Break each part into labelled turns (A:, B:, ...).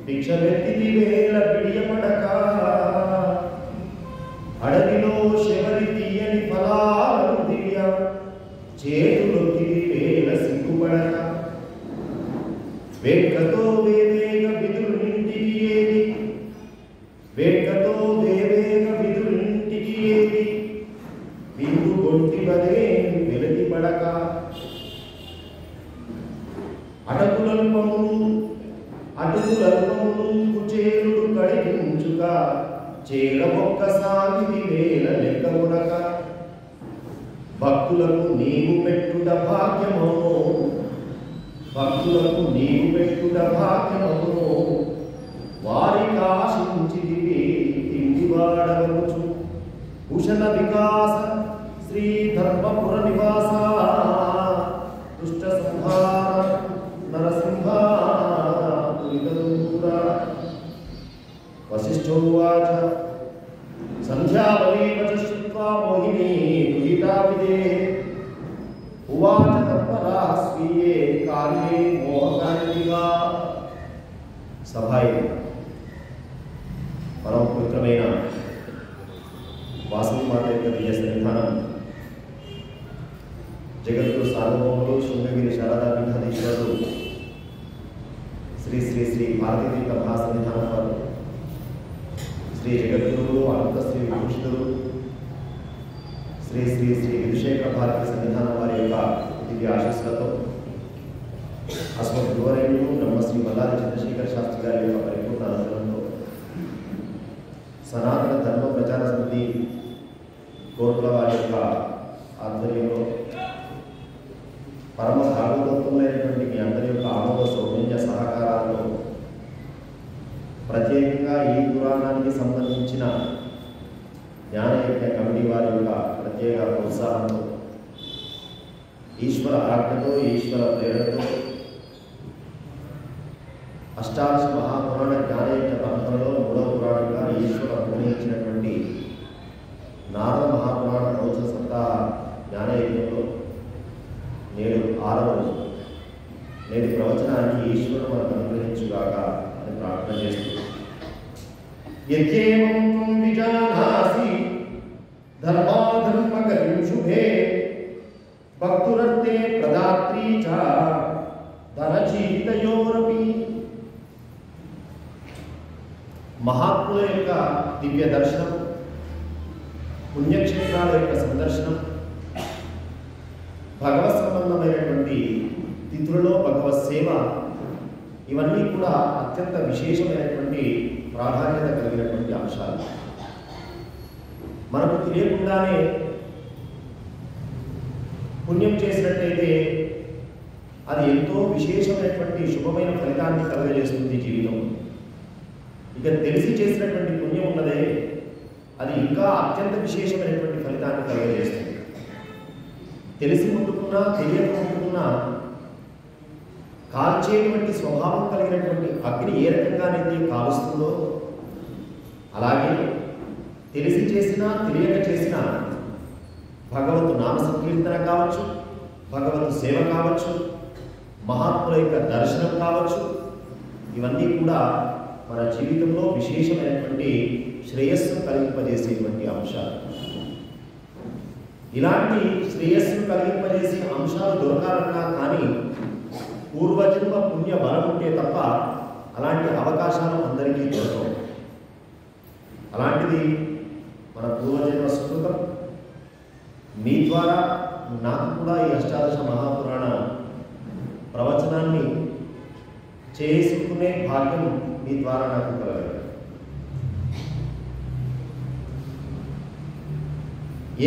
A: భిక్షమెత్తిది వేల బిడియపడక అడవిలో శబరి తీయని ఫలాలను దివ్య చేతులొత్తిది వేల సిగ్గుపడక వేట్కతో వేవేగ విధులింటికి ఏది వేట్కతో వేవేగ విధులింటికి ఏది బిందు గొంటి వదే వెలతి పడక అటుకులల్పమును కుచేలుడు కడిగించుక చేల ఒక్కసారి వేల లెక్కమునక భక్తులకు నీవు పెట్టుట భాగ్యమౌను భక్తులకు నీవు పెట్టుట భాగ్యమౌను వారికి ఆశించిదివి తిండివాడవచ్చు భూషణ వికాస శ్రీ ధర్మపుర నివాస దుష్ట సంహార నరసింహ వశిష్ఠోవాచ సంధ్యావలీవచ శ్రుత్వా మోహినీ దుహితావిదే ఉవాచ తత్పరా స్వీయే కార్యే మోహకారిగా. సభాయి పరమ పవిత్రమైన వాసవి మాత యొక్క దివ్య సన్నిధానం జగద్గురు సార్వభౌములు శృంగగిరి శారదా పీఠాధీశ్వరుడు శ్రీ శ్రీ శ్రీ భారతీతీర్థ మహాసన్నిధానం వారు శ్రీ జగద్గురువులు అనంత శ్రీ విభూషితులు శ్రీ శ్రీ శ్రీ విధుశేఖర భారతి సన్నిధానం వారి యొక్క దివ్య ఆశీస్సులతో అస్మత్ గురువరేణులు బ్రహ్మశ్రీ మల్లాది చంద్రశేఖర శాస్త్రి గారి యొక్క పరిపూర్ణ అనుగ్రహంతో సనాతన ధర్మ ప్రచార సమితి కోర్టుల వారి యొక్క ఆధ్వర్యంలో పరమ భాగవతమైనటువంటి మీ అందరి యొక్క ఆమోద సౌజన్య సహకారాలతో ప్రత్యేకంగా ఈ పురాణానికి సంబంధించిన జ్ఞానయజ్ఞ కమిటీ వారి యొక్క ప్రత్యేక ప్రోత్సాహంతో ఈశ్వర ఆజ్ఞతో ఈశ్వర ప్రేరణతో అష్టాదశ మహాపురాణ జ్ఞానయజ్ఞ పరంపరలో మూడవ పురాణంగా ఈశ్వర నిర్ణయించినటువంటి నారద మహాపురాణ రోజు సప్తాహ జ్ఞానయజ్ఞంలో నేడు 6వ రోజు నేటి ప్రవచనానికి ఈశ్వరుడు మనకు అనుగ్రహించుగాక అని ప్రార్థన చేస్తుంది. యత్యేవం విజానాసి ధర్మాధర్మగతిం శుభే భక్తురర్తే ప్రదాత్రీ చ ధనజీవితయోరపి. మహాత్ముల యొక్క దివ్య దర్శనం, పుణ్యక్షేత్రాల యొక్క సందర్శనం, భగవత్ సంబంధమైనటువంటి తిథులలో భగవత్ సేవ, ఇవన్నీ కూడా అత్యంత విశేషమైనటువంటి ప్రాధాన్యత కలిగినటువంటి అంశాలు. మనకు తెలియకుండానే పుణ్యం చేసినట్టయితే అది ఎంతో విశేషమైనటువంటి శుభమైన ఫలితాన్ని కలుగజేస్తుంది జీవితం. ఇక తెలిసి చేసినటువంటి పుణ్యం ఉన్నదే అది ఇంకా అత్యంత విశేషమైనటువంటి ఫలితాన్ని కలుగజేస్తుంది. తెలిసి ముట్టుకున్నా తెలియక ముట్టుకున్నా కాల్చేటువంటి స్వభావం కలిగినటువంటి అగ్ని ఏ రకంగానైతే కాలుస్తుందో అలాగే తెలిసి చేసినా తెలియక చేసినా భగవత్ నామ సంకీర్తన కావచ్చు, భగవత్ సేవ కావచ్చు, మహాత్ముల యొక్క దర్శనం కావచ్చు, ఇవన్నీ కూడా మన జీవితంలో విశేషమైనటువంటి శ్రేయస్సును కలిగింపజేసేటువంటి అంశాలు. ఇలాంటి శ్రేయస్సును కలిగింపజేసే అంశాలు దొరకాలన్నా కానీ పూర్వజన్మ పుణ్య బలం ఉంటే తప్ప అలాంటి అవకాశాలు అందరికీ దొరకవు. అలాంటిది మన పూర్వజన్మ సుకృతం. మీ ద్వారా నాకు కూడా ఈ అష్టాదశ మహాపురాణ ప్రవచనాన్ని చేసుకునే భాగ్యం మీ ద్వారా నాకు కలగదు.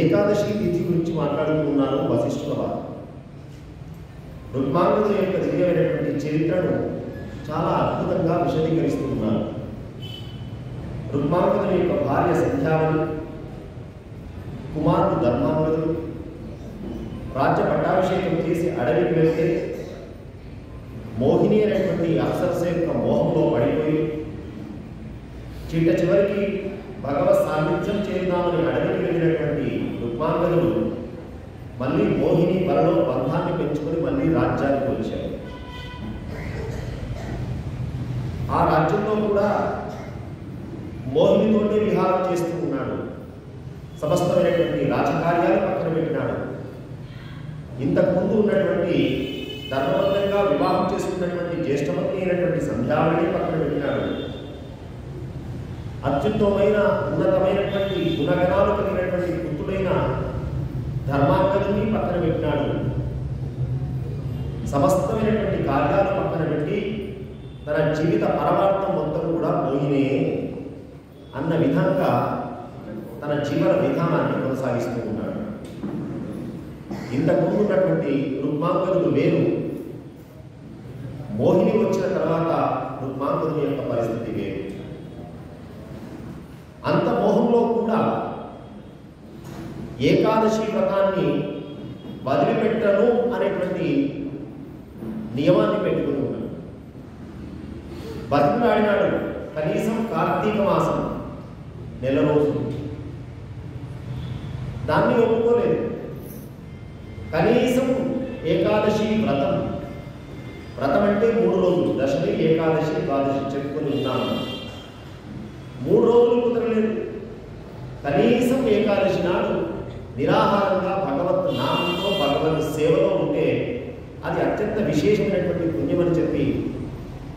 A: ఏకాదశి తిథి గురించి మాట్లాడుతున్నాను. వశిష్ఠుల వారు రుక్మాంగదుల యొక్క దివ్యమైనటువంటి చరిత్రను చాలా అద్భుతంగా విశదీకరిస్తున్నారు. రుక్మాంగదుల యొక్క భార్య సంధ్యావళి, కుమారుడు ధర్మాంగదుడు రాజ్య పట్టాభిషేకం చేసి అడవికి వెళ్తే మోహిని అనేటువంటి అప్సరస యొక్క మోహంలో పడిపోయి చిట్ట చివరికి భగవత్ సాన్నిధ్యం చేద్దామని అడవికి వెళ్ళినటువంటి రుక్మాంగదుడు మళ్ళీ మోహిని వలలో బంధాన్ని పెంచుకొని మళ్ళీ రాజ్యానికి వచ్చాడు. ఆ రాజ్యంలో కూడా మోహినితోనే విహారం చేస్తూ ఉన్నాడు. సమస్తమైనటువంటి రాజకార్యాలు పక్కన పెట్టినాడు. ఇంతకుముందు ఉన్నటువంటి ధర్మబద్ధంగా వివాహం చేసుకున్నటువంటి జ్యేష్ఠమతి అయినటువంటి సంధ్యావళిని పక్కన పెట్టినాడు. అత్యుత్తమైన ఉన్నతమైనటువంటి గుణగణాలు కలిగినటువంటి పుత్రుడైన ధర్మాంగదుని పక్కన పెట్టినాడు. సమస్తమైనటువంటి కార్యాలు పక్కన పెట్టి తన జీవిత పరమార్థం మొత్తం కూడా మోహినే అన్న విధంగా తన జీవన విధానాన్ని కొనసాగిస్తూ ఉన్నాడు. ఇంతకుముందు ఉన్నటువంటి రుక్మాంగదుడు వేరు, మోహిని వచ్చిన తర్వాత రుక్మాంగదుని యొక్క పరిస్థితి వేరు. అంత మోహంలో కూడా ఏకాదశి వ్రతాన్ని వదిలిపెట్టను అనేటువంటి నియమాన్ని పెట్టుకుని ఉన్నాడు. బతికిలాడినాడు. కనీసం కార్తీక మాసం నెల రోజులు దాన్ని ఒప్పుకోలేదు. కనీసం ఏకాదశి వ్రతం అంటే 3 రోజులు, దశమి ఏకాదశి ద్వాదశి చెప్పుకొని ఉన్నాను. 3 రోజులు కుదరలేదు. కనీసం ఏకాదశి నాడు నిరాహారంగా భగవత్ నామంతో భగవత్ సేవలో ఉంటే అది అత్యంత విశేషమైనటువంటి పుణ్యమని చెప్పి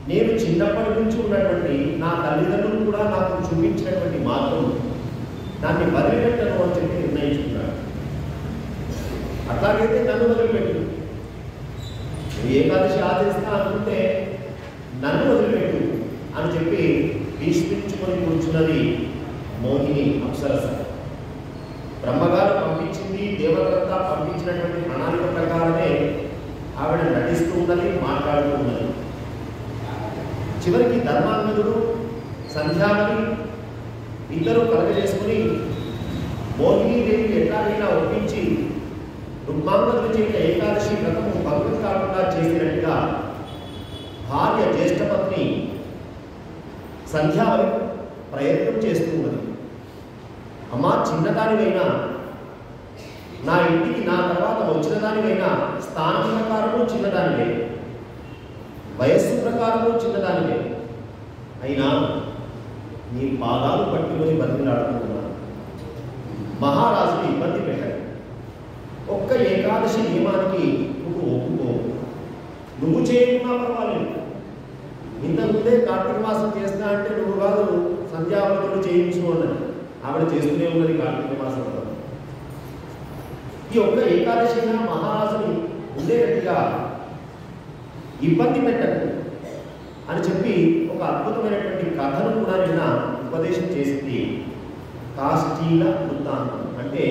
A: నేను చిన్నప్పటి నుంచి ఉన్నటువంటి నా తల్లిదండ్రులు కూడా నాకు చూపించినటువంటి మార్గం దాన్ని వదిలిపెట్టను అని చెప్పి నిర్ణయించుకున్నాడు. అట్లాగైతే నన్ను వదిలిపెట్టు, నువ్వు ఏకాదశి ఆచరిస్తా అనుకుంటే నన్ను వదిలిపెట్టు అని చెప్పి భీష్మించుకొని కూర్చున్నది మోహిని అప్సరస. బ్రహ్మగారు పంపించింది, దేవతలంతా పంపించినటువంటి ప్రణాళిక ప్రకారమే ఆవిడ నటిస్తూ ఉన్నది, మాట్లాడుతూ ఉన్నది. చివరికి ధర్మాంగదుడు సంధ్యావళి ఇద్దరు కలగజేసుకుని మోహినీదేవి ఎట్లాగైనా ఒప్పించి రుక్మాంగదుడు చేసిన ఏకాదశి వ్రతము భంగం కాకుండా చేసినట్టుగా భార్య జ్యేష్ఠపత్ని సంధ్యావళి ప్రయత్నం చేస్తూ ఉన్నది. అమ్మా, చిన్నదానివైనా నా ఇంటికి నా తర్వాత వచ్చిన దానివైనా స్థానం ప్రకారము చిన్నదానివే, వయస్సు ప్రకారము చిన్నదానివే, అయినా నీ పాదాలు పట్టుకొని బతికిలాడుతున్నాను. మహారాజుని ఇబ్బంది పెట్టాడు. ఒక్క ఏకాదశి నియమానికి నువ్వు ఒప్పుకో, నువ్వు చేయకున్నా పర్వాలేదు. ఇంతకుముందే కార్తీక మాసం చేస్తా అంటే నువ్వు కాదు సంధ్యావళితో చేయించు అన్నది. ఆవిడ చేస్తూనే ఉన్నది కార్తీక మాసం. ఈ ఒక్క ఏకాదశిగా మహారాజుని ఉండేటట్టుగా ఇబ్బంది పెట్టకు అని చెప్పి ఒక అద్భుతమైనటువంటి కథను కూడా నిన్న ఉపదేశం చేసింది. కాష్టీల వృత్తాంతం అంటే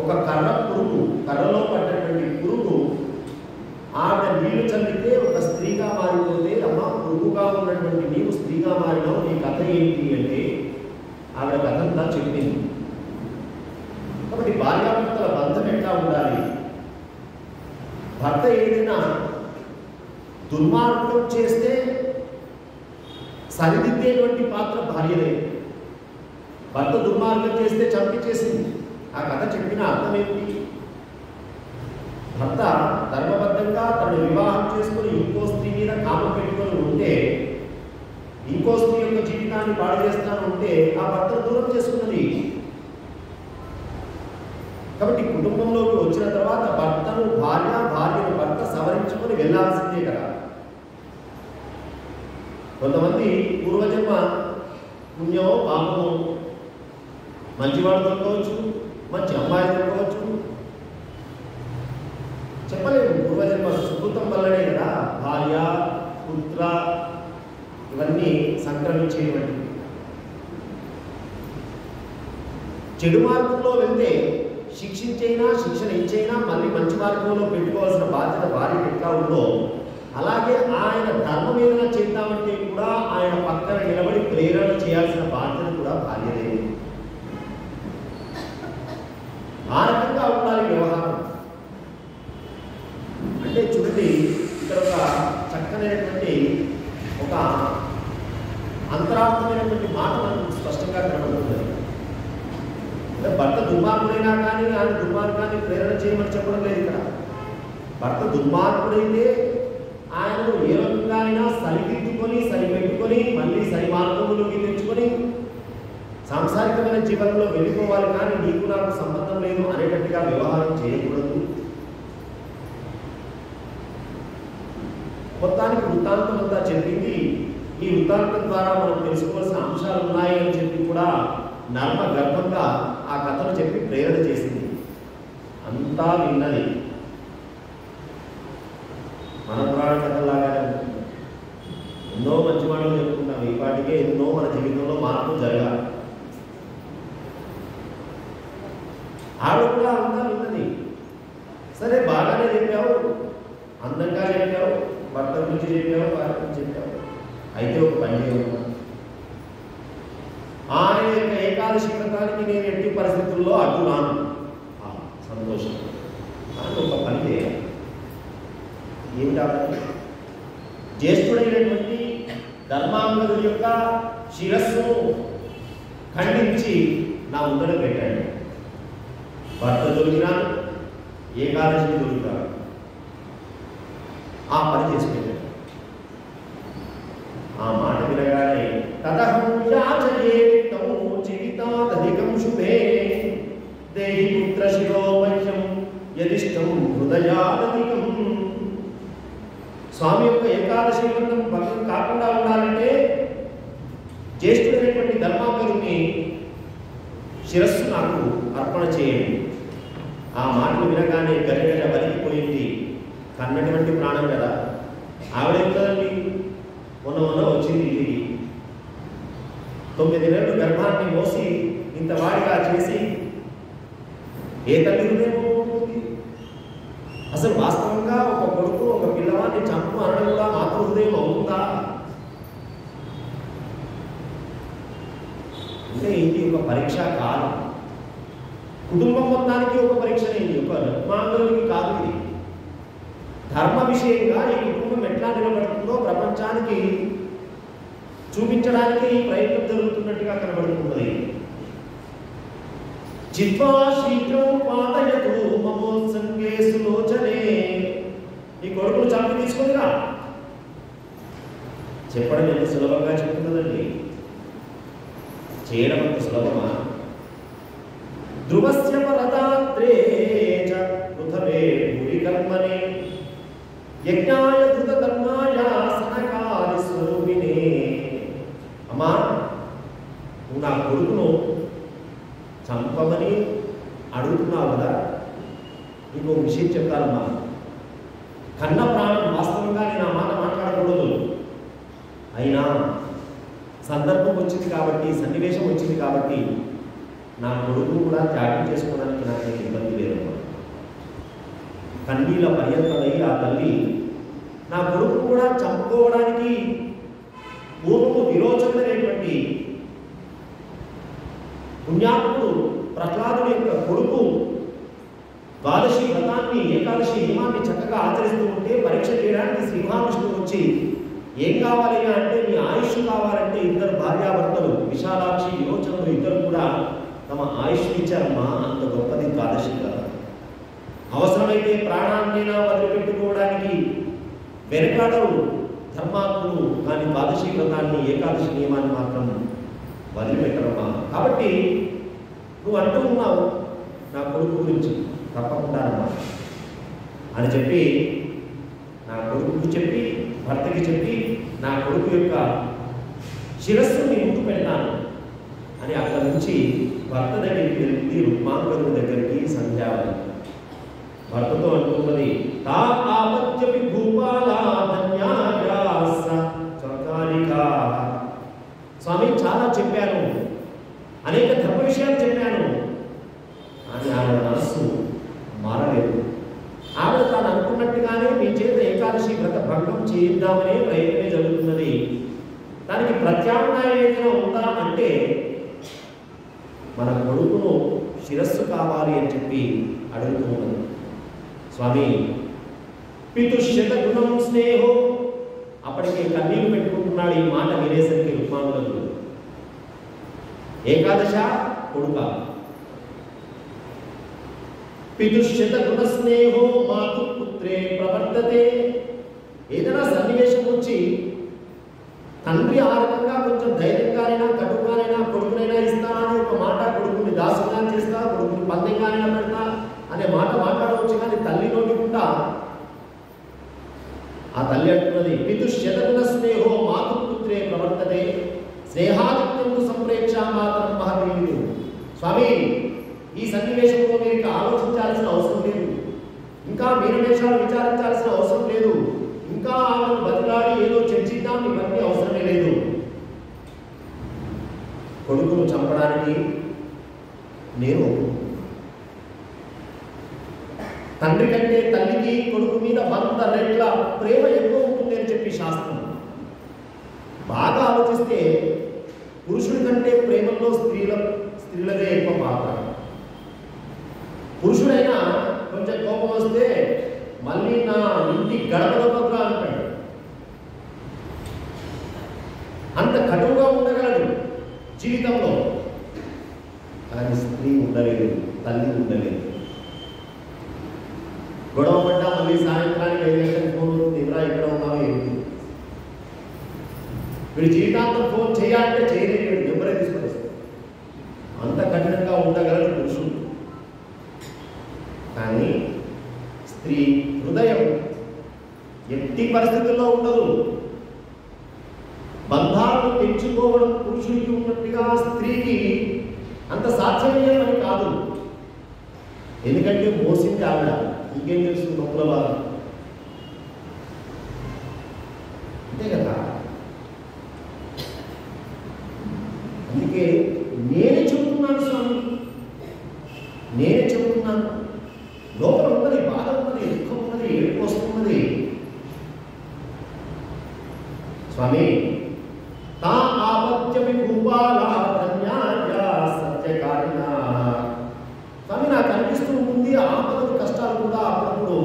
A: ఒక కర్రలో పడ్డటువంటి పురుగు ఆవిడ నీళ్లు చల్లితే ఒక స్త్రీగా మారిపోతే, అమ్మ పురుగుగా ఉన్నటువంటి నీవు స్త్రీగా మారినావు, నీ కథ ఏంటి అంటే ఆవిడ కథంతా చెప్పింది. కాబట్టి భార్యాభర్తల బంధం ఎట్లా ఉండాలి? భర్త ఏదైనా దుర్మార్గం చేస్తే సరిదిద్దేటువంటి పాత్ర భార్యదే. భర్త దుర్మార్గం చేస్తే చంపించేసింది. ఆ కథ చెప్పిన అర్థం ఏమిటి? భర్త ధర్మబద్ధంగా తను వివాహం చేసుకుని ఇంకో స్త్రీ మీద కామం పెట్టుకొని ఉంటే, ఇంకో స్త్రీ యొక్క జీవితాన్ని పాడు చేస్తాను ఉంటే ఆ భర్తను దూరం చేసుకున్నది. కాబట్టి కుటుంబంలోకి వచ్చిన తర్వాత భర్తను భార్యను భర్త సవరించుకొని వెళ్ళాల్సిందే కదా. కొంతమంది పూర్వజన్మ పుణ్యమో పాపమో, మంచివాడు దొరకవచ్చు, మంచి అమ్మాయి దొరకవచ్చు, చెప్పలేము. పూర్వజన్మ సుకృతం వల్లనే కదా భార్య పుత్ర ఇవన్నీ సంక్రమించేటువంటి. చెడు మార్గంలో వెళ్తే శిక్షణ ఇచ్చైనా మళ్ళీ మంచి మార్గంలో పెట్టుకోవాల్సిన బాధ్యత భార్యకి ఎట్లా ఉందో, అలాగే ఆయన ధర్మం ఏదైనా చేద్దామంటే కూడా ఆయన పక్కన నిలబడి ప్రేరణ చేయాల్సిన బాధ్యత కూడా భార్యదే. ఆ రకంగా ఉండాలి వ్యవహారం. అంటే చూడండి, ఇక్కడ ఒక చక్కనైనటువంటి ఒక అంతరార్థమైనటువంటి మాట మనకు స్పష్టంగా కనబడుతుంది. భర్త దుర్మార్గుడైనా కానీ ఆయన దుర్మార్గాన్ని ప్రేరణ చేయమని చెప్పడం లేదు ఇక్కడ. భర్త దుర్మార్గుడైతే ఆయనను ఏ రకంగా అయినా సరిదిద్దుకొని సాంసారికమైన జీవనంలో వెళ్ళిపోవాలి, కానీ నీకు నాకు సంబంధం లేదు అనేటట్టుగా వ్యవహారం చేయకూడదు. మొత్తానికి వృత్తాంతం అంతా చెప్పింది. ఈ వృత్తాంతం ద్వారా మనం తెలుసుకోవాల్సిన అంశాలు ఉన్నాయి అని చెప్పి కూడా నర్మ గర్భంగా ఆ కథను చెప్పి ప్రేరణ చేసింది. అంతా విన్నది. మన పురాణ కథలాగానే ఉంటుంది. ఎన్నో మంచి మాటలు చెప్పుకుంటాం, ఈ పాటికే ఎన్నో మన జీవితంలో మార్పులు జరగాలి. ఆవిడ కూడా అంతా విన్నది. సరే, బాగానే చెప్పావు, అందంగా చెప్పావు, భర్త గురించి చెప్పావు, భార్య గురించి చెప్పావు. అయితే ఒక పని చేయవు, ఆయన యొక్క ఏకాదశి వ్రతానికి నేను ఎట్టి పరిస్థితుల్లో అడ్డురాను. సంతోషం. కానీ ఒక పని చేయాలి. ఏమిటా పని? జ్యేష్ఠుడైనటువంటి ధర్మాంగదుడి యొక్క శిరస్సును ఖండించి నా ముందర పెట్టాడు. భర్త దొరికినాను, ఏకాదశి దొరికినాను. ఆ పని చేసి పెట్టాడు. ఆ మాట వినగానే తదహం యాచయే విత్తం జీవితాదధికం శుభే దేహి పుత్ర శిరోమహ్యం యదిష్టం హృదయాదధికం. స్వామి యొక్క ఏకాదశి వ్రతం భంగం కాకుండా ఉండాలంటే జ్యేష్ఠుడైనటువంటి ధర్మాంగదుని శిరస్సు నాకు అర్పణ చేయండి. ఆ మాటలు వినగానే గరిగడ వలిగిపోయింది. కన్నటువంటి ప్రాణం కదా. ఆవిడేం కదండి, మొన్న వచ్చింది ఇంటికి. 9 నెలలు గర్భాన్ని మోసి ఇంత వాడిగా చేసి ఏ తల్లి హృదయం ఉంటుంది? అసలు వాస్తవంగా ఒక కొడుకు ఒక పిల్లవాడిని చంపు అనడం కూడా మాతృ హృదయం అవుతుందా? అంటే ఇది ఒక పరీక్షా కాలం. కుటుంబం మొత్తానికి ఒక పరీక్షనే, ఇది ఒక ధర్మాంగదుడికి కాదు. ఇది ధర్మ విషయంగా ఈ కుటుంబం ఎట్లా నిలబడుతుందో ప్రపంచానికి చూపించడానికి ఈ ప్రయత్నం జరుగుతున్నట్టుగా కనబడుతున్నది. చిత్వా శీఘ్రం పాదయతు మమోత్సంగే సులోచనే. ఈ కొడుకును చంపి తీసుకుందిగా. చెప్పడం ఎంత సులభంగా చెప్తున్నదండి, చేయడం అంత సులభమా? ధ్రువస్య పరదాత్రే చ పృథవే భూరి కర్మనే యజ్ఞాయ ధృత కర్మాయ సనకాది స్వరూపిణే. అమ్మా, నువ్వు నా కొడుకును చంపమని అడుగుతున్నావు కదా, నీకు ఒక విషయం చెప్తానమ్మా. కన్న ప్రాణం వాస్తవంగా నేను ఆ మాట మాట్లాడకూడదు. అయినా సందర్భం వచ్చింది కాబట్టి, సన్నివేశం వచ్చింది కాబట్టి నా కొడుకు కూడా త్యాగం చేసుకోవడానికి నాకు ఇబ్బంది లేదమ్మా. కన్నీళ్ళ పర్యంతమై ఆ తల్లి నా కొడుకు కూడా చంపుకోవడానికి పూర్వము విరోచనమైనటువంటి పుణ్యాత్ముడు ప్రహ్లాదుడి యొక్క కొడుకు ద్వాదశి వ్రతాన్ని, ఏకాదశి నియమాన్ని చక్కగా ఆచరిస్తూ ఉంటే పరీక్ష చేయడానికి శ్రీ మహావిష్ణువు వచ్చి ఏం కావాలి అంటే, నీ ఆయుష్ కావాలంటే 2 భార్యాభర్తలు విశాలాక్షి విరోచనులు ఇద్దరు కూడా తమ ఆయుష్ ఇచ్చారమ్మా. అంత గొప్పది ద్వాదశి వ్రతం. అవసరమైతే ప్రాణాన్నైనా వదిలిపెట్టుకోవడానికి వెనకాడరు ధర్మాత్ములు, కానీ ద్వాదశి వ్రతాన్ని, ఏకాదశి నియమాన్ని మాత్రం వదిలిపెట్టరమ్మా. కాబట్టి నువ్వు అంటూ ఉన్నావు నా కొడుకు గురించి, తప్పకుండానమ్మా అని చెప్పి నా కొడుకు చెప్పి, భర్తకి చెప్పి, నా కొడుకు యొక్క శిరస్సుని ముందు పెడతాను అని అక్కడి నుంచి భర్త దగ్గరికి వెళ్ళి రుక్మాంగదుడి దగ్గరికి సంధ్యావళి భర్తతో అంటున్నది. తా ఆపత్యపి భూపాలా ధన్యాయాస చకారికా. స్వామి, చాలా చెప్పాను, అనేక ధర్మ విషయాలు చెప్పాను, అని ఆవిడ మనస్సు మారలేదు. ఆవిడ తాను అనుకున్నట్టుగానే మీ చేత ఏకాదశి వ్రత భంగం చేద్దామనే ప్రయత్నమే జరుగుతున్నది. దానికి ప్రత్యామ్నాయం ఏదైనా ఉందా అంటే మన కొడుకును శిరస్సు కావాలి అని చెప్పి అడుగుతూ ఉన్నది. స్వామి, పితుష్యత గుణం స్నేహో. అప్పటికే కన్నీరు పెట్టుకుంటున్నాడు ఈ మాట వినేసరికి రుక్మాంగదుడు. ఏకాదశ కొడుక. పితుష్యత గుణ స్నేహో మాతు పుత్రే ప్రవర్తతే. ఏదైనా సన్నివేశం వచ్చి తండ్రి ఆ రకంగా కొంచెం ధైర్యంగానైనా కటుగానైనా కొడుకునైనా కొడుకునైనా ఇస్తానని ఒక మాట, కొడుకుని దాసుగానే చేస్తా, కొడుకుని పందెంగానే పెడతా అనే మాట మాట్లాడవచ్చు. కానీ తల్లి నోటికుండా ఆ తల్లి అంటున్నది, పితుశ్శతగుణ స్నేహో మాతృపుత్రే ప్రవర్తతే స్నేహాదిత్యం సంప్రేక్ష మాతరం మహదేవి. స్వామి, ఈ సన్నివేశంలో మీరు ఆలోచించాల్సిన అవసరం లేదు, ఇంకా మీనవేషాలు విచారించాల్సిన అవసరం లేదు, ఇంకా ఆమెను బతిలాడి ఏదో చర్చిద్దాం, ఇవన్నీ అవసరమే లేదు. కొడుకును చంపడానికి నేను తండ్రి కంటే తల్లికి కొడుకు మీద 100 రెట్ల ప్రేమ ఎక్కువ ఉంటుంది అని చెప్పి శాస్త్రం. బాగా ఆలోచిస్తే పురుషుడి కంటే ప్రేమలో స్త్రీలదే ఎక్కువ పాత్ర. పురుషుడైనా కొంచెం కోపం వస్తే మళ్ళీ నా ఇంటి గడపదొక్కగా అంటాడు, అంత కటువుగా ఉండగలడు జీవితంలో. కానీ స్త్రీ ఉండలేదు, తల్లి ఉండలేదు. గొడవ పడ్డా మళ్ళీ సాయంత్రానికి 5 గంటలకు ఫోన్ వస్తుంది, ఎవరా ఎక్కడ ఉన్నావో ఏంటి. వీడు జీవితాంతం ఫోన్ చేయాలంటే చేయలేడు, నెంబరే తీసుకొస్తాడు. అంత కఠినంగా ఉండగలడు పురుషుడు. కానీ స్త్రీ హృదయం ఎట్టి పరిస్థితుల్లో ఉండదు. బంధాలను పెంచుకోవడం పురుషుడికి ఉన్నట్టుగా స్త్రీకి అంత సాధ్యమయ్యేదని కాదు. ఎందుకంటే మోసింది ఆవిడ, ఇంకేం తెలుసు నొప్పుల బాధ, అంతే కదా. అందుకే నేనే చెబుతున్నాను స్వామి, నేనే చెబుతున్నాను. లోపల ఉన్నది, బాధ ఉన్నది, దుఃఖం ఉన్నది, ఏడుపు వస్తున్నది. స్వామి, తా ఆపత్యమి భూపాలా ధన్యాయ సత్యకారిణా. స్వామి, నాకు అనిపిస్తూ ఉంటుంది ఆపదలు కష్టాలు కూడా అప్పుడప్పుడు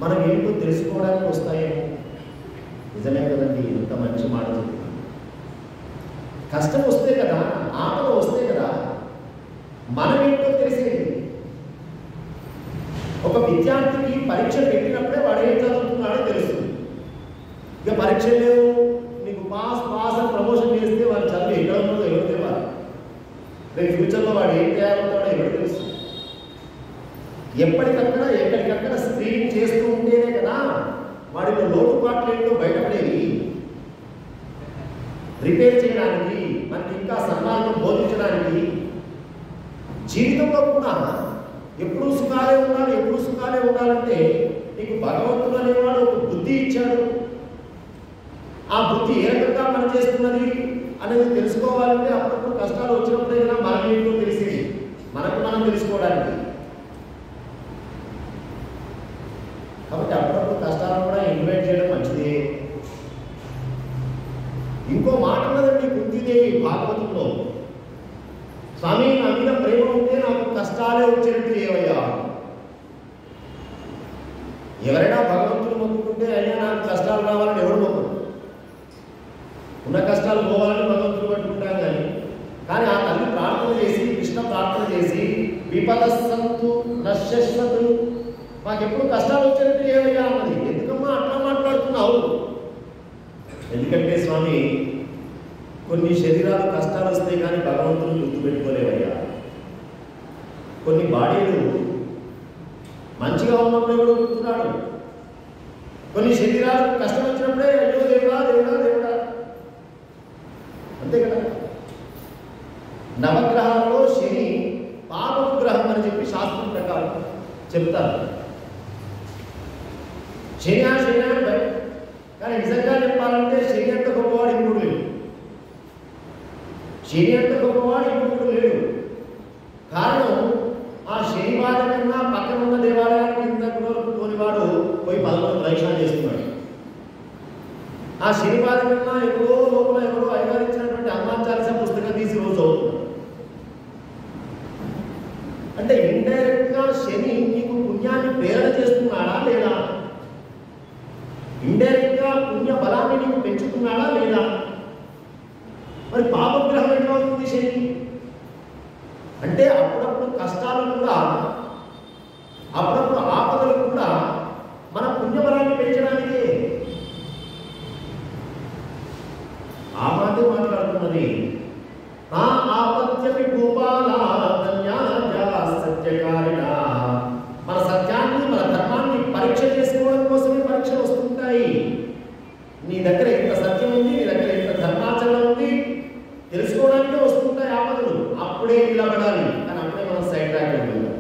A: మనం ఏంటో తెలుసుకోవడానికి వస్తాయేమో. నిజమే కదండి, ఇంత మంచి మాట చెప్తున్నాను. కష్టం వస్తే కదా, ఆపద వస్తే కదా మనం ఏంటో తెలిసేది. ఒక విద్యార్థికి పరీక్ష పెట్టినప్పుడే వాడు ఏం చదువుతున్నాడో తెలుస్తుంది. ఇక పరీక్ష లేవు, నీకు పాస్ అని ప్రమోషన్ చేస్తే వాడు చదువు ఎక్కడ ఉన్నదో ఎవరు తెలియాలి. రేపు ఫ్యూచర్లో వాడు ఏం తయారవుతాడో ఎవరు తెలుస్తుంది. ఎప్పటికక్కడ ఎక్కడికక్కడ స్క్రీనింగ్ చేస్తూ ఉంటేనే కదా వాడిలో లోటుపాట్లు ఏంటో బయటపడేవి. రిపేర్ చేయడానికి, మనకి ఇంకా సన్మార్గం బోధించడానికి. జీవితంలో కూడా ఎప్పుడు సుఖాలే ఉండాలి, ఎప్పుడు సుఖాలే ఉండాలంటే నీకు భగవంతుడు అనేవాడు ఒక బుద్ధి ఇచ్చాడు. ఆ బుద్ధి ఏ రకంగా పనిచేస్తున్నది అనేది తెలుసుకోవాలంటే అప్పుడప్పుడు కష్టాలు వచ్చినప్పుడే కదా మనం ఏంటో తెలిసేది, మనకు మనం తెలుసుకోవడానికి. కాబట్టి అప్పుడప్పుడు కష్టాలను కూడా ఇన్వైట్ చేయడం మంచిదే. ఇంకో మాట ఉన్నదండి కుంతీదేవి భాగవతంలో, స్వామి నా మీద ప్రేమ ఉంటే నాకు కష్టాలే వచ్చేట్టు ఏవయ్యా. ఎవరైనా భగవంతుడు మొక్కుకుంటే అయ్యా నాకు కష్టాలు రావాలని ఎవరు మొక్కరు, ఉన్న కష్టాలు పోవాలని భగవంతుడు పట్టుకుంటాం. కానీ ఆ తల్లి ప్రార్థన చేసి, కృష్ణ ప్రార్థన చేసి, విపదస్సంతు నశ్యశ్వతు, మాకెప్పుడు కష్టాలు వచ్చేటట్టు ఏవయ్యా అన్నది. ఎందుకమ్మా అట్లా మాట్లాడుతున్నావు? ఎందుకంటే స్వామి, కొన్ని శరీరాలు కష్టాలు వస్తాయి కానీ భగవంతుని గుర్తుపెట్టుకోలేవయ్యా. కొన్ని బాడీలు మంచిగా ఉన్నప్పుడే కూడా గుర్తున్నాడు, కొన్ని శరీరాలు కష్టం వచ్చినప్పుడే అయ్యో దేవుడా దేవుడా దేవుడా, అంతే కదా. నవగ్రహాలలో శని పాపపు గ్రహం అని చెప్పి శాస్త్రం ప్రకారం చెప్తారు. శని కానీ నిజంగా చెప్పాలంటే శని అంత గొప్పవాడు ఇంకొకడు లేడు. శని అంత గొప్పవాడు ఇంకొకడు లేడు. కారణం ఆ శని బాధ కన్నా పక్కన ఉన్న దేవాలయానికి ఇంతకు వరకు పోనివాడు పోయి 11 ప్రదక్షిణాలు చేస్తున్నాడు. ఆ శని బాధ కన్నా ఎప్పుడో లోపల ఎవరో అధికారించినటువంటి హనుమాన్ చాలీసా పుస్తకం తీసి రోజు అవుతున్నాడు. అంటే ఇండైరెక్ట్ గా శని నీకు పుణ్యాన్ని ప్రేరణ చేస్తున్నాడా లేదా? ఇండైరెక్ట్ గా పుణ్య బలాన్ని నీకు పెంచుతున్నాడా లేదా? మరి పాపగ్రహం ఎట్లా అవుతుంది శని అంటే? అప్పుడప్పుడు కష్టాలు కూడా, అప్పుడప్పుడు ఆపదలు కూడా మన పుణ్యబలాన్ని పెంచడానికే. ఆ మాటే మాట్లాడుతున్నది ఆపత్యపి భూపాలా ధన్యాజా సత్యకారిణా. మన సత్యాన్ని మన ధర్మాన్ని పరీక్ష చేసుకోవడం కోసమే పరీక్షలు వస్తుంటాయి. నీ దగ్గర ఎంత సత్యం ఉంది, నీ దగ్గర ఎంత ధర్మాచరణ ఉంది తెలుసుకోవడానికే వస్తుంటాయి ఆపదలు. అప్పుడే నిలబడాలి, కానీ అప్పుడే మనం సైడ్ ట్రాక్ వెళ్ళాలి.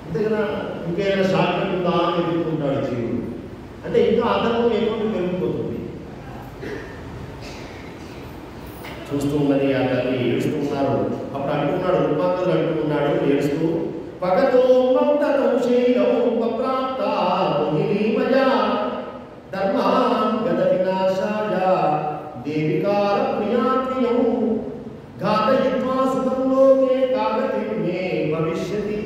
A: అంతే కదా. ఇంకేదైనా షార్ట్ కట్ ఉందా అని ఎదుర్కొంటాడు జీవుడు. అంటే ఇంకా ఆధారం ఏమో పెరిగిపోతుంది. చూస్తూ ఉన్నది ఆ తల్లి, ఏడుస్తూ ఉన్నారు. అప్పుడు అంటున్నాడు, రుక్మాంగదుడు అంటున్నాడు ఏడుస్తూ, పగతో మంతతం శైలం ప్రాప్త మోహినీమయా ధర్మాంగద వినాశాయ దేవికార ప్రియాత్రియం ఘాతయిత్వా సుతం లోకే కాగతిం మే భవిష్యతి.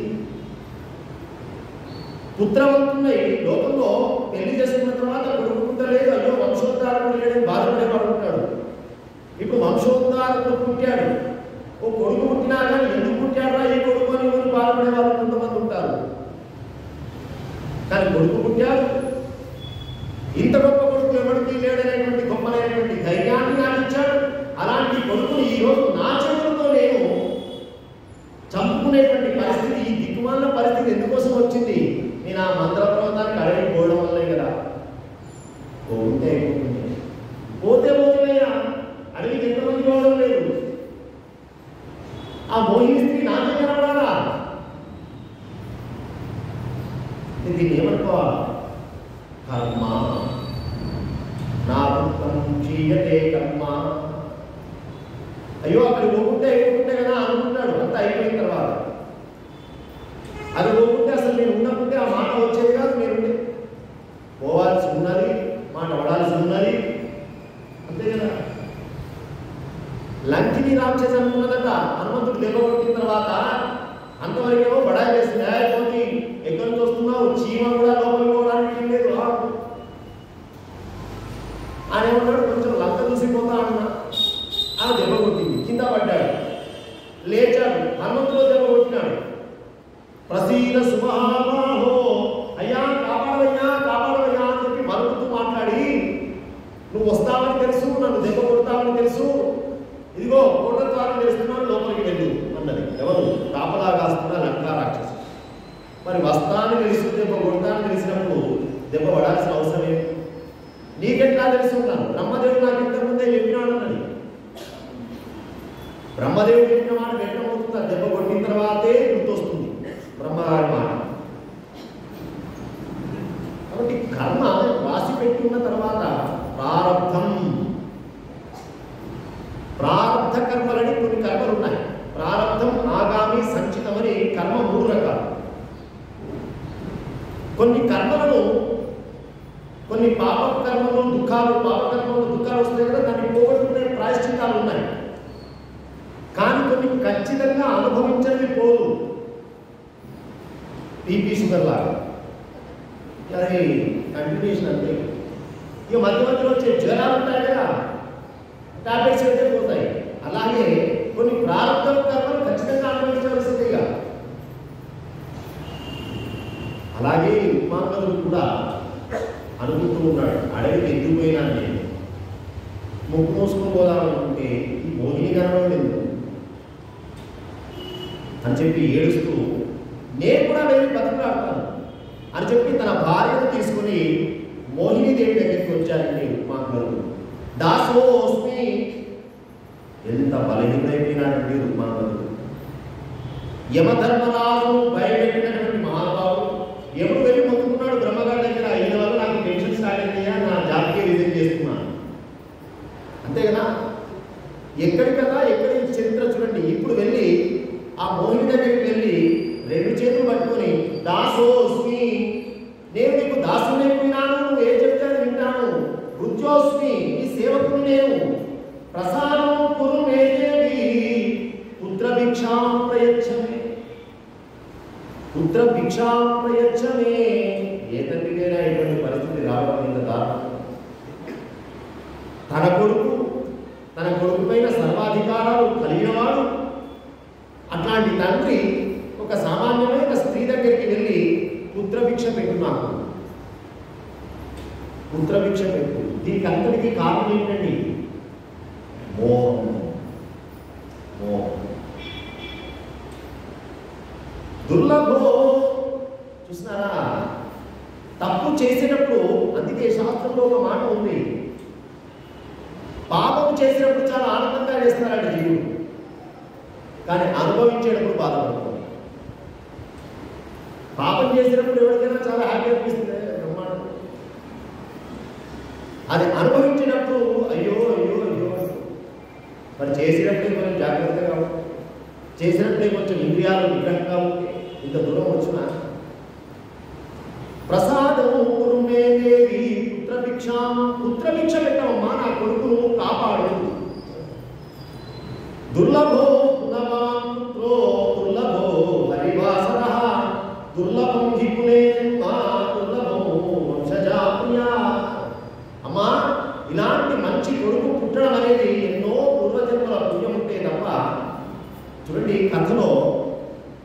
A: పుత్రవంతున్నై లోకంలో పెళ్లి చేసుకున్న తర్వాత కొడుకు పుట్టలేదు, అయ్యో వంశోద్ధారకుడు లేడని బాధపడేవాడు ఉంటాడు. ఇప్పుడు వంశోద్ధారకుడు పుట్టాడు, ఓ కొడుకు పుట్టినా కానీ ఎందుకు పుట్టాడా ఈ కొడుకు అని బాధపడే వాళ్ళు కొంతమంది ఉంటారు. కానీ కొడుకు పుట్టాడు, ఇంత గొప్ప కొడుకు ఎవరికి లేడనేటువంటి గొప్పనైనటువంటి ధైర్యాన్ని నాకు ఇచ్చాడు. అలాంటి కొడుకుని ఈరోజు నా చేతులతో నేను చంపుకునేటువంటి పరిస్థితి, ఈ దిక్కుమాలిన పరిస్థితి ఎందుకోసం వచ్చింది? నేను ఆ మంత్ర పర్వతానికి అడవికి పోవడం వల్లే కదా. పోతే పోతే పోతున్నాయా, అడవికి ఎంతమంది పోవడం లేదు. ఆ మోహిని స్త్రీ నాకే కనబడాలా? దీన్ని ఏమనుకోవాలి? కర్మ నా పుత్రం క్షీయతే కర్మ. అయ్యో అక్కడ పోకుంటే కదా అనుకుంటాడు. అంతా అయిపోయిన తర్వాత అది పోకుంటే అసలు నేను ఉన్నప్పుడే ఆ మాట వచ్చేది కాదు. నేను పోవాల్సి ఉన్నది, మాట పడాల్సి ఉన్నది. అంతే కదా. లంకిని రాక్షసి అనుకున్నదట. హనుమంతుడు దెబ్బ కొట్టిన తర్వాత అంతవరకేమో బడాయి చేసింది. అయిపోయి ఎక్కడి నుంచి వస్తున్నావు, చీమ కూడా లోపలికి పోవడానికి లేదు. ఆయన ఏమన్నాడు, కొంచెం లంక చూసిపోతా అన్నా. ఆ దెబ్బ కొట్టింది, కింద పడ్డాడు, లేచాడు, హనుమంతుడు దెబ్బ కొట్టినాడు. ప్రసీద సుమహాబాహో, అయ్యా కాపాడవయ్యా కాపాడవయ్యా అని చెప్పి మరుగుతూ మాట్లాడి, నువ్వు వస్తావని తెలుసు, నన్ను దెబ్బ కొడతావని తెలుసు, ఇదిగో కోట ద్వారం చేస్తున్నాను లోపలికి వెళ్ళు అన్నది. ఎవరు? కాపలా కాస్తున్న లంకా రాక్షసు. మరి వస్తానని తెలుసు, దెబ్బ కొడతానని తెలిసినప్పుడు దెబ్బ పడాల్సిన అవసరమే. నీకెట్లా తెలుసుకున్నాను? బ్రహ్మదేవుడు నాకు ఇంతకుముందే చెప్పినాడు అన్నది. బ్రహ్మదేవుడు చెప్పిన మాట వెంటబోతుంది. దెబ్బ కొట్టిన తర్వాతే గుర్తొస్తుంది బ్రహ్మగారి మాట. కాబట్టి కర్మ రాసి పెట్టుకున్న తర్వాత ప్రారబ్ధ కర్మలని కొన్ని కర్మలు ఉన్నాయి. ప్రారబ్ధం, ఆగామి, సంచితమని కర్మ 3 రకాలు. కొన్ని కర్మలను, కొన్ని పాపకర్మలు దుఃఖాలు వస్తాయి కదా, దాన్ని పోగొట్టుకునే ప్రాయశ్చిత్తాలు ఉన్నాయి. కానీ కొన్ని ఖచ్చితంగా అనుభవించని పోదు. బీపీ షుగర్ లాగా అది కంటిన్యూషన్ అంటే. ఇక మధ్య మధ్యలో వచ్చే జ్వరాలు ఉంటాయి కదా, టాబ్లెట్స్ అయితే పోతాయి. అలాగే కొన్ని ప్రారంభ కర్మలు ఖచ్చితంగా అనుభవించవలసిందిగా. అలాగే ఉమాంగదుడు కూడా అనుకుంటూ ఉన్నాడు, అడవికి ఎందుకు పోయినా నేను ముక్కు మూసుకొని పోదామనుకుంటే ఈ మోహిని కనబడలేదు అని చెప్పి ఏడుస్తూ, నేను కూడా వెళ్ళి బతుకులాడతాను అని చెప్పి తన భార్యను తీసుకుని మోహినీదేవి దగ్గరికి వచ్చారండి ఉమాంగదుడు. దాసోస్మి, ఎంత బలహీనైపోయినాడండి ఉమాంగదుడు. యమధర్మరాజు భయపెట్టినటువంటి మహానుభావుడు. ఎప్పుడు వెళ్ళి మొక్కుకున్నాడు బ్రహ్మగారి దగ్గర, అయిన వల్ల నాకు టెన్షన్ స్టార్ట్ అయిందయ్యా, నా జాబ్కే రిజైన్ చేస్తున్నాను. అంతే కదా. ఎక్కడి చరిత్ర చూడండి. ఇప్పుడు వెళ్ళి ఆ మోహిని దగ్గరికి వెళ్ళి 2 చేతులు పట్టుకొని దాసోస్మి, నేను నీకు దాసునైపోయినాను, నువ్వు ఏం చెప్తే వింటాను. రుచోస్మి, నీ సేవకుని నేను. ప్రసాదం కురు మే దేవి పుత్ర భిక్షాం ప్రయచ్చమే. ఏ తండ్రికైనా ఇటువంటి పరిస్థితి రావడం ఇంత దారుణం. తన కొడుకు పైన సర్వాధికారాలు కలిగినవాడు. అట్లాంటి తండ్రి ఒక సామాన్యమైన స్త్రీ దగ్గరికి వెళ్ళి పుత్రభిక్ష పెట్టు, నాకు పుత్రభిక్ష పెట్టు. దీనికి అంతటికీ కారణం ఏంటండి? మోహం. శాస్త్రంలో ఒక మాట ఉంది, పాపం చేసినప్పుడు చాలా ఆనందంగా చేస్తున్నాడు జీవుడు, కానీ అనుభవించేటప్పుడు బాధపడుతుంది. పాపం చేసినప్పుడు ఎవరికైనా చాలా హ్యాపీ అనిపిస్తుంది, బ్రహ్మాండం. అది అనుభవించినప్పుడు అయ్యో అయ్యో అయ్యో. మరి చేసినప్పుడే కొంచెం జాగ్రత్తగా ఉంటుంది, చేసినప్పుడే కొంచెం ఇంద్రియాలు నిగ్రహంగా ఉంటే ఇంత దూరం వచ్చిన ప్రసాదము కురుమే దేవి పుత్రభిక్ష పెట్టమమ్మా, నా కొడుకును కాపాడు. దుర్లభో పునవాన్ పుత్రో దుర్లభో హరివాసరః దుర్లభం హి కులే జన్మ దుర్లభో వంశజాప్రియా. అమ్మా, ఇలాంటి మంచి కొడుకు పుట్టడం అనేది ఎన్నో పూర్వజన్మల పుణ్యం ఉంటే తప్ప. చూడండి, కథలో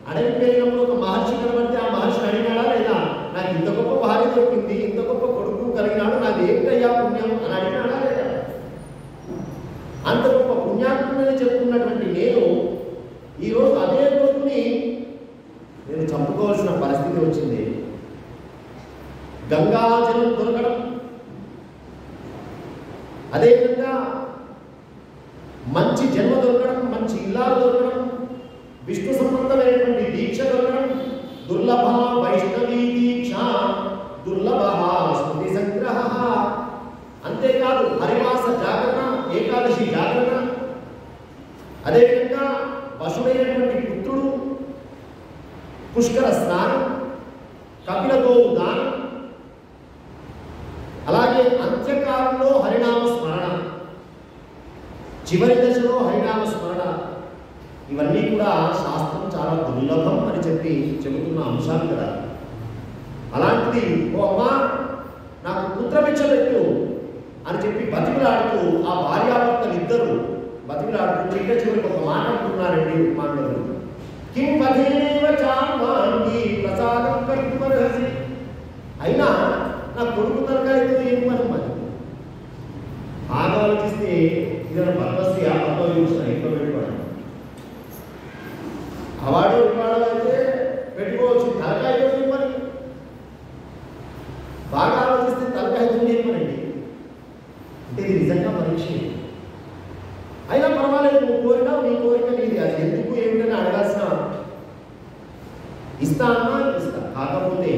A: అడవి పెరిగినప్పుడు ఒక మహర్షి కనబడితే ఆ మహర్షి అడిగినాడా లేదా, నాకు ఇంత గొప్ప భార్య దొరికింది, ఇంత గొప్ప కొడుకు కలిగినాడు, నాది ఏంటయ్యా పుణ్యం అని అడిగినాడా లేదా? అంత గొప్ప పుణ్యాత్మని చెప్పుకున్నటువంటి నేను ఈరోజు అదే కొడుకుని నేను చంపుకోవాల్సిన పరిస్థితి వచ్చింది. గంగాజలం దొరకడం, అదేవిధంగా మంచి జన్మ దొరకడం, మంచి ఇల్లాలు దొరకడం, విష్ణు సంబంధమైనటువంటి దీక్ష దొరకడం, దుర్లభ వైష్ణవీ దీక్ష దుర్లభ స్మృతి సంగ్రహ. అంతేకాదు హరివాస జాగరణ, ఏకాదశి జాగరణ, అదేవిధంగా వశుడైనటువంటి పుత్రుడు, పుష్కర స్నానం, కపిల గోవు దానం, అలాగే అంత్యకాలంలో హరినామ స్మరణ, చివరి దశలో హరినామ స్మరణ. ఇవన్నీ కూడా శాస్త్రం చాలా దుర్లభం అని చెబుతున్న అంశాలు కదా. అలాంటిది ఓ అమ్మా నాకు పుత్రభిక్ష పెట్టు అని చెప్పి బతికిలాడుతూ ఆ భార్యాభర్తలు ఇద్దరు బతికిలాడుతూ చివరికి ఒక మాట అంటున్నారండి మాండవులు. కిం పదేవ చాంగి ప్రసాదం కర్తుమర్హసి. అయినా నా కొడుకు తరకాయతో ఏం పని మరి? బాగా ఆలోచిస్తే ఇదైనా పద్మశ్రీ ఆ పద్మవిభూషణ ఎక్కువ పెట్టుకోవడం, అవార్డు వివాడు అయితే పెట్టుకోవచ్చు, తలకాయతో ఏం పని? బాగా ఆలోచిస్తే తలకాయతో ఏం పనండి అంటే ఇది నిజంగా పరీక్ష. అయినా పర్వాలేదు, నువ్వు కోరినా నీ కోరిక నీది, అది ఎందుకు ఏమిటని అడగాల్సిన ఇస్తా అన్నా ఇస్తా. కాకపోతే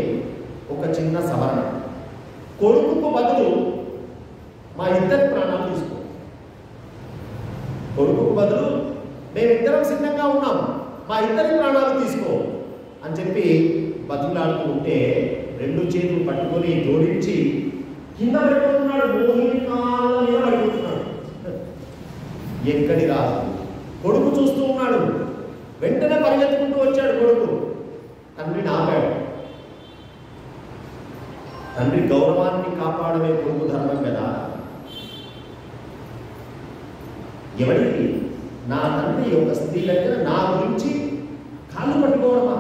A: ఒక చిన్న సవరణ, కొడుకుకు బదులు మా ఇద్దరి ప్రాణాలు తీసుకో. కొడుకుకు బదులు మేమిద్దరం సిద్ధంగా ఉన్నాం, మా ఇద్దరి ప్రాణాలు తీసుకో అని చెప్పి బతుకులాడుతూ ఉంటే రెండు చేతులు పట్టుకొని జోడించి కింద పడిపోతున్నాడు, మోహిని కాళ్ళ మీద పడిపోతున్నాడు. ఎక్కడి రాదు, కొడుకు చూస్తూ ఉన్నాడు. వెంటనే పరిగెత్తుకుంటూ వచ్చాడు కొడుకు, తండ్రిని ఆపాడు. తండ్రి గౌరవాన్ని కాపాడమే కొడుకు ధర్మం కదా. ఎవరికి నా తండ్రి ఒక స్త్రీ దగ్గర నా గురించి కాళ్ళు పట్టుకోవడమా?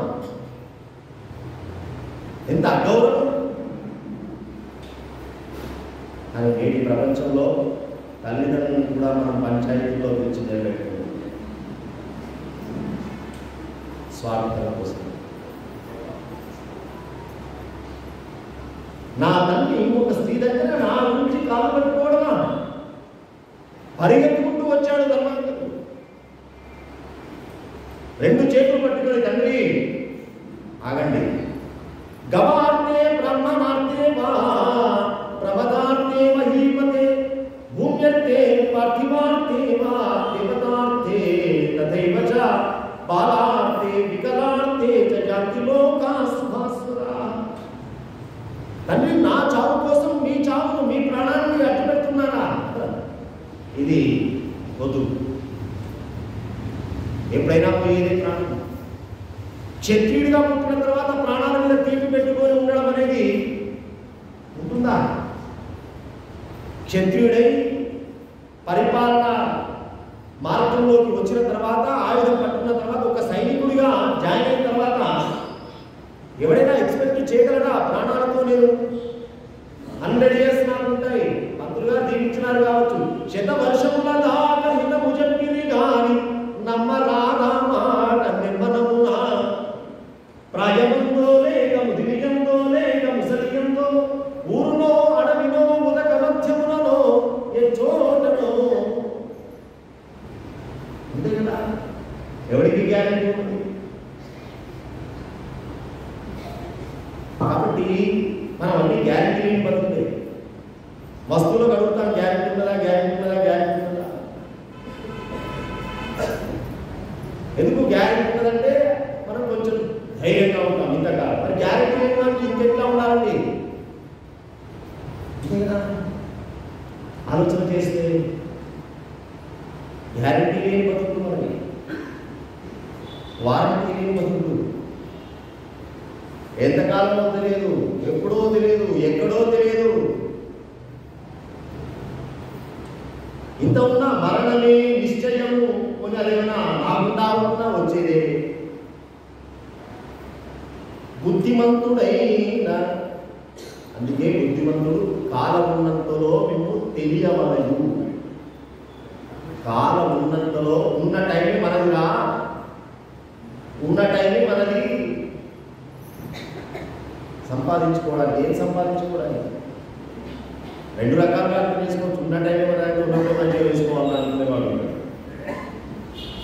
A: ఎంత అగౌరవం! కానీ నేటి ప్రపంచంలో తల్లిదండ్రులను కూడా మనం పంచాయతీలో పిలిచి నిలబెట్టుకున్నాం స్వార్థం కోసం. నా తండ్రి ఇంకొక స్త్రీ దగ్గర నా గురించి కాళ్ళు పట్టుకోవడమా? పరిగెత్తుకుంటూ వచ్చాడు ధర్మాంతకు. రెండు చేతులు పట్టుకుని తండ్రి ఆగండి, గవార్తే బ్రహ్మమార్తే వా ప్రమదార్తే మహీపతే భూమ్యర్తే పార్థివార్తే వా దేవతార్తే తథైవ చ బాలార్తే వికలార్తే చ జాతి లోకా సుభాసురా. తండ్రి, నా చావు కోసం మీ చావును, మీ ప్రాణాన్ని అడ్డు పెడుతున్నారా? ఇది వద్దు. ఎప్పుడైనా పోయేదే ప్రాణం. క్షత్రియుడిగా పుట్టిన తర్వాత ప్రాణాల మీద తీపి పెట్టుకొని ఉండడం అనేది ఉంటుందా? క్షత్రియుడై పరిపాలన మార్గంలోకి వచ్చిన తర్వాత, ఆయుధం పట్టుకున్న తర్వాత, ఒక సైనికుడిగా జాయిన్ అయిన తర్వాత ఎవడైనా ఎక్స్పెక్ట్ చేయగలరా ప్రాణాలతో నేను 100 years నాకు ఉంటాయి, మంత్రులుగా దీవించినారు కావచ్చు, శతవర్షముల దాకా హితము చెప్పిరి గాని నమ్మరాదా మాట నిర్మనమున ప్రాయముందో లేక ముదిరియందో లేక ముసలియందో ఊరునో అడవినో వస్తువులకు అడుగుతాం, గ్యారెంటీ ఉన్నదా, గ్యారెంటీ ఉన్నదా, గ్యారెంటీ ఉన్నదా. ఎందుకు గ్యారెంటీ ఉన్నదంటే మనం కొంచెం ధైర్యంగా ఉంటాం ఇంతగా. మరి గ్యారెంటీ లేని వారికి ఇంకెట్లా ఉండాలండి? ఆలోచన చేస్తే గ్యారెంటీ లేని బతుకులు మనకి, వారంటీ లేని బతుకులు. ఎంతకాలమో తెలియదు, ఎప్పుడో తెలియదు, ఎక్కడో తెలియదు. ఇంత ఉన్నా మరణమే నిశ్చయము. కొన్ని అదేమన్నా నాకుండా ఉన్నా వచ్చేదే. బుద్ధిమంతుడైన, అందుకే బుద్ధిమంతుడు కాలం ఉన్నంతలో మేము తెలియవలదు. కాలం ఉన్నంతలో, ఉన్న టైం మనదిరా, ఉన్న టైం మనది. సంపాదించుకోవడానికి, ఏం సంపాదించుకోవడానికి? రెండు రకాలుగా అర్థం చేసుకోవచ్చు. ఉన్న టైం మనది, ఉన్నప్పుడు మంచిగా వేసుకోవాలని అనుకునేవాడు.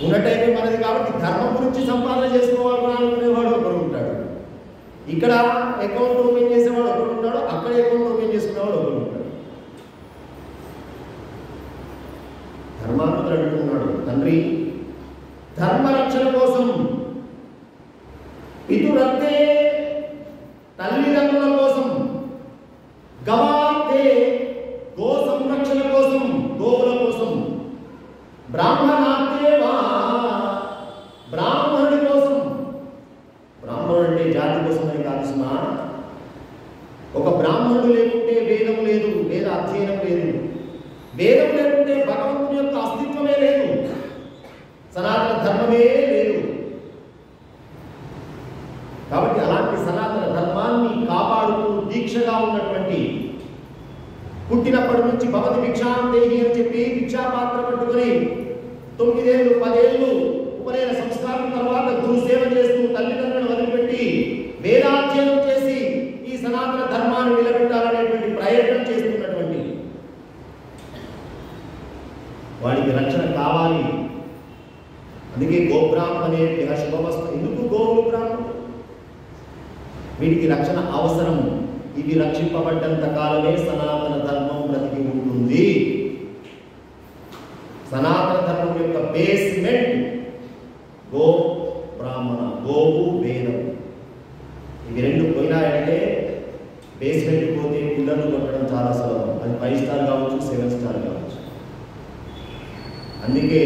A: ఉన్న టైం మనది కాబట్టి ధర్మం గురించి సంపాదన చేసుకోవాలని అనుకునేవాడు ఒకడు ఉంటాడు. ఇక్కడ అకౌంట్ ఓపెన్ చేసేవాడు ఒకడు ఉంటాడు, అక్కడ అకౌంట్ ఓపెన్ చేసుకునేవాడు ఒకడు ఉంటాడు. ధర్మాన్ని అడుగుతున్నాడు, తండ్రి ధర్మరక్షణ కోసం పితురత్తే, తల్లిదండ్రుల కోసం, గవాతే గో సంరక్షణ కోసం, గోవుల కోసం, బ్రాహ్మణాత్తేవా బ్రాహ్మణుడి కోసం. బ్రాహ్మణుడు అంటే జాతి కోసమే కాదు సుమా. ఒక బ్రాహ్మణుడు లేకుంటే వేదం లేదు, వేద అధ్యయనం లేదు. వేదం లేకుంటే భగవంతుని యొక్క అస్తిత్వమే లేదు, సనాతన ధర్మమే లేదు. కాబట్టి అలాంటి సనాతన ధర్మాన్ని కాపాడుతూ దీక్షగా ఉన్నటువంటి, పుట్టినప్పటి నుంచి భవతి భిక్షాందేహి అని చెప్పి భిక్షా పాత్ర పట్టుకొని 9 ఏళ్ళు 10 ఏళ్ళు ఉపనయన సంస్కారం తర్వాత గురు సేవ చేస్తూ తల్లిదండ్రులను వదిలిపెట్టి వేదాధ్యయనం చేసి ఈ సనాతన ధర్మాన్ని నిలబెట్టాలనేటువంటి ప్రయత్నం చేస్తున్నటువంటి వాడికి రక్షణ కావాలి. అందుకే గోబ్రాహ్మణే శుభమస్తు. ఎందుకు గోవులు బ్రాహ్మణులు? వీటికి రక్షణ అవసరం. ఇవి రక్షింపబడ్డంత కాలమే సనాతన ధర్మం బ్రతికి ఉంటుంది. సనాతన ధర్మం యొక్క బేస్మెంట్ గో బ్రాహ్మణ, గోవు వేదం. ఇవి రెండు పోయినాయంటే బేస్మెంట్ పోతే పిల్లలు కొట్టడం చాలా సులభం. అది 5 స్టార్ కావచ్చు, 7 స్టార్ కావచ్చు. అందుకే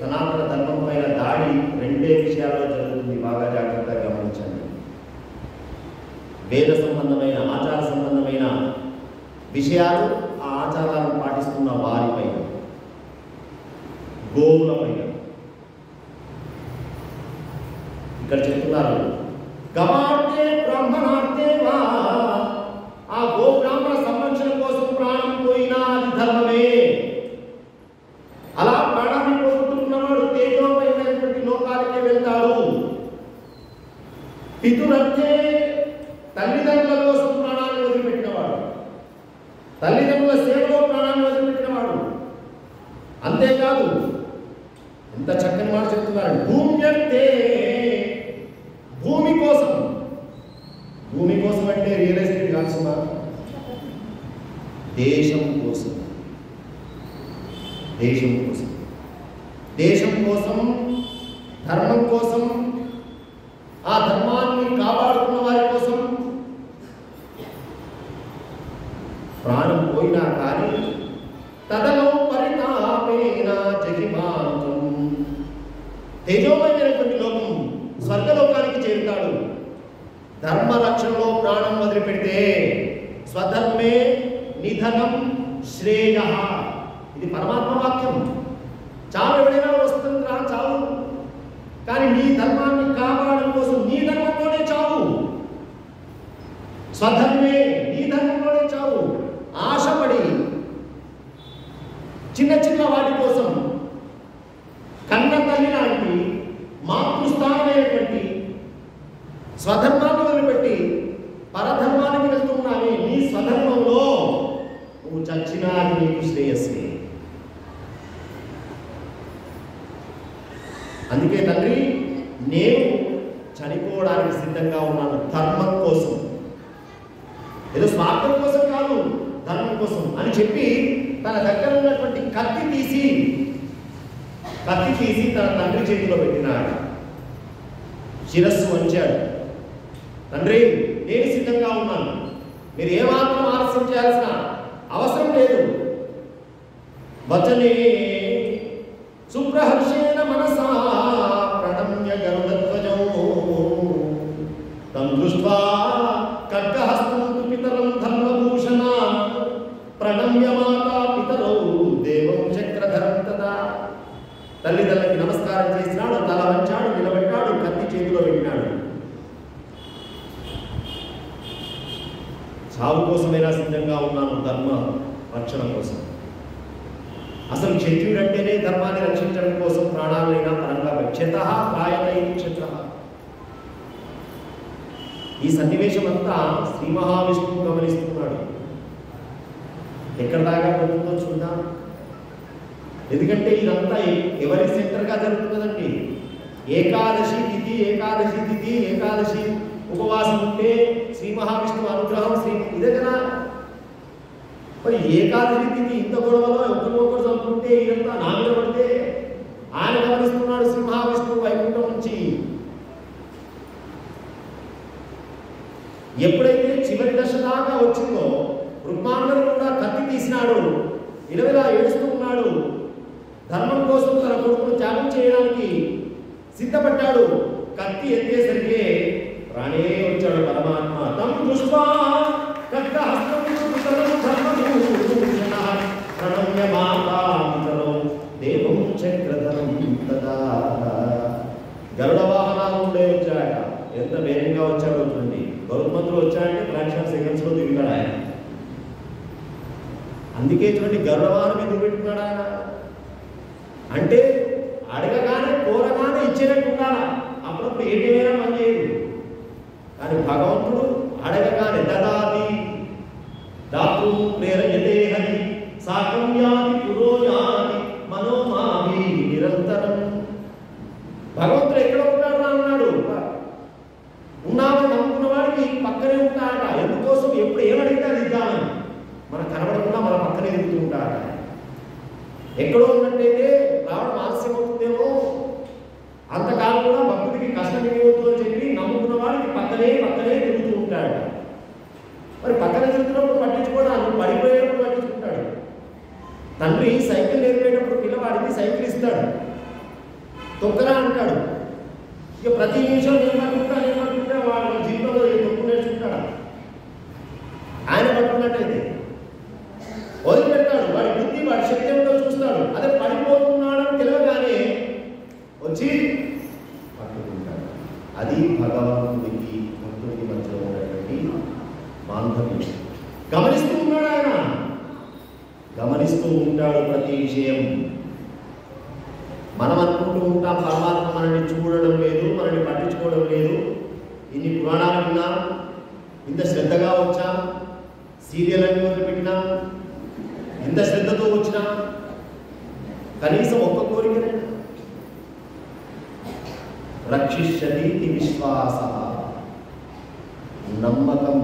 A: సనాతన ధర్మం పైన దాడి 2 విషయాల్లో జరుగుతుంది. బాగా జాగ్రత్తగా గమనించండి. వేద సంబంధమైన, ఆచార సంబంధమైన విషయాలు, ఆ ఆచారాలను పాటిస్తున్న వారిపైన, గోవులపైన. ఇక్కడ చెప్తున్నారు గవార్తే బ్రాహ్మణార్థేవా. ఆ గో బ్రాహ్మణ సంరక్షణ కోసం ప్రాణం పోయినా అది ధర్మమే. అలా ప్రాణాన్ని పోగొట్టుకున్నవాడు తేజోమయమైనటువంటి లోకాలకే వెళ్తాడు. పితురత్తే, తల్లిదండ్రుల కోసం ప్రాణాన్ని వదిలిపెట్టినవాడు, తల్లిదండ్రుల సేవలో ప్రాణాన్ని వదిలిపెట్టినవాడు. అంతేకాదు, ఎంత చక్కని మాట చెప్తున్నారు. భూమ్యర్థే, భూమి కోసం. భూమి కోసం అంటే రియల్ ఎస్టేట్ కాదు సుమా, దేశం కోసం. దేశం కోసం, దేశం కోసం, ధర్మం కోసం, ఆ ధర్మాన్ని కాపాడుతున్న వారి కోసం ప్రాణం పోయినా కానీ తదలో పరితాపేన జగిమాంతం, తేజోమయమైనటువంటి లోకం స్వర్గలోకానికి చేరుతాడు. ధర్మ రక్షణలో ప్రాణం వదిలిపెడితే స్వధర్మే నిధనం శ్రేయ. ఇది పరమాత్మ వాక్యం. చావు ఎవడైనా వస్తుంది రా, చావు. కానీ నీ ధర్మాన్ని కాపాడడం కోసం నీ ధర్మంలోనే చావు. స్వధర్మే, నీ ధర్మంలోనే చావు. ఆశపడి చిన్న చిన్న వాటి కోసం కన్న తల్లి లాంటి మాతృస్థానమైనటువంటి స్వధర్మాన్ని వదిలిపెట్టి పరధర్మానికి వెళ్తున్నావే, నీ స్వధర్మంలో నువ్వు చచ్చినా నీకు శ్రేయస్సే. అందుకే తండ్రి, నేను చనిపోవడానికి సిద్ధంగా ఉన్నాను ధర్మం కోసం. ఏదో స్వార్థం కోసం కాదు, ధర్మం కోసం అని చెప్పి తన దగ్గర ఉన్నటువంటి కత్తి తీసి తన తండ్రి చేతిలో పెట్టినాడు. శిరస్సు వంచాడు. తండ్రి, నేను సిద్ధంగా ఉన్నాను, మీరు ఏమాత్రం ఆలస్యం చేయాల్సిన అవసరం లేదు. వచనే సుప్రహర్షేణ మనసా ప్రణమ్య గరుడధ్వజం తం దృష్ట్వా ఖడ్గహస్తం పితరం ధర్మభూషణ ప్రణమ్య మాతా పితరౌ దేవం చక్రధరం తదా. తల్లిదండ్రులకి నమస్కారం చేసినాడు, తల వంచాడు, నిలబెట్టాడు, కత్తి చేతిలో పెట్టినాడు. చావు కోసమైనా సిద్ధంగా ఉన్నాను, ధర్మ రక్షణ కోసం. అసలు క్షత్రియుడు అంటేనే ధర్మాన్ని రక్షించడం కోసం ప్రాణాలైనా పరంగా క్షతః ప్రాయత క్షత్ర. ఈ సన్నివేశం అంతా శ్రీ మహావిష్ణువు గమనిస్తున్నాడు. ఎక్కడ దాకా పోతుందో చూద్దాం. ఎందుకంటే ఇదంతా ఎవరి సెంటర్గా జరుగుతుందండి. ఏకాదశి తిథి ఏకాదశి ఉపవాసం ఉంటే శ్రీ మహావిష్ణువు అనుగ్రహం ఇదే కదా. మరి ఏకాదశి తిథి ఇంత గొడవలో ఒకరినొకరు చదువుకుంటే ఇదంతా నా మీద పడితే ఆయన గమనిస్తున్నాడు శ్రీ మహావిష్ణువు వైకుంఠం నుంచి. ఎప్పుడైతే చివరి దశ దాకా వచ్చిందో రుక్మాంగడు కూడా కత్తి తీసినాడు, ఇలవిలా ఏడుస్తూ ఉన్నాడు. ధర్మం కోసం తన కొడుకును త్యాగం చేయడానికి సిద్ధపడ్డాడు. కత్తి ఎత్తేసరికి రానే వచ్చాడు పరమాత్మ. తం దృష్ట్వా ఖడ్గహస్తం పితరం ధర్మభూషణ ప్రణమ్య మాతా పితరౌ దేవం చక్రధరం తదా. గరుడ వాహనాలు ఉండే వచ్చాయట. ఎంత వేగంగా వచ్చాడో చూడండి. గరుత్మంతుడు వచ్చాడంటే ఫ్రాక్షన్ సెకండ్స్ లో దిగుతాడు ఆయన. అందుకే చూడండి, గరుడ వాహనం ఎందుకు పెట్టుకున్నాడు ఆయన అంటే అడగగానే కోరగానే ఇచ్చేటట్టు ఉండాలా. అప్పుడప్పుడు ఏమైనా పని చేయదు. కానీ భగవంతుడు అడగగానే దదాతి దాతు ప్రేరయతే హరి సాకమ్యాది పురోయాది మనోమాభి నిరంతరం. భగవంతుడు ఎక్కడ ఉంటాడు అన్నాడు. ఉన్నామని నమ్ముకున్న వాడికి పక్కనే ఉంటాడట. ఎందుకోసం ఎప్పుడు ఏమడిగితే అది ఇద్దామని. మనకు కనబడకుండా మన పక్కనే ఎదుగుతూ ఉంటాడట. ఎక్కడో ఉన్నట్టయితే రావడం ఆలస్యం అవుతుందేమో, అంతకాలం కూడా భక్తుడికి కష్టం ఏమవుతుందో అని చెప్పి నమ్ముకున్న వాడికి పక్కనే తిరుగుతూ ఉంటాడు. మరి పక్కన తిరుగుతున్నప్పుడు పట్టించుకోవడానికి పడిపోయేటప్పుడు పట్టించుకుంటాడు. తండ్రి సైకిల్ నేర్పేటప్పుడు పిల్లవాడికి సైకిల్ ఇస్తాడు, తొక్కరా అంటాడు. ఇక ప్రతి నిమిషం నేను పట్టుకుంటా వాడు జీవితంలో తొక్కు నేర్చుకుంటాడు. ఆయన పట్టుకున్నట్టయితే వదిలిపెడతాడు. వాడి బుద్ధి వాడి శక్తి ఏమిటో చూస్తాడు. అదే పడిపోతున్నాడని తెలియగానే వచ్చి పట్టుకుంటాడు. అది భగవంతుడికి భక్తుడికి మధ్యలో ఉన్నటువంటి బాంధవ్యం. గమనిస్తూ ఉన్నాడు ఆయన, గమనిస్తూ ఉంటాడు ప్రతి విషయం. మనం అనుకుంటూ ఉంటాం పరమాత్మ మనల్ని చూడడం లేదు, మనల్ని పట్టించుకోవడం లేదు. ఇన్ని పురాణాలు విన్నాం, ఇంత శ్రద్ధగా వచ్చాం, సీరియల్ అన్ని వదిలిపెట్టినాం, ఇంత శ్రద్ధతో వచ్చినా కనీసం ఒక్క కోరిక రక్షిష్యతి విశ్వాస, నమ్మకం,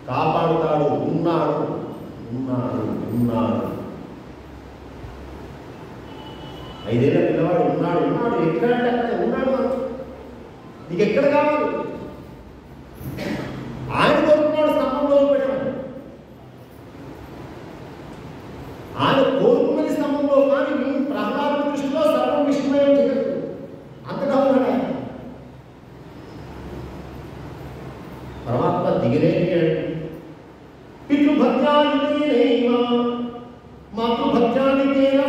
A: కాపాడుతాడు, ఉన్నాడు. ఐదేళ్ల పిల్లవాడు ఉన్నాడు ఎక్కడంటే అక్కడ ఉన్నాడు. నీకు ఎక్కడ కావాలి? ఆయన కోరుకున్నాడు స్తంభంలో పెట్టమని. ఆయన కోరుకున్నది స్తంభంలో, కానీ ప్రహ్లాద దృష్టిలో సర్వం విష్ణుమయం జగత్తు అంతగా ఉన్నాడు ఆయన. పరమాత్మ దిగలేని పితృభక్త్యానికేనైవ మాతృభక్త్యానికేన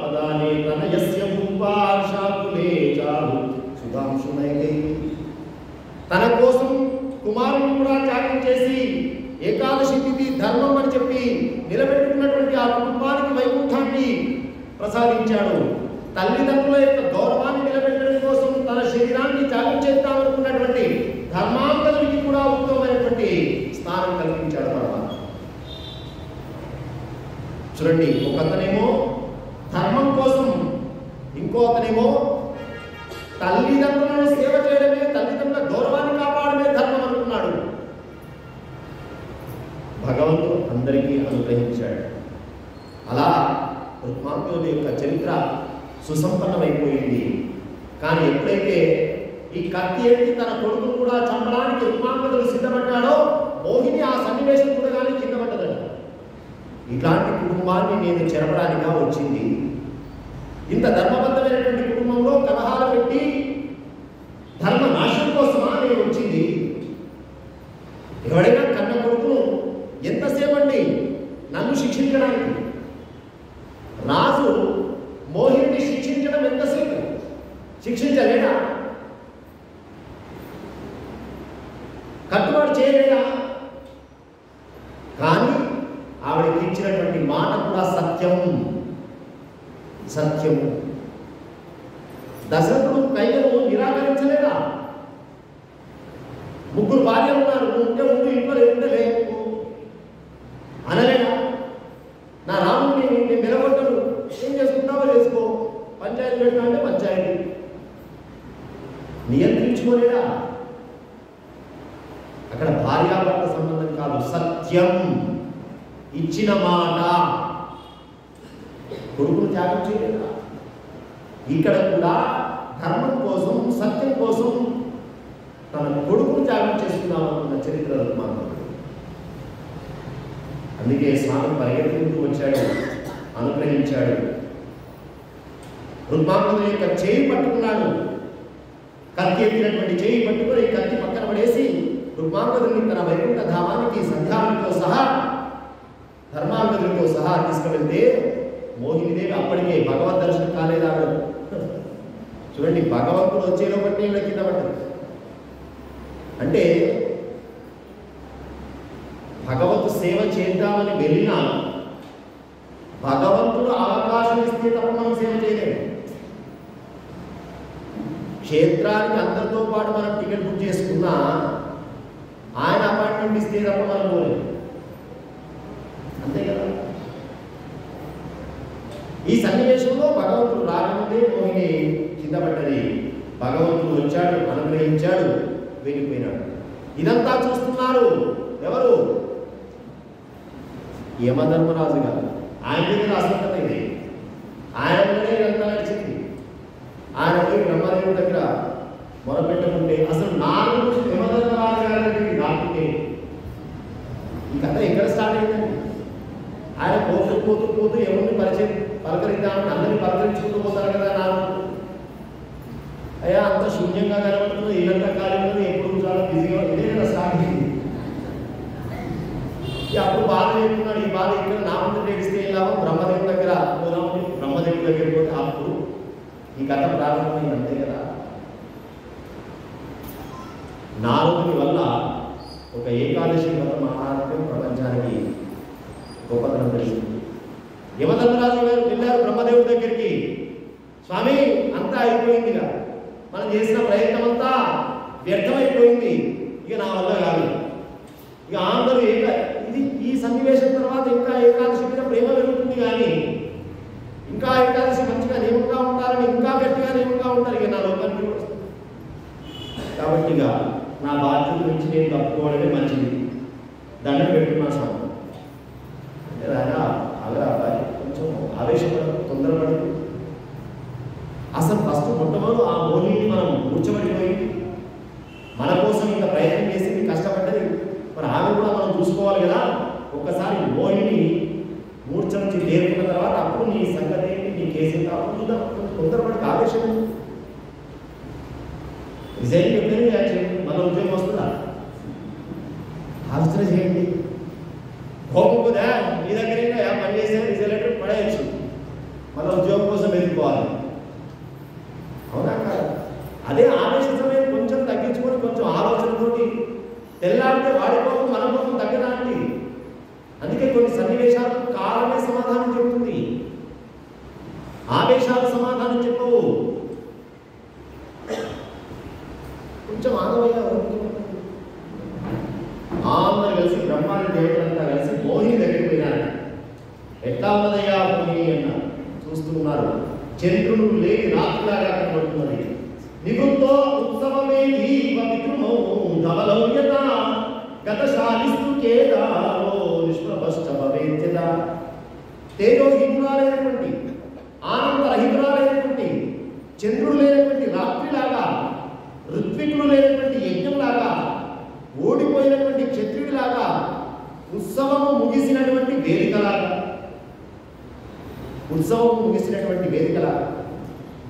A: పదానే తనయస్య భూపార్షాకులే చారు సుధాంశునైకై. తన కోసం కుమారుని కూడా త్యాగం చేసి ఏకాదశి తిథి ధర్మం అని చెప్పి నిలబెట్టుకున్నటువంటి ఆ కుటుంబానికి వైకుంఠాన్ని ప్రసాదించాడు. తల్లిదండ్రుల యొక్క గౌరవాన్ని నిలబెట్టడం కోసం తన శరీరాన్ని త్యాగం చేద్దామనుకున్నటువంటి ధర్మాంతరునికి కూడా ఉత్తమమైనటువంటి స్థానం కల్పించాడు పరమాత్మ. చూడండి, ఒకతనేమో ధర్మం కోసం, ఇంకో అతనేమో తల్లిదండ్రులను సేవ చేయడమే, తల్లిదండ్రుల గౌరవాన్ని కాపాడమే ధర్మం అనుకున్నాడు. భగవంతుడు అందరికీ అనుగ్రహించాడు. అలా రుక్మాంగదుడి యొక్క చరిత్ర సుసంపన్నమైపోయింది. కానీ ఎప్పుడైతే ఈ కత్తి ఎత్తి తన కొడుకును కూడా చంపడానికి రుక్మాంగదుడు సిద్ధపడ్డాడో మోహిని ఆ సన్నివేశం కూడా కానీ కింద పడ్డదట. ఇట్లాంటి కుటుంబాన్ని నేను చెరపడానిగా వచ్చింది. ఇంత ధర్మబద్ధమైనటువంటి కుటుంబంలో కలహాలు పెట్టి ధర్మ నాశనం కోసమా నేను వచ్చింది? ఎవడైనా కన్న కొడుకును ఎంతసేపు అండి నన్ను శిక్షించడానికి? రాజు మోహిని శిక్షించడం ఎంతసేపు? శిక్షించలేడా? కట్టుబాటు చేయలేదా? కానీ ఆవిడకి ఇచ్చినటువంటి మాట కూడా సత్యము. దశరథుడు కైకను నిరాకరించలేదా? ముగ్గురు భార్యలు ఉన్నారు, నువ్వు ఉంటే ఉండు, ఇంట్లో ఉంటే లేవు అనలేదా? నా రాముడిని నేను నిలబడ్డాను, ఏం చేసుకుంటావో చేసుకో, పంచాయతీ పెట్టినా అంటే పంచాయతీ నియంత్రించుకోలేదా? అక్కడ భార్యాభర్త సంబంధం కాదు, సత్యం, ఇచ్చిన మాట. కొడుకును త్యాగం చేయలేదా? ఇక్కడ కూడా ధర్మం కోసం, సత్యం కోసం తన కొడుకును త్యాగం చేసుకున్నామనుకున్న చరిత్ర రుక్మాంగదుడు. అందుకే స్వామి పరిగెత్తుకుంటూ వచ్చాడు, అనుగ్రహించాడు. రుక్మాంగదుడి యొక్క చేయి పట్టుకున్నాడు. కత్తి ఎత్తినటువంటి చేయి పట్టుకుని కత్తి పక్కన పడేసి రుక్మాంగదుడిని తన వైకుంఠ ధామానికి సంధ్యాలతో సహా ధర్మాంగదుడితో సహా తీసుకువెళ్తే మోహినిదేవి అప్పటికే భగవద్ దర్శనం కాలేదాడు. చూడండి, భగవంతుడు వచ్చేలో బట్టి ఈవిడ కింద పడ్డది. అంటే భగవంతు సేవ చేద్దామని వెళ్ళినా భగవంతుడు అవకాశం ఇస్తే తప్ప మనం సేవ చేయలేము. క్షేత్రానికి అందరితో పాటు మనం టికెట్ బుక్ చేసుకున్నా ఆయన అపాయింట్మెంట్ ఇస్తే తప్ప మనం పోలేము. అంతే కదా? ఈ సన్నివేశంలో భగవంతుడు రాకముందే మోహిని కింద పడ్డది. భగవంతుడు వచ్చాడు, అనుగ్రహించాడు, వెళ్ళిపోయినాడు. ఇదంతా చూస్తున్నారు ఎవరు? యమధర్మరాజు గారు. ఆయన దగ్గర అసంకత ఇది. ఆయన దగ్గరే ఇదంతా నడిచింది. ఆయన పోయి బ్రహ్మదేవుడి దగ్గర మొరపెట్టుకుంటే అసలు నాకు యమధర్మరాజు గారి దగ్గరికి రాకుంటే ఈ కథ ఎక్కడ స్టార్ట్ అయిందండి? ఆయన పోతూ ఎవరిని పలకరిద్దామని అందరినీ పలకరించుకుంటూ పోతారు కదా. నాకు అయ్యా అంత శూన్యంగా కనబడుతుంది, ఇదంతా ఖాళీ ఉన్నది, ఎప్పుడు చాలా బిజీగా ఇదే కదా స్టార్ట్ అయింది. అప్పుడు బాధ లేకున్నాడు. ఈ బాధ ఇక్కడ నా ముందు తెలిస్తే వెళ్ళాము, బ్రహ్మదేవుడి దగ్గర పోదాము, బ్రహ్మదేవుడి దగ్గర పోతే అప్పుడు ఈ కథ ప్రారంభమైంది. అంతే కదా? నారదుని వల్ల ఒక ఏకాదశి వ్రత మహాత్మ్యం ప్రపంచానికి గొప్పతనం తెలిసింది. యమధర్మరాజు గారు వెళ్ళారు బ్రహ్మదేవుడి దగ్గరికి. స్వామి, అంతా అయిపోయిందిగా, మనం చేసిన ప్రయత్నం అంతా వ్యర్థమైపోయింది, ఇక నా వల్ల కాదు. ఇక అందరూ ఈ సన్నివేశం తర్వాత ఇంకా ఏకాదశి మీద ప్రేమ పెరుగుతుంది, కానీ ఇంకా ఏకాదశి మంచిగా నియమంగా ఉంటారని ఇంకా గట్టిగా నియమంగా ఉంటారు. ఇక నా లోకానికి వస్తుంది కాబట్టి ఇక నా బాధ్యత నుంచి నేను తప్పుకోవడమే మంచిది, దండం పెట్టుకున్నా స్వామి అంటే రాగా అలా కొంచెం ఆవేశపడదు, తొందరపడదు. అసలు ఫస్ట్ మొట్టమొదటి ఆ మోహిని మనం కూర్చోబడిపోయి మన కోసం ఇంకా ప్రయత్నం చేసింది, కష్టపడ్డది, మరి ఆమె కూడా మనం చూసుకోవాలి కదా. ఒక్కసారి మోహిని మూర్ఛ నుంచి తేరుకున్న తర్వాత అప్పుడు నీ సంగతి ఏంటి, నీ కేసు ఏంటి, అప్పుడు చూద్దాం. తొందరపడి ఆవేశం రిజైన్ చెప్పేది చేయండి, మన ఉద్యోగం వస్తుందా ఆలోచన చేయండి. కోపం పోదా మీ దగ్గర పని చేసే రిజల్ట్ పడేయచ్చు, మన ఉద్యోగం కోసం వెళ్ళిపోవాలి. అవునా కాదు? అదే ఆవేశ సమయం కొంచెం తగ్గించుకొని కొంచెం ఆలోచనతోటి తెల్లాడితే వాడి కోపం మన కోపం తగ్గదాండి. అందుకే కొన్ని సన్నివేశాలు కాలమే సమాధానం చెబుతుంది, ఆవేశాలు సమాధానం చెప్పవు. కొంచెం ఆగవయ్యా. అందరూ కలిసి బ్రహ్మాండ దేవతలంతా కలిసి మోహిని దగ్గరికి పోయినారు. ఎట్లా ఉన్నదయ్యా మోహిని అన్నారు. చూస్తున్నారు, చంద్రుడు లేని రాత్రిలాగా కనబడుతున్నది. నివృత్తో ఉత్సవమే దీప విద్రుమో ధవలౌయత గతశాలిస్తు కేదారో నిష్ప్రభశ్చ భవేత్యత. తేజోహీనురాలైనటువంటి ఆనందరహితురాలైనటువంటి చంద్రుడు లేనటువంటి రాత్రిలాగా, ఋత్వికులు లేనటువంటి యజ్ఞంలాగా, ఓడిపోయినటువంటి క్షత్రియుడిలాగా, ఉత్సవము ముగిసినటువంటి వేదికలాగా,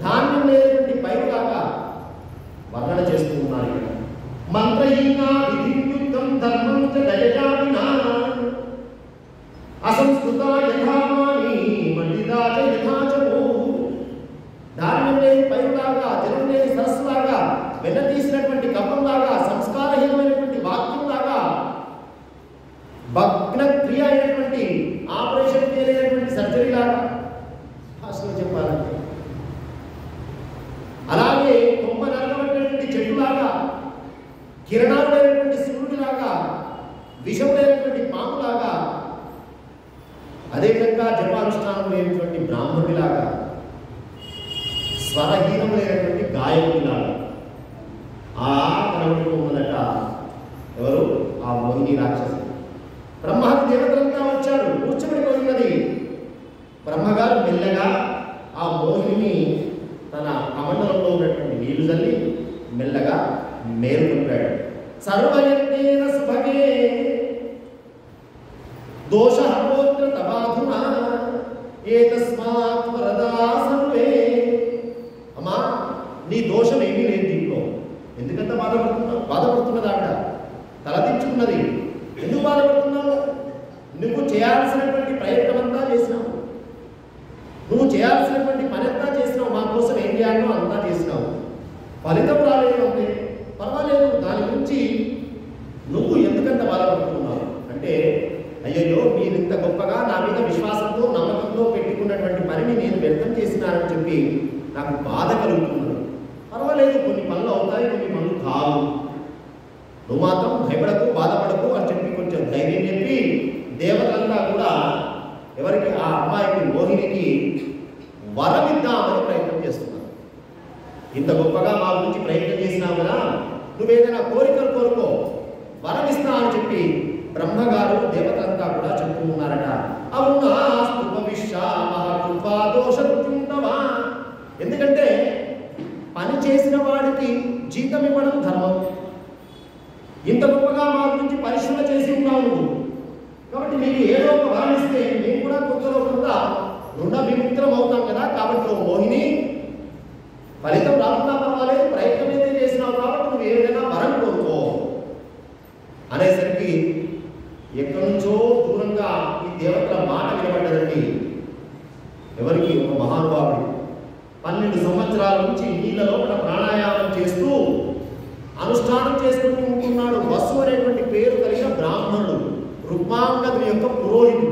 A: ధాన్యం లేనటువంటి పైరులాగా వర్ణన చేస్తూ ఉన్నారు. ఇక్కడ మంత్రహీనా విధియుక్తం ధర్మం చ దయయా వినా అసంస్కృత యథామాని మండితా చ యథాచమో. ధాన్యం లేని పైరులాగా, జలం లేని సరస్సులాగా, వెన్నతీసినటువంటి కప్పంలాగా, సంస్కారహీనమైనటువంటి వాక్యంలాగా, భగ్న క్రియ అయినటువంటి ఆపరేషన్ చేయలేనటువంటి సర్జరీ లాగా భాషలో చెప్పాలంటే, అలాగే కొమ్మ నరకబడినటువంటి చెట్టులాగా, కిరణాలు లేనటువంటి సూర్యుడిలాగా, విషం లేనటువంటి పాములాగా, అదేవిధంగా జపానుష్ఠానం లేనటువంటి బ్రాహ్మణుడిలాగా, స్వరహీనం లేనటువంటి గాయకుడిలాగా ఆ కనబడుతూ ఉన్నదట. ఎవరు? ఆ మోహిని రాక్షసి. బ్రహ్మహత్య దేవతలంతా వచ్చారు, కూర్చోబడిపోయినది. బ్రహ్మగారు మెల్లగా ఆ మోహిని తన కమండలంలో ఉన్నటువంటి నీళ్లు చల్లి మెల్లగా మేలుకొంటాడు. సర్వయత్నేన సుభగే దోషహోత్ర తబాధునా ఏతస్మాత్ వరదా సర్వే. అమ్మా, నీ దోషం ఏమీ లేదు దీంట్లో. ఎందుకంత బాధపడుతున్నది ఆవిడ, తలదించుకున్నది. ఎందుకు బాధపడుతున్నావు? నువ్వు చేయాల్సినటువంటి ప్రయత్నం అంతా చేసినావు, నువ్వు చేయాల్సినటువంటి పని అంతా చేసినావు, మా కోసం ఏం చేయాలో అంతా చేసినావు, ఫలితం రాలేదు అంటే పర్వాలేదు. దాని గురించి నువ్వు ఎందుకంత బాధపడుతున్నావు అంటే, అయ్యో మీరు ఇంత గొప్పగా నా మీద విశ్వాసంతో నమ్మకంతో పెట్టుకున్నటువంటి పనిని నేను వ్యర్థం చేసినానని చెప్పి నాకు బాధ కలుగుతున్నాను. పర్వాలేదు, కొన్ని పనులు అవుతాయి, కొన్ని పనులు కావు, నువ్వు మాత్రం భయపడకు, బాధపడకు అని చెప్పి కొంచెం ధైర్యం చెప్పి దేవతలంతా కూడా ఎవరికి? ఆ అమ్మాయికి, మోహినికి వరం ఇద్దామని ప్రయత్నం చేస్తున్నారు. ఇంత గొప్పగా మా గురించి ప్రయత్నం చేసినావు కదా, నువ్వేదైనా కోరికలు కోరుకో, వరం ఇస్తా అని చెప్పి బ్రహ్మగారు దేవతలంతా కూడా చెప్తూ ఉన్నారట. అవునా దోషవా. ఎందుకంటే పని చేసిన వాడికి జీతం ఇవ్వడం ధర్మం. ఇంత గొప్పగా మా గురించి పరిశ్రమ చేసి ఉన్నావు నువ్వు, కాబట్టి నీకు ఏదో ఒక వరం ఇస్తే మేము కూడా కొంతలో కొంత రుణ విముక్తం అవుతాం కదా. కాబట్టి ఓ మోహిని, ఫలితం రాకుండా పర్వాలేదు, ప్రయత్నం అయితే చేసినావు కాబట్టి నువ్వు ఏ విధంగా వరం కోరుకో అనేసరికి ఎక్కడి నుంచో దూరంగా ఈ దేవతల మాట వినబడ్డదండి. ఎవరికి? ఒక మహానుభావుడు 12 సంవత్సరాల నుంచి నీళ్ళ లోపల ప్రాణాయామం చేస్తూ అనుష్ఠానం చేసుకుంటూ ఉంటున్నాడు. వసు అనేటువంటి పేరు కలిగిన బ్రాహ్మణుడు, రుక్మాంగదుని యొక్క పురోహితుడు.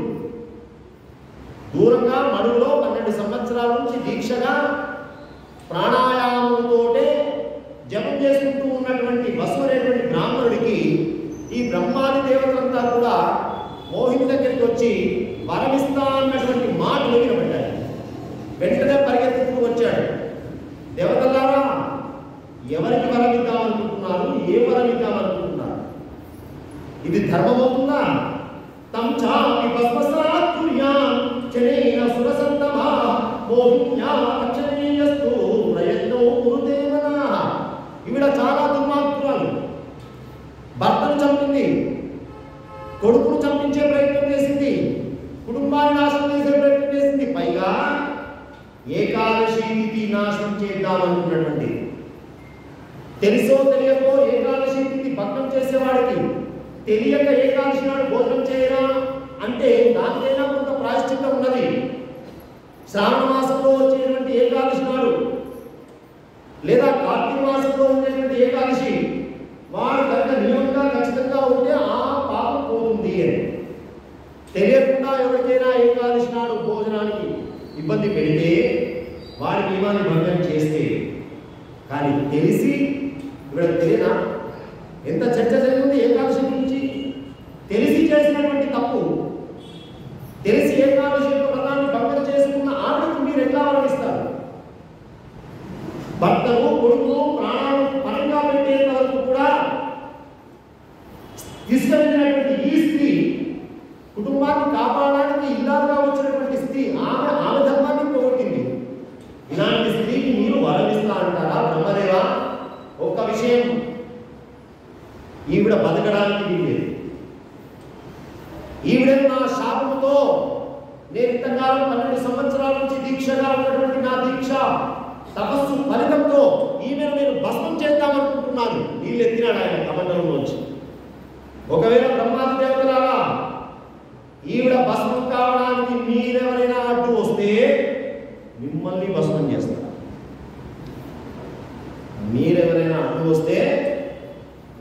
A: దూరంగా మడుగులో 12 సంవత్సరాల నుంచి దీక్షగా ప్రాణాయామంతోటే జపం చేసుకుంటూ ఉన్నటువంటి వసు అనేటువంటి బ్రాహ్మణుడికి ఈ బ్రహ్మాది దేవతలంతా కూడా మోహిని దగ్గరికి వచ్చి వరమిస్తా అన్నటువంటి మాటలు వినబడ్డాయి. వెంటనే పరిగెత్తుతూ వచ్చాడు. దేవతలారా, ఎవరికి వరం ఇద్దామనుకుంటున్నారు? ఏ వరం ఇద్దామనుకుంటున్నారు? ఇది ధర్మమవుతుందా? తం చాపి భస్మసాత్తుర్యాం చనేన సురసంతమా మోహిన్యా అక్షణీయస్తు ప్రయత్నో కురుతే మనః. ఈవిడ చాలా దుర్మార్గురాలు. భర్తను చంపింది, కొడుకును చంపించే ప్రయత్నం చేసింది, కుటుంబాన్ని నాశనం చేసే ప్రయత్నం చేసింది, పైగా ఏకాదశి తిథి నాశనం చేద్దామనుకున్నటువంటి, తెలుసో తెలియకో ఏకాదశి తిథి భగ్నం చేసేవాడికి తెలియక ఏకాదశి నాడు భోజనం చేయరా అంటే దానికైనా కొంత ప్రాయశ్చిత్తం ఉన్నది. శ్రావణ మాసంలో వచ్చేటువంటి ఏకాదశి నాడు లేదా కార్తీక మాసంలో ఉండేటువంటి ఏకాదశి వాడు కనుక నియమంగా ఖచ్చితంగా ఉంటే ఆ పాపం పోతుంది అని. తెలియకుండా ఎవరికైనా ఏకాదశి నాడు భోజనానికి ఇబ్బంది పెడితే వాడి నియమాన్ని భంగం చేస్తే, కానీ తెలిసి ఇక్కడ తెలియనా ఎంత చర్చ జరిగింది ఏకాదశి గురించి. తెలిసి చేసినటువంటి తప్పు, తెలిసి ఏకాదశి యొక్క వ్రతాన్ని భంగం చేసుకున్న ఆవిడకు మీరు ఎట్లా ఆలోచిస్తారు? భర్తను, కొడుకు ప్రాణాలు పరంగా పెట్టేంత వరకు కూడా తీసుకెళ్ళినటువంటి ఈ స్త్రీ ఇంతకాలం 12 సంవత్సరాల నుంచి దీక్షగా ఉన్నటువంటి నా దీక్ష తపస్సు ఫలితంతో ఈమెను నేను భస్మం చేద్దామనుకుంటున్నాను. నీళ్ళు ఎత్తినాడు ఆయన కమండలంలోంచి. ఒకవేళ బ్రహ్మాది దేవతలారా ఈవిడ భస్మం కావడానికి మీరెవరైనా అడ్డు వస్తే మిమ్మల్ని భస్మం చేస్తారు. మీరెవరైనా అడ్డు వస్తే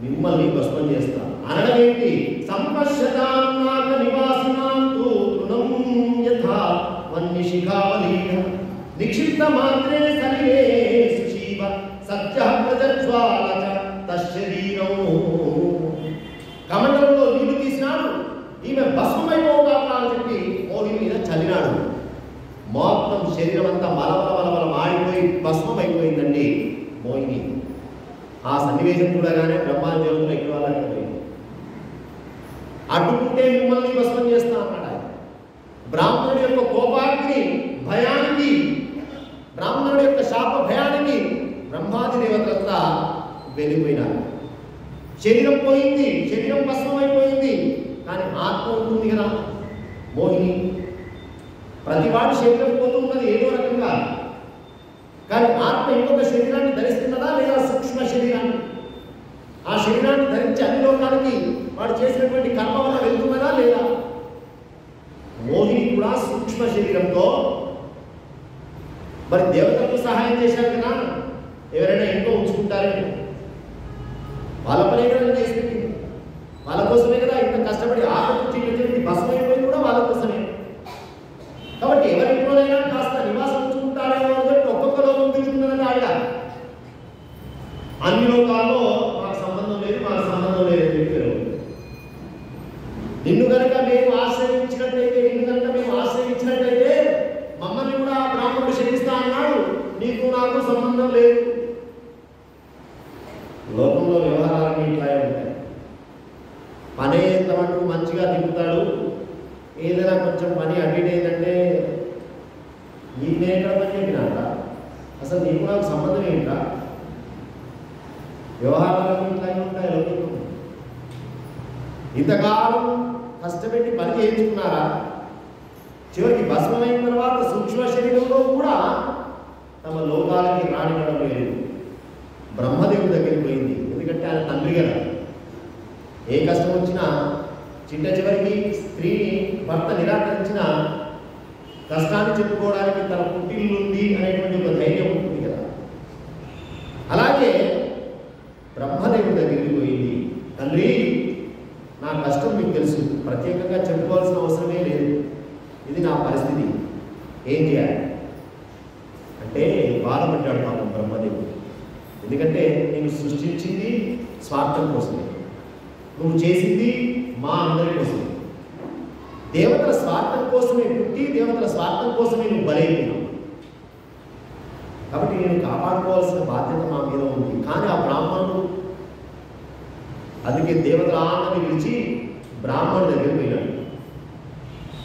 A: మిమ్మల్ని భస్మం చేస్తారు. అనడం ఏంటి? సంపశ్యతాన్నాక నివాసినాంతు తృణం యథా వన్యశిఖావలీయ నిక్షిప్త మాత్రే సలిలే సుశీవ సత్యః ప్రజ్వాలచ తశరీరం. కమండలంలో నీళ్లు తీసినాడు, ఈమె భస్మైపోగాక అని చెప్పి మోహిని మీద చల్లినాడు. మొత్తం శరీరం అంతా మలమల మాడిపోయి భస్మైపోయిందండి మోహిని. ఆ సన్నివేశం చూడగానే బ్రహ్మాది దేవతలు ఎక్కడ వాళ్ళకి పోయింది. అడ్డుకుంటే మిమ్మల్ని భస్మం చేస్తా అన్నాడు ఆయన. బ్రాహ్మణుడి యొక్క కోపాగ్ని భయానికి, బ్రాహ్మణుడి యొక్క శాప భయానికి బ్రహ్మాది దేవతలంతా వెళ్ళిపోయినారు. శరీరం పోయింది, శరీరం భస్మైపోయింది, కానీ ఆత్మ ఉంటుంది కదా మోహిని. ప్రతివాడి శరీరం పోతున్నది ఏదో రకంగా, కానీ ఆత్మ ఇంకొక శరీరాన్ని ధరిస్తున్నదా లేదా? సూక్ష్మ శరీరాన్ని. ఆ శరీరాన్ని ధరించి అన్ని లోకాలకి వాడు చేసినటువంటి కర్మ వల్ల వెళ్తున్నదా లేదా? మోహిని కూడా సూక్ష్మ శరీరంతో మరి దేవతలకు సహాయం చేశారు కదా. ఎవరైనా ఇంట్లో ఉంచుకుంటారేమో, వాళ్ళ పనే కదా చేసి పెట్టింది, వాళ్ళ కోసమే కదా ఇంత కష్టపడి ఆకర్షించి భస్మైపోయింది కూడా వాళ్ళ కోసమే. కాబట్టి ఎవరింట్లోనైనా కాస్త నివాసం ఉంచుకుంటారేమో అని చెప్పి ఒక్కొక్క లోకం తిరుగుతున్నది ఆవిడ. అన్ని లోకాల్లో మాకు సంబంధం లేదు, మాకు సంబంధం లేదు అని చెప్పారు. నిన్ను కనుక మేము ఆశ్రయించినట్లయితే, మమ్మల్ని కూడా బ్రాహ్మణుడు శపిస్తా అన్నాడు, నీకు నాకు సంబంధం లేదు. లోకంలో వ్యవహారాలన్నీ ఇట్లాగే ఉంటాయి. పని ఎంతమంటూ మంచిగా తిప్పుతాడు, ఏదైనా కొంచెం పని అడ్డేదంటే నీకు నేను ఎక్కడ పని చెప్పినాక అసలు నీకు నాకు సంబంధం ఏంటా? వ్యవహారాలన్నీ ఇట్లాగే ఉంటాయి లౌకికం. ఇంతకాలం కష్టపెట్టి పని చేయించుకున్నారా? చివరికి భస్మమైన తర్వాత సూక్ష్మ శరీరంలో కూడా తమ లోకాలకి రానివ్వడం లేదు. బ్రహ్మదేవుడి దగ్గరికి పోయింది, ఎందుకంటే ఆయన తండ్రి కదా. ఏ కష్టం వచ్చినా చిట్ట చివరికి స్త్రీని భర్త నిరాకరించిన కష్టాన్ని చెప్పుకోవడానికి తన పుట్టిల్లు ఉంది అనేటువంటి ఒక ధైర్యం ఉంటుంది కదా. అలాగే బ్రహ్మదేవుడి దగ్గరికి పోయింది, తండ్రి నా కష్టం మీకు తెలుసు, ప్రత్యేకంగా చెప్పుకోవాల్సిన అవసరమే లేదు, ఇది నా పరిస్థితి, ఏం చేయాలి అంటే బాధపడ్డాడు పాపం బ్రహ్మదేవుడు. ఎందుకంటే నేను సృష్టించింది స్వార్థం కోసమే, నువ్వు చేసింది మా అందరి కోసమే. దేవతల స్వార్థం కోసమే పుట్టి దేవతల స్వార్థం కోసమే నువ్వు బలైపోయినావు. కాబట్టి నేను కాపాడుకోవాల్సిన బాధ్యత మా మీద ఉంది. కానీ ఆ బ్రాహ్మణుడు అందుకే దేవతల ఆనని పిలిచి బ్రాహ్మణుడి దగ్గరికి పోయినాడు.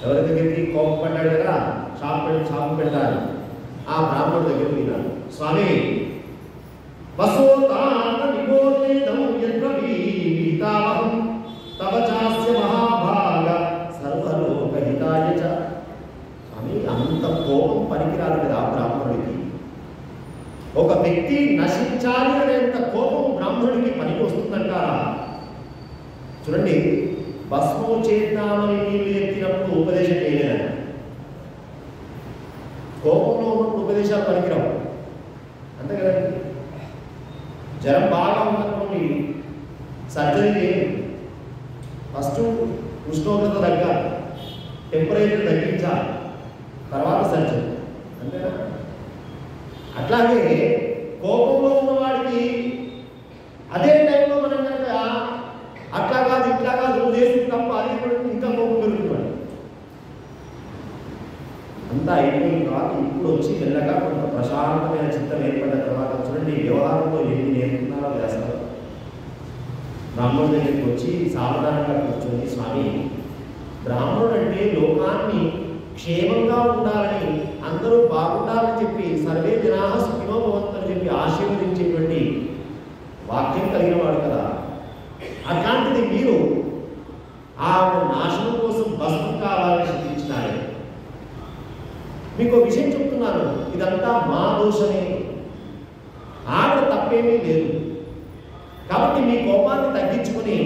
A: ఎవరి దగ్గరికి? కోపపడ్డాడు కదా, షాపు పెట్టాలి. ఆ బ్రాహ్మణుడి దగ్గరికి పోయినాడు. స్వామి వసోతాన నిబోధేదం యద్వీతావహం తవ చాస్య మహాభాగ సర్వలోకహితాయ చ. స్వామి అంత కోపం పనికిరాదు కదా బ్రాహ్మణుడికి. ఒక వ్యక్తి నశించాలి అనేంత కోపం బ్రాహ్మణుడికి పనికి వస్తుందంటారా? చూడండి, భస్మము చేద్దామని నీళ్ళు ఎత్తినప్పుడు ఉపదేశం చేయలేదని, కోపంలో ఉన్నప్పుడు ఉపదేశాలు పనికిరావు. అంతే కదండి. జ్వరం బాగా ఉన్నటువంటి సర్జరీ చేయండి. ఫస్ట్ ఉష్ణోగ్రత తగ్గాలి, టెంపరేచర్ తగ్గించాలి, తర్వాత సర్జరీ. అంతేనా? అట్లాగే కోపంలో ఉన్నవాడికి అదే టైంలో మనం కనుక అట్లా కాదు ఇట్లా కాదు నువ్వు చేసిన తప్ప అది ఇంకా కోపం పెరుగుతున్నాడు. అంతా అయిపోయిన తర్వాత ఇప్పుడు వచ్చి మెల్లగా కొంత ప్రశాంతమైన చిత్తం ఏర్పడ్డ తర్వాత చూడండి వ్యవహారంలో ఎన్ని నేర్పుతున్నారో వేస్తారు. బ్రాహ్మణుడి దగ్గరికి వచ్చి సావధానంగా కూర్చొని, స్వామి బ్రాహ్మణుడు అంటే లోకాన్ని క్షేమంగా ఉండాలని, అందరూ బాగుండాలని చెప్పి సర్వే జనాః సుఖినో భవంతు అని చెప్పి ఆశీర్వదించేటువంటి వాక్యం కలిగిన వాడు కదా. అట్లాంటిది మీరు ఆ నాశనం కోసం భస్మం కావాలని శిక్షించినారు. మీకు విషయం చెప్తున్నాను, ఇదంతా మా దోషమే, ఆవిడ తప్పేమీ లేదు. కాబట్టి మీ కోపాన్ని తగ్గించుకుని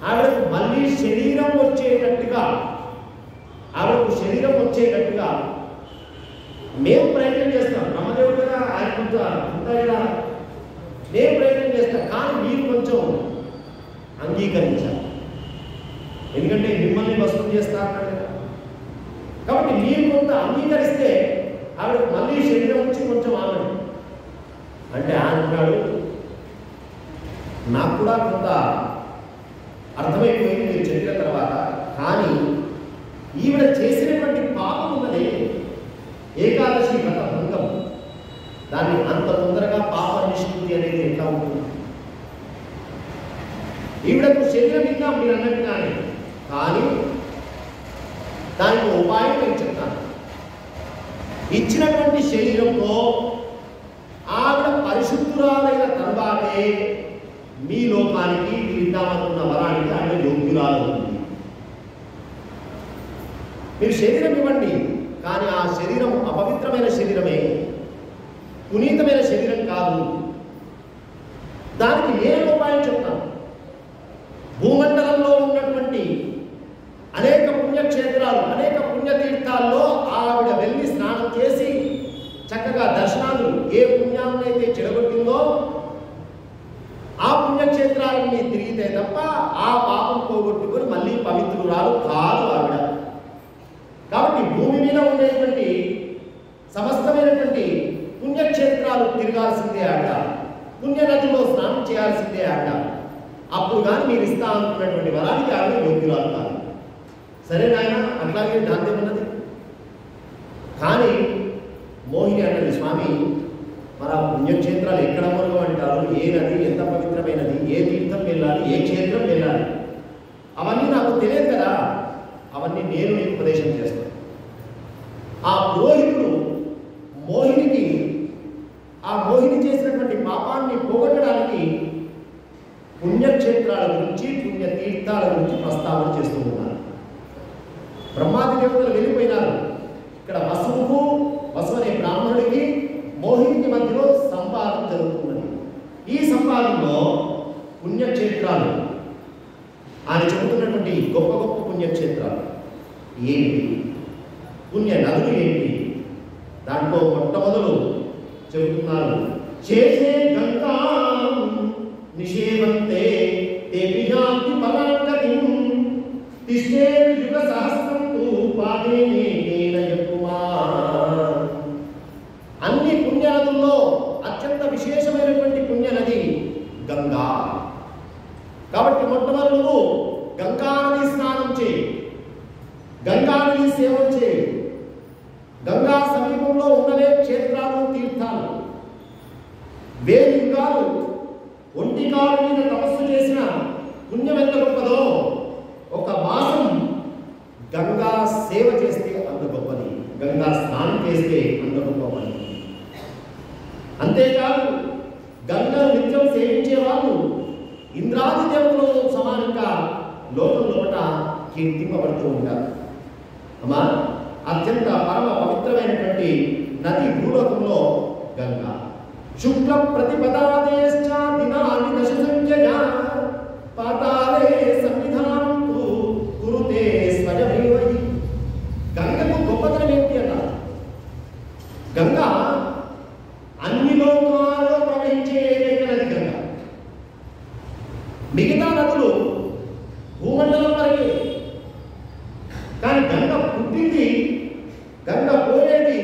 A: ఆవిడకు మళ్ళీ శరీరం వచ్చేటట్టుగా మేము ప్రయత్నం చేస్తాం. బ్రహ్మదేవుడు కదా, ఆయన ఉంటాయి కదా, నేను ప్రయత్నం చేస్తాను. కానీ మీరు కొంచెం అంగీకరించాలి, ఎందుకంటే మిమ్మల్ని వసూలు చేస్తారు కదా. కాబట్టి మీరు కొంత అంగీకరిస్తే ఆవిడకు మళ్ళీ శరీరం వచ్చి కొంచెం ఆగండి అంటే ఆయన అన్నాడు, నాకు కూడా కొంత అర్థమైపోయింది మీరు చెప్పిన తర్వాత. కానీ ఈవిడ చేసినటువంటి పాపం ఉన్నది ఏకాదశి వ్రత భంగం, దాన్ని అంత తొందరగా పాప నిష్కృతి అనేది ఎట్లా ఉంటుంది? ఈవిడకు శరీరం ఇంకా మీరు అన్నట్టుగానే, కానీ దానికి ఉపాయం నేను చెప్తాను. ఇచ్చినటువంటి శరీరంలో ఆవిడ పరిశుద్ధురాలైన తర్వాతే మీ లోకానికి ఇద్దామనుకున్న వరానికి ఆవిడ యోగ్యురాలు ఉంది. మీరు శరీరం ఇవ్వండి, కానీ ఆ శరీరం అపవిత్రమైన శరీరమే, పునీతమైన శరీరం కాదు. దానికి నేను ఉపాయం చెప్తాను. భూమండలంలో ఉన్నటువంటి అనేక పుణ్యక్షేత్రాలు, అనేక పుణ్యతీర్థాల్లో ఆవిడ వెళ్ళి స్నానం చేసి చక్కగా దర్శనాలు, ఏ పుణ్యాన్నైతే చెడగొట్టిందో ఆ పుణ్యక్షేత్రాలని తిరిగితే తప్ప ఆ పాపం పోగొట్టుకొని మళ్ళీ పవిత్రురాలు కాదు ఆవిడ. కాబట్టి భూమి మీద ఉండేటువంటి సమస్తమైనటువంటి పుణ్యక్షేత్రాలు తిరగాల్సిందే ఆవిడ, పుణ్యనదిలో స్నానం చేయాల్సిందే ఆవిడ. అప్పుడు కానీ మీరు ఇస్తా అనుకున్నటువంటి వరానికి ఆవిడ యోగ్యురాలు కాదు. సరే నాయన, అట్లాగే దాంతో ఉన్నది. కానీ మోహిని అన్నది, స్వామి మన పుణ్యక్షేత్రాలు ఎక్కడ మొదలు అంటారు, ఏ నది ఎంత పవిత్రమైనది, ఏ తీర్థం వెళ్ళాలి, ఏ క్షేత్రం వెళ్ళాలి, అవన్నీ నాకు తెలియదు కదా, అవన్నీ నేను నీకు ఉపదేశం చేస్తాను. ఆ పురోహితుడు మోహిని చేసినటువంటి పాపాన్ని పోగొట్టడానికి పుణ్యక్షేత్రాల గురించి, పుణ్యతీర్థాల గురించి ప్రస్తావన చేస్తూ ఉన్నారు. బ్రహ్మాది దేవతలు వెళ్ళిపోయినారు. ఇక్కడ వసువు అనే బ్రాహ్మణుడికి మోహినికి మధ్యలో సంవాదం జరుగుతున్నది. ఈ సంవాదంలో పుణ్యక్షేత్రాలు ఆయన చెబుతున్నటువంటి గొప్ప గొప్ప పుణ్యక్షేత్రాలు ఏంటి, పుణ్య నదులు ఏంటి, దాంట్లో మొట్టమొదలు చెబుతున్నారు. చేసే గంగా నిషేవంతే తేపియాంతి పరాంగతిం తిష్టే యుగ సహస్రం తు పాదేన యక్కుమా. అన్ని పుణ్యనదుల్లో అత్యంత విశేషమైనటువంటి పుణ్యనది గంగా. కాబట్టి మొట్టమొదటి నువ్వు గంగా నది స్నానం చేయి, గంగా నది సేవ చేయి. గంగా సమీపంలో ఉన్నవే క్షేత్రాలు, తీర్థాలు. వేయి యుగాలు ఒంటి కాలు మీద తపస్సు చేసిన పుణ్యం ఎంత గొప్పదో, ఒక మాసం గంగా సేవ చేస్తే అంత గొప్పది, గంగా స్నానం చేస్తే అంత గొప్పది. అంతేకాదు గంగను నిత్యం సేవించే వాళ్ళు ఇంద్రాది దేవతలతో సమానంగా లోకం లోపల కీర్తింపబడుతూ ఉంటారు. అమ్మా, అత్యంత పరమ పవిత్రమైనటువంటి నది భూలోకంలో గంగా. శుక్ల ప్రతిపదాదేశ్చ దినాని దశ సంఖ్యయా పాతాళే సన్నిధానం కురుతే స్వయమేవ. గంగకు గొప్పతనం ఏంటి అన్నారు? గంగా అన్ని లోకాల్లో ప్రవహించే ఏకైక నది గంగ. మిగతా నదులు భూమండలం వరకే, కానీ గంగ పుట్టింది, గంగ పోయేది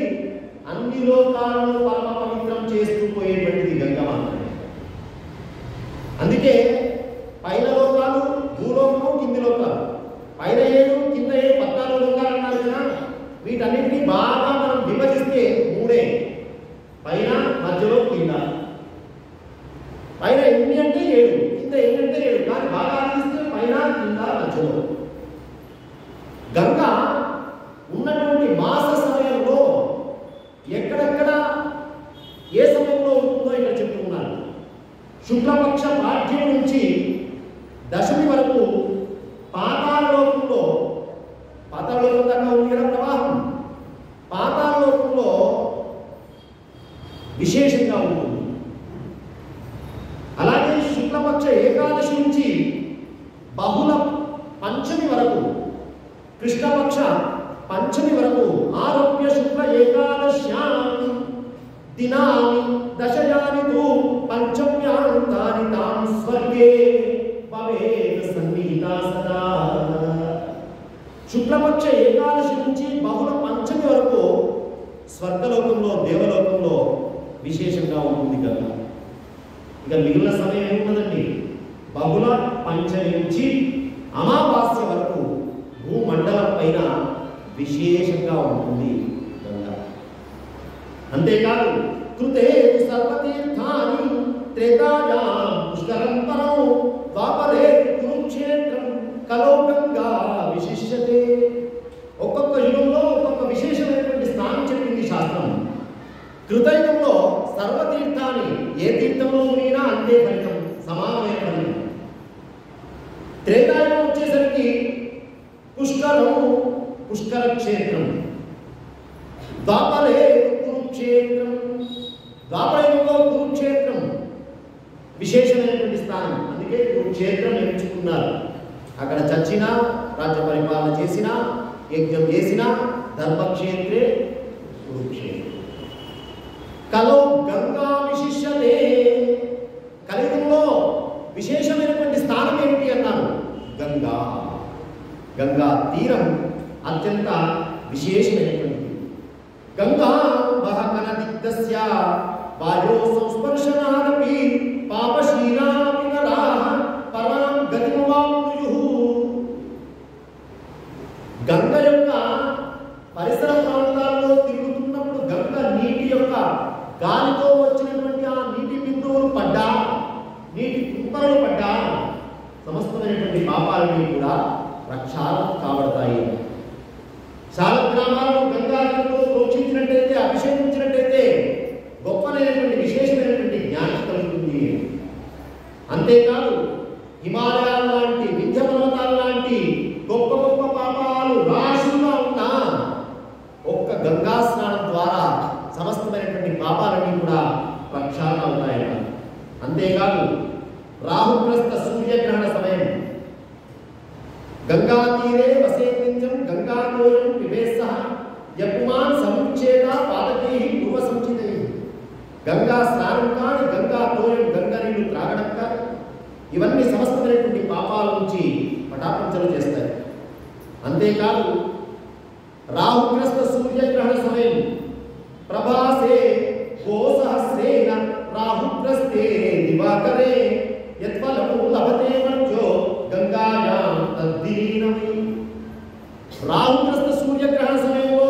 A: అన్ని లోకాలను పరమ పవిత్రం చేస్తూ పోయేటువంటిది గంగ మాత్రమే. అందుకే పైన లోకాలు భూలోకము, కింది లోకాలు, పైన 7 కింద 14 లోకాలు అన్నారు కదా. వీటన్నిటినీ బాగా మనం విభజిస్తే 3, పైన మధ్యలో కింద. పైన ఎన్ని అంటే 7, కింద ఎన్ని అంటే 7, కానీ బాగా ఆలోచిస్తే పైన కింద మధ్యలో. గంగ ఉన్నటువంటి మాస సమయంలో ఎక్కడెక్కడ ఏ సమయంలో ఉంటుందో ఇక్కడ చెప్తున్నారు. శుక్లపక్ష పాఠ్యం నుంచి దశమి వరకు పాతాళలోకంలో, పాతాళలోకం దాకా ఉంది కదా ప్రవాహం, పాతాళలోకంలో శుక్లపక్ష ఏకాదశి నుంచి బహుళ పంచమి వరకు స్వర్గలోకంలో దేవలోకంలో విశేషంగా ఉంటుంది గంగ. ఇక మిగిలిన సమయం ఏమున్నదండి? బహుళ పంచమి నుంచి అమావాస్య వరకు భూమండలం పైన విశేషంగా ఉంటుంది గంగ. అంతేకాదు కృతే సర్వతీర్థాని త్రేతాయాం పుష్కరం పరం ద్వాపరే కురుక్షేత్రం కలో గంగా విశిష్యతే. ఒక్కొక్క యుగంలో ఒక్కొక్క విశేషమైనటువంటి స్థానం చెప్పింది శాస్త్రం. కృతయుగంలో సర్వతీర్థాన్ని ఏ తీర్థంలో మునిగినా అంతే ఫలితం, సమానమైన ఫలితం. త్రేతాయుగం వచ్చేసరికి పుష్కరం పుష్కర క్షేత్రం, ద్వాపరే కురుక్షేత్రం, ద్వాపరయుగంలో కురుక్షేత్రం విశేషమైనటువంటి స్థానం. అందుకే కురుక్షేత్రం ఎంచుకున్నారు. అక్కడ చచ్చినా, రాజ్య పరిపాలన చేసినా, యజ్ఞం చేసినా ధర్మక్షేత్రే కురుక్షేత్రం. కలో గంగా విశిష్యతే. కలియుగంలో విశేషమైనటువంటి స్థానం ఏమిటి అన్నారు? గంగా. గంగా తీరం అత్యంత విశేషమైనటువంటి. గంగా బహకన దిగ్ధస్య వాయో సంస్పర్శనాదపి పాపశీలాపి నరాః పరాం గతిమవాప్నుయుః. గంగ యొక్క పరిసర ప్రాంతాల్లో తిరుగుతున్నప్పుడు గంగ నీటి యొక్క గాలితో వచ్చినటువంటి ఆ నీటి బిందువులు పడ్డా, నీటి తుంపరలు పడ్డా సమస్తమైనటువంటి పాపాలని కూడా ప్రక్షాళన కాబడతాయి. చాలా గ్రామాలను గంగాజలంతో ప్రోక్షించినట్టయితే, అభిషేకించినట్టయితే గొప్పనైనటువంటి విశేషమైనటువంటి జ్ఞానం కలుగుతుంది. అంతేకాదు హిమాలయాల లాంటి, వింధ్య పర్వతాల లాంటి గొప్ప గొప్ప పాపాలు రాశులుగా ఉన్నా ఒక్క గంగా స్నానం ద్వారా సమస్తమైనటువంటి పాపాలన్నీ కూడా ప్రక్షాళన అవుతాయట. అంతేకాదు రాహుగ్రస్త సూర్యగ్రహణ సమయం గంగా తీరే వసేత్యం గంగాతోయం పిబేత్సః యపుమాన్ సముచ్ఛేద పాదకై పూర్వ సంచితై. గంగా స్నానం కానీ, గంగా తోయం, గంగా నీళ్లు త్రాగడం కానీ ఇవన్నీ సమస్తమైనటువంటి పాపాల నుంచి పటాపంచలు చేస్తాయి. అంతేకాదు రాహుగ్రస్త సూర్యగ్రహణ సమయం ప్రభాసే గోసహస్రేణ రాహుగ్రస్తే దివాకరే యత్ఫలము లభతే మధ్యో గంగాయాం తద్దినమై. రాహుగ్రస్త సూర్యగ్రహణ సమయంలో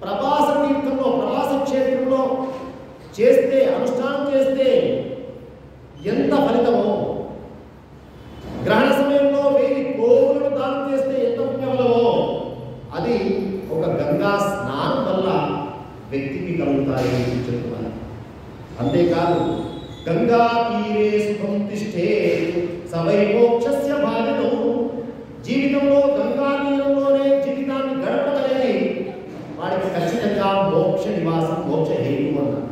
A: ప్రభాస తీర్థంలో, ప్రభాస క్షేత్రంలో చేస్తే, అనుష్ఠానం చేస్తే ఎంత ఫలితమో, గ్రహణ సమయంలో 1000 గోవులను దానం చేస్తే ఎంత పుణ్యఫలమో అది ఒక గంగా స్నానం వల్ల వ్యక్తికి కలుగుతాయి అని చెప్తున్నారు. అంతేకాదు గంగా తీరే సుఖం తిష్ఠే సవై మోక్షస్య భాజనం. జీవితంలో గంగా తీరంలోనే జీవితాన్ని గడపగలిగి వాడికి ఖచ్చితంగా మోక్ష నివాసం, మోక్ష హేతు అన్నారు.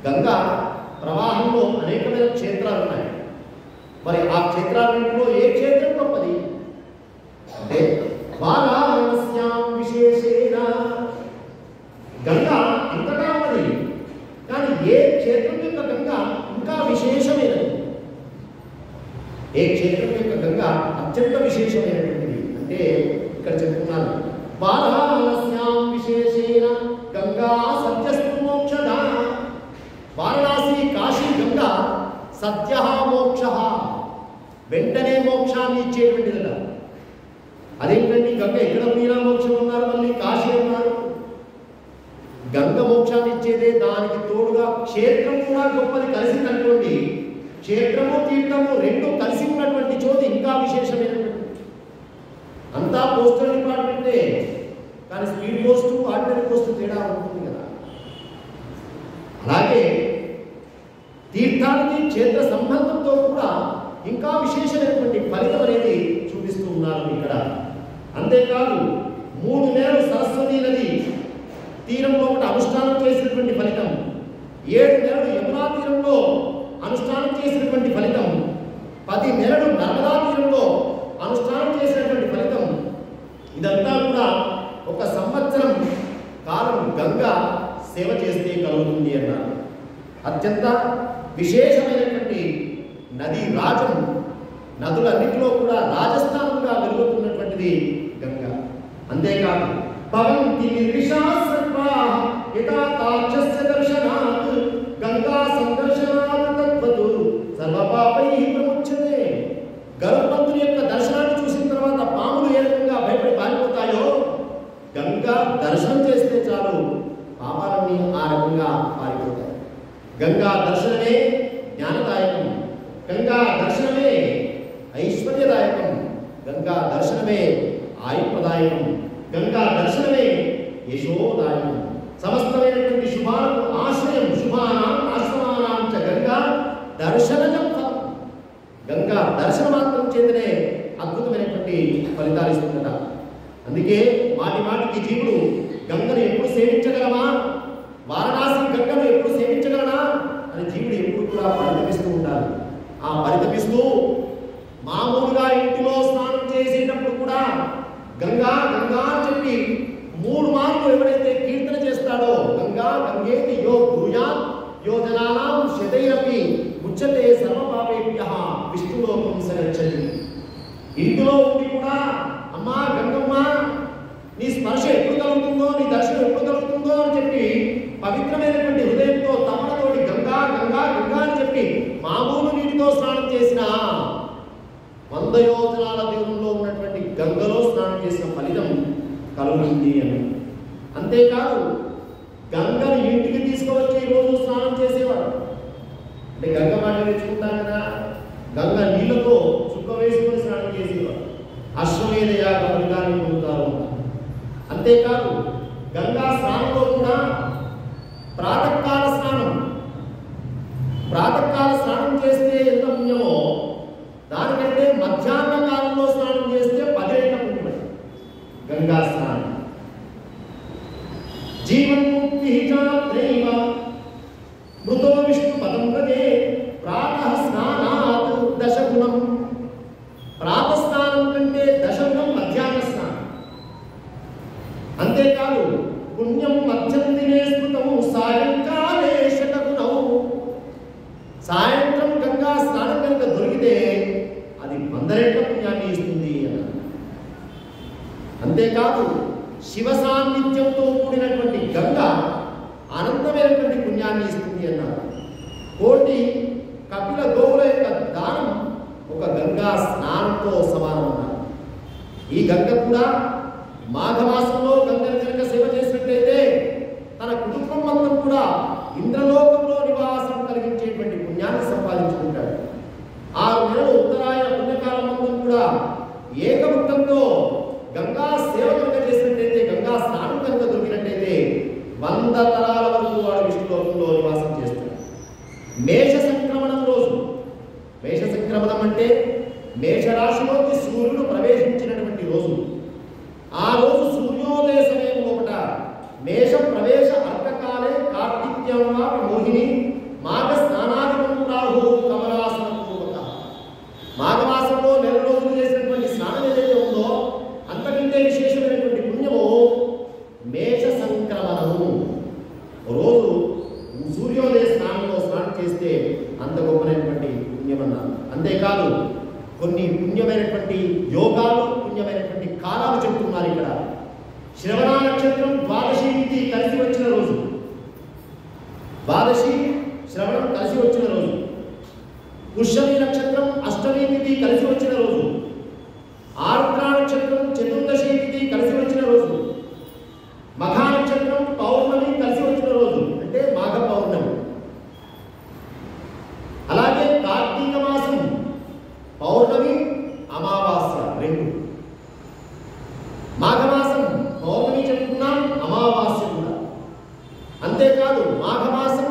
A: గంగా ప్రవాహంలో అనేకమైన క్షేత్రాలు ఉన్నాయి. మరి ఆ క్షేత్రాలలో ఏ క్షేత్రం గొప్పది అంటే వారాణస్యాం విశేషేణ. గంగా ఇంతగా ఉన్నది, కానీ ఏ క్షేత్రం యొక్క గంగా ఇంకా విశేషమైనది, ఏ క్షేత్రం యొక్క గంగా అత్యంత విశేషమైనటువంటిది అంటే ఇక్కడ చెప్తున్నాను. వారాణస్యాం విశేషేణ గంగా సత్యస్తు మోక్షదా. వారణాసి, కాశీ గంగా సత్య మోక్ష, వెంటనే మోక్షాన్ని ఇచ్చేటువంటిది కదా. అదేంటండి గంగ ఎక్కడ మీనా మోక్షం ఉన్నారు, మళ్ళీ కాశీ ఉన్నారు. గంగ మోక్షాన్ని ఇచ్చేదే, దానికి తోడుగా క్షేత్రం కూడా గొప్పది కలిసిందనుకోండి. క్షేత్రము తీర్థము రెండు కలిసి ఉన్నటువంటి చోటు ఇంకా విశేషమైనటువంటి. అంతా పోస్టల్ డిపార్ట్మెంటే, కానీ స్పీడ్ పోస్టు, ఆర్డినరీ పోస్టు తేడా ఉంటుంది కదా. అలాగే తీర్థానికి క్షేత్ర సంబంధంతో కూడా ఇంకా విశేషమైనటువంటి ఫలితం అనేది చూపిస్తూ ఉన్నారు ఇక్కడ. అంతేకాదు 3 నెలలు సరస్వతీ నది తీరంలో ఒకటి అనుష్ఠానం చేసినటువంటి ఫలితం, 7 నెలలు యమునా తీరంలో అనుష్ఠానం చేసినటువంటి ఫలితం, 10 నెలలు నర్మదా తీరంలో అనుష్ఠానం చేసినటువంటి ఫలితం, ఇదంతా కూడా ఒక సంవత్సరం కాలం గంగా సేవ చేస్తే కలుగుతుంది అన్నారు. అత్యంత విశేషమైనటువంటి నది రాజం, నదులన్నింటిలో కూడా రాజస్థానంగా వెలుగుతున్నటువంటిది గంగా. అంతేకాదు భవంతి నిర్విశాస్ సర్వాః యథా తాక్షస్య దర్శనాత్ గంగా సందర్శనాత్ తద్వత్ సర్వపాపైః ప్రముచ్యతే. గరుత్మంతుని యొక్క దర్శనాన్ని చూసిన తర్వాత పాములు ఏ రకంగా భయపడి పారిపోతాయో, గంగా దర్శనం చేస్తే చాలు పాపాలన్నీ ఆ రకంగా పారిపోతాయి. గంగా దర్శనమే జ్ఞానదాయకం, గంగా దర్శనమే ఐశ్వర్యదాయకం, గంగా దర్శనమే ఆయుప్రదాయకం, గంగా దర్శనమే యశోదాయకం. సమస్తమైనటువంటి శుభాలకు ఆశ్రయం, శుభానాం ఆశ్రమానాం చ గంగా దర్శనం ఫలం. గంగా దర్శన మాత్రం చేతనే అద్భుతమైనటువంటి ఫలితాలు ఇస్తుందట. అందుకే మాటి మాటికి జీవుడు గంగను ఎప్పుడు సేవించగలమా, వారణాసి గంగను ఎప్పుడు సేవించగలనా అని జీవుడు ఎప్పుడు కూడా పరితపిస్తూ ఉంటారు. ఆ పరితపిస్తూ మామూలుగా ఇంటిలో స్నానం చేసేటప్పుడు కూడా గంగా గంగా అని చెప్పి 3 మార్లు ఎవరైతే కీర్తన చేస్తాడో, గంగా గంగేతి యో బ్రూయాత్ యో జనానాం శతైరపి ముచ్యతే సర్వపాపేభ్యః విష్ణులోకం సగచ్చతి. ఇంటిలో ఉండి కూడా అమ్మా గంగమ్మ నీ స్పర్శ ఎప్పుడు కలుగుతుందో, నీ దర్శనం ఎప్పుడు కలుగుతుందో అని చెప్పి పవిత్రమైనటువంటి హృదయంతో తమలతోటి గంగా గంగా గంగా అని చెప్పి మామూలు నీటితో స్నానం చేసిన 100 యోజనాల దూరంలో ఉన్నటువంటి గంగలో స్నానం చేసిన ఫలితం కలుగుతుంది అని. అంతేకాదు గంగను ఇంటికి తీసుకువచ్చి రోజు స్నానం చేసేవాడు. అంటే గంగ మాట తెచ్చుకుంటాం కదా, గంగ నీళ్లతో చుక్క వేసుకొని స్నానం చేసేవాడు. అశ్వమేధ యాగ ఫలితాన్ని పొందుతారు. అంతేకాదు గంగా స్నానంలో కూడా ప్రాతకాల స్నానం, ప్రాతకాల స్నానం చేస్తే ఎంత పుణ్యమో దానికంటే మధ్యాహ్న కాలంలో స్నానం చేస్తే 10 రెట్ల పుణ్యమే గంగా స్నానం. జీవన్ముక్తి చాత్రైవ మృతో విష్ణు పదం ప్రదే ప్రాతః స్నానాత్ దశగుణం. ప్రాత స్నానం కంటే దశగుణం మధ్యాహ్న స్నానం. అంతేకాదు పుణ్యం మధ్యం దినే స్మృతం సాయంకాలే శతగుణం. సాయంత్రం గంగా స్నానం కనుక దొరికితే అది 100 రెట్ల పుణ్యాన్ని ఇస్తుంది అన్నారు. అంతేకాదు శివ సాన్నిధ్యంతో కూడినటువంటి గంగ అనంతమైనటువంటి పుణ్యాన్ని ఇస్తుంది అన్నారు. కోటి కపిల గోవుల యొక్క దానం ఒక గంగా స్నానంతో సమానం అన్నారు. ఈ గంగ కూడా మాఘమాసంలో గంగను కనుక సేవ చేసినట్లయితే తన కుటుంబం మొత్తం కూడా ఇంద్రలోకంలో నివాసం కలిగించేటువంటి పుణ్యాన్ని సంపాదించుకుంటాడు. 6 నెలలు ఉత్తరాయణ పుణ్యకాలం మొత్తం కూడా ఏకముఖంతో గంగా సేవ కనుక చేసినట్టయితే, గంగా స్నానం కనుక దొరికినట్టయితే 100 తరాల వరకు వాడు విష్ణులోకంలో నివాసం చేస్తాడు. మేష సంక్రమణం రోజు, మేష సంక్రమణం అంటే మేషరాశిలోకి సూర్యుడు ప్రవేశించినటువంటి రోజు. ఆ రోజు సూర్యోదయ సమయం ఒకట మేష ప్రవేశ అర్కకాలే కార్తిక్యం వా మోహిని మాఘ స్నానాధికం రాహు కమలాసన పూర్వక. మాఘమాసంలో 4 రోజులు చేసినటువంటి స్నానం ఏదైతే ఉందో అంతకంటే విశేషమైనటువంటి పుణ్యము మేష సంక్రమణము రోజు సూర్యోదయ స్నానంలో స్నానం చేస్తే అంత గొప్పనైనటువంటి పుణ్యమన్నారు. అంతేకాదు కొన్ని పుణ్యమైనటువంటి యోగాలు, పుణ్యమైనటువంటి కాలాలు చెప్తున్నారు ఇక్కడ. శ్రవణ నక్షత్రం ద్వాదశి తిథి కలిసి వచ్చిన రోజు, ద్వాదశి శ్రవణం కలిసి వచ్చిన రోజు, పుష్యమి నక్షత్రం అష్టమి తిథి కలిసి వచ్చిన రోజు, ఆర్ద్ర నక్షత్రం చతుర్దశి తిథి కలిసి వచ్చిన రోజు, మఘా నక్షత్రం పౌర్ణమి కలిసి వచ్చిన రోజు అంటే మాఘ పౌర్ణమి. అలాగే కార్తీక మాసం పౌర్ణమి అమావాస్య 2. మాఘమాసం పౌర్ణమి చెప్పుకున్నాం, అమావాస్య కూడా. అంతేకాదు మాఘమాసం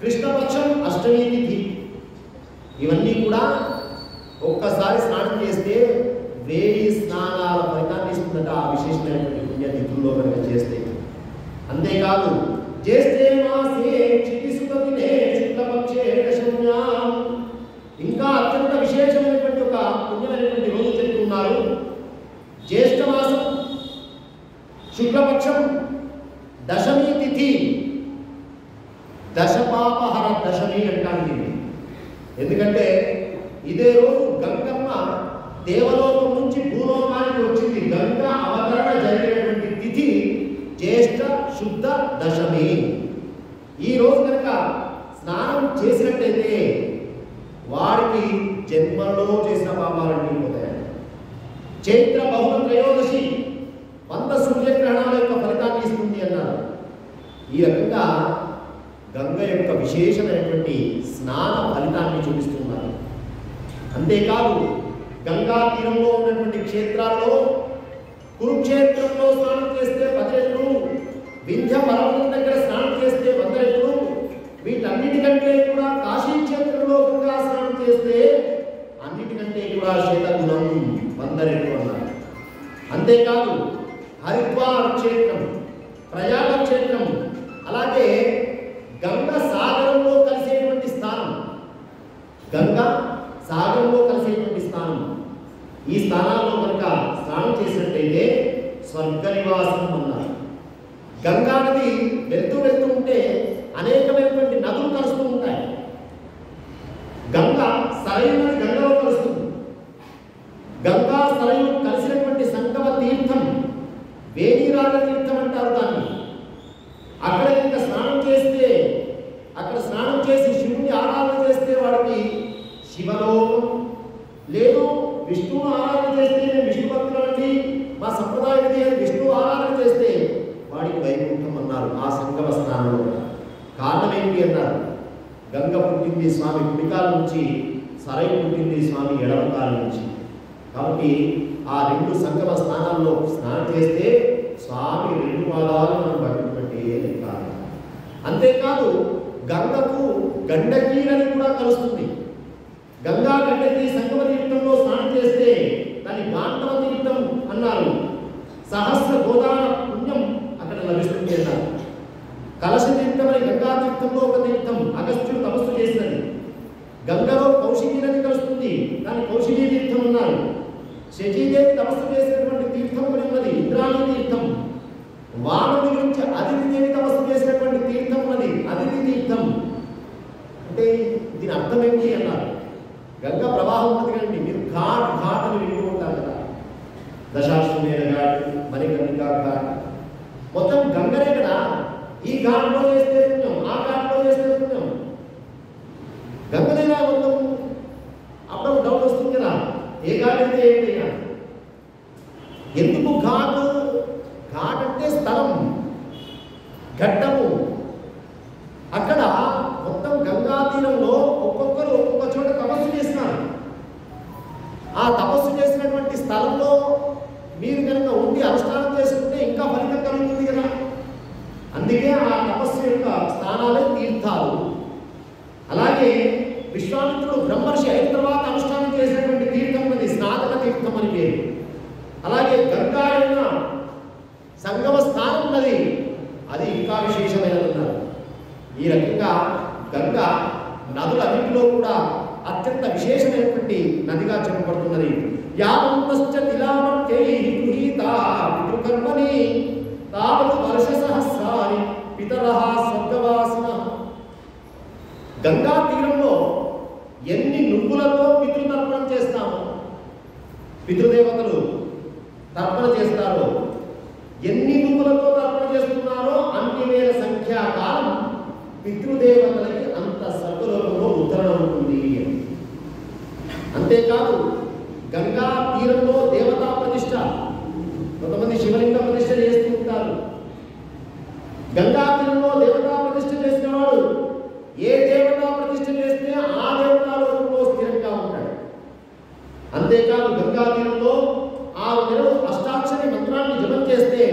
A: కృష్ణపక్షం అష్టమి తిథి. ఇవన్నీ కూడా ఒక్కసారి స్నానం చేస్తే 1000 స్నానాల ఫలితాన్ని ఇస్తుందట ఆ విశేషమైనటువంటి పుణ్యతిథుల్లో కనుక చేస్తే. అంతేకాదు జ్యేష్ఠే మాసే క్షితిసుతదినే శుక్లపక్షే దశమ్యాం. ఇంకా అత్యంత విశేషమైనటువంటి ఒక పుణ్యమైనటువంటి రోజు చెప్తున్నారు. జ్యేష్ఠ మాసం శుక్లపక్షం దశమి తిథి, దశపాపహర దశమి అంటారు దీన్ని. ఎందుకంటే ఇదే రోజు గంగమ్మ దేవలోకం నుంచి భూలోకానికి వచ్చింది. గంగా అవతరణ జరిగినటువంటి తిథి జ్యేష్ఠ శుద్ధ దశమి. ఈ రోజు కనుక స్నానం చేసినట్టయితే వారికి జన్మలో చేసిన పాపాలన్నీ పోతాయి. చైత్ర బహుళ త్రయోదశి 100 సూర్యగ్రహణాల యొక్క ఫలితాన్ని ఇస్తుంది అన్నారు. ఈ రకంగా గంగ యొక్క విశేషమైనటువంటి స్నాన ఫలితాన్ని చూపిస్తున్నారు. అంతేకాదు గంగా తీరంలో ఉన్నటువంటి క్షేత్రాల్లో కురుక్షేత్రంలో స్నానం చేస్తే 10 రెట్లు, వింధ్య పర్వతం దగ్గర స్నానం చేస్తే 100 రెట్లు, వీటన్నిటికంటే కూడా కాశీ క్షేత్రంలో గంగా స్నానం చేస్తే అన్నిటికంటే కూడా శతగుణం 100 రెట్లు అన్నారు. అంతేకాదు హరిద్వార్ క్షేత్రం, ప్రయాగ క్షేత్రం, అలాగే గంగా సాగరంలో కలిసేటువంటి స్థానం, గంగా సాగరంలో కలిసేటువంటి స్థానం, ఈ స్థానాల్లో కనుక స్నానం చేసినట్టయితే స్వర్గ నివాసం అన్నారు. గంగా నది వెళ్తూ ఉంటే అనేకమైనటువంటి నదులు కలుస్తూ ఉంటాయి. గంగా సరయు నది గంగలో కలుస్తుంది. గంగా సరయు కలిసినటువంటి సంగమ తీర్థం వేణీరాగ తీర్థం అంటారు దాన్ని. అక్కడ కనుక స్నానం చేస్తే, అక్కడ స్నానం చేసి శివుని ఆరాధన చేస్తే వాడికి శివలోకం, లేదు విష్ణువు ఆరాధన చేస్తే విష్ణు భక్తులండి మా సంప్రదాయం ఇది అని విష్ణువు ఆరాధన చేస్తే వాడికి వైకుంఠం అన్నారు. ఆ సంగమ స్నానంలో కారణం ఏంటి అన్నారు, గంగ పుట్టింది స్వామి కుడికాల నుంచి, సరయు పుట్టింది స్వామి ఎడమకాల నుంచి. కాబట్టి ఆ 2 సంగమ స్నానాల్లో స్నానం చేస్తే స్వామి 2 పాదాలు మనం పట్టుకుంటే కాదు. అంతేకాదు గంగకు గండకీ నది కూడా కలుస్తుంది. గంగా గండకీ సంగమ తీర్థంలో స్నానం చేస్తే దాన్ని గాంధవ తీర్థం అన్నారు. సహస్ర గోదాన పుణ్యం అక్కడ లభిస్తుంది అన్నారు. కలశ తీర్థం అని గంగా తీర్థంలో ఒక తీర్థం, అగస్త్యుడు తపస్సు చేసినది. గంగలో కౌశికీ నది కలుస్తుంది, దాన్ని కౌశికీ తీర్థం అన్నారు. శచీదేవి తపస్సు చేసినటువంటి తీర్థం ఉన్నది ఇంద్రాణి తీర్థం. వామని గురించి అదితి దేవి తపస్సు చేసినటువంటి తీర్థం ఉన్నది అదితి తీర్థం. అంటే దీని అర్థం ఏంటి అన్నారు, గంగా ప్రవాహం ఉన్నది కదండి, మీరు ఘాట్ ఘాట్ అని వింటూ ఉంటారు కదా, దశాశ్వమేధ ఘాట్, మణికర్ణికా ఘాట్, మొత్తం గంగనే కదా. ఈ ఘాట్లో చేస్తే పుణ్యం, ఆ ఘాట్లో చేస్తే పుణ్యం, గంగనేనా మొత్తం. అప్పుడు డౌట్ వస్తుంది కదా, ఏ ఘాట్ అయితే ఏంటి, ఎందుకు ఘాట్? ఘాట్ అంటే స్థలం, ఘట్టము. అక్కడ మొత్తం గంగా తీరంలో ఒక్కొక్కరు ఒక్కొక్క చోట తపస్సు చేస్తున్నారు. ఆ తపస్సు చేసినటువంటి స్థలంలో మీరు కనుక ఉండి అనుష్ఠానం చేసుకుంటే ఇంకా ఫలితం కలుగుతుంది కదా. అందుకే ఆ తపస్సు యొక్క స్థానాలే తీర్థాలు. అలాగే విశ్వామిత్రుడు బ్రహ్మర్షి అయిన తర్వాత అనుష్ఠానం చేసినటువంటి తీర్థం అది స్నాతక తీర్థం అని పేరు. అలాగే గంగా సంగమ స్థానం ఉన్నది, అది ఇంకా విశేషమైనది అన్నారు. ఈ రకంగా గంగా నదులన్నింటిలో కూడా అత్యంత విశేషమైనటువంటి నదిగా చెప్పబడుతున్నది. యావంతశ్చ తిలామత్యైః గృహీతా పితృకర్మణి తావత్ వర్ష సహస్రాని పితరః స్వర్గవాసినః. గంగా తీరంలో ఎన్ని నువ్వులతో పితృతర్పణం చేస్తామో, పితృదేవతలు తర్పణ చేస్తారో, ఎన్ని నువ్వులతో తర్పణ చేస్తున్నారో అన్ని వేల సంఖ్యాకాలం పితృదేవతలకి అంత స్వర్గలోకంలో ఉత్తరణ ఉంటుంది. అంతేకాదు గంగా తీరంలో దేవతా ప్రతిష్ట, కొంతమంది శివలింగ ప్రతిష్ట చేస్తూ ఉంటారు. గంగా తీరంలో దేవతా ప్రతిష్ట చేసిన వాడు ఏ దేవతా ప్రతిష్ట చేస్తే ఆ దేవతాలోకంలో స్థిరంగా ఉంటాడు. అంతేకాదు గంగా తీరంలో 6 నెలలు అష్టాక్షరి మంత్రాన్ని జపం చేస్తే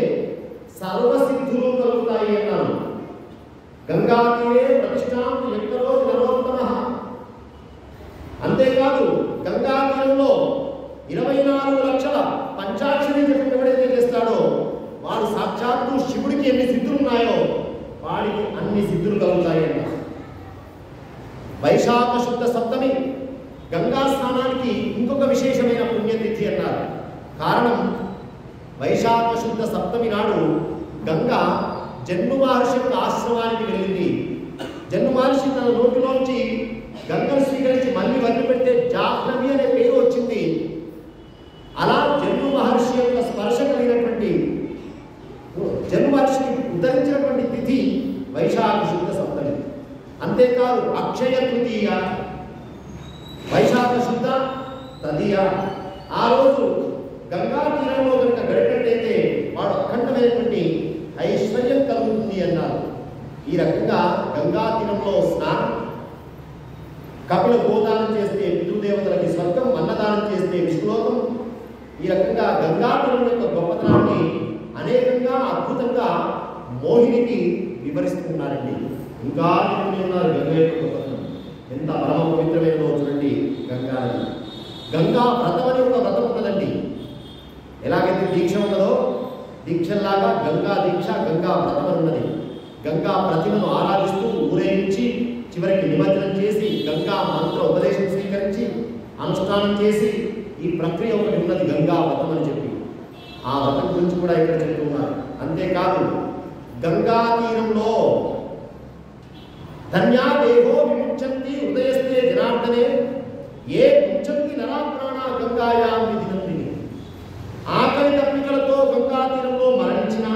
A: సర్వసిద్ధులు కలుగుతాయి అన్నారు. గంగా తీరే ప్రతిష్టాం ఎక్కడో నరోత్తమః. అంతేకాదు గంగా తీరంలో 24 లక్షల పంచాక్షరి జపం ఎవడైతే చేస్తాడో వాడు సాక్షాత్తు శివుడికి ఎన్ని సిద్ధులు ఉన్నాయో వాడికి అన్ని సిద్ధులు కలుగుతాయి అన్నారు. వైశాఖ శుద్ధ సప్తమి గంగా స్నానానికి ఇంకొక విశేషమైన పుణ్యతిథి అన్నారు. కారణం వైశాఖ శుద్ధ సప్తమి నాడు గంగా జన్మ మహర్షి యొక్క ఆశ్రమానికి వెళ్ళింది. జన్మ మహర్షి తన నోటిలోంచి గంగను స్వీకరించి మళ్ళీ వదిలిపెడితే జాహ్నవి అనే పేరు వచ్చింది. ఉద్ధరించినటువంటి తిథి వైశాఖ శుద్ధ సప్తమి. అంతేకాదు అక్షయ తృతీయ, వైశాఖ శుద్ధ తదియ. ఆ రోజు గంగా తీరంలో కనుక గడిపినట్టయితే వాడు అఖండమైనటువంటి ఐశ్వర్యం కలుగుతుంది అన్నారు. ఈ రకంగా గంగా తీరంలో స్నానం, కపిల గోదానం చేస్తే పితృదేవతలకి స్వర్గం, అన్నదానం చేస్తే విష్ణులోకం. ఈ రకంగా గంగా తీరం యొక్క గొప్పతనాన్ని అనేకంగా అద్భుతంగా మోహినికి వివరిస్తున్నారండి. ఇంకా ఉన్నారు గంగా యొక్క గొప్పతనం ఎంత పరమ పవిత్రమైనదో చూడండి. గంగా నది, గంగా వ్రతం అని ఒక వ్రతం ఉన్నదండి. ఎలాగైతే దీక్ష ఉన్నదో దీక్షల్లాగా గంగా దీక్ష, గంగా వ్రతం అని ఉన్నది. గంగా ప్రతిమను ఆరాధిస్తూ ఊరేగించి చివరికి నిమజ్జనం చేసి గంగా మంత్ర ఉపదేశం స్వీకరించి అనుష్ఠానం చేసి ఈ ప్రక్రియ ఒకటి ఉన్నది గంగా వ్రతం అని చెప్పి. ఆ వ్రతం గురించి కూడా ఇక్కడ చెప్తున్నారు. అంతేకాదు గంగా తీరంలో ధన్యాదేవో విముచ్యంతి హృదయస్థే జనార్దనే ఏ ముచ్చంతి నరాప్రాణ గంగాయాం విధినందిని. ఆకలి తప్పికలతో గంగా తీరంలో మరణించినా,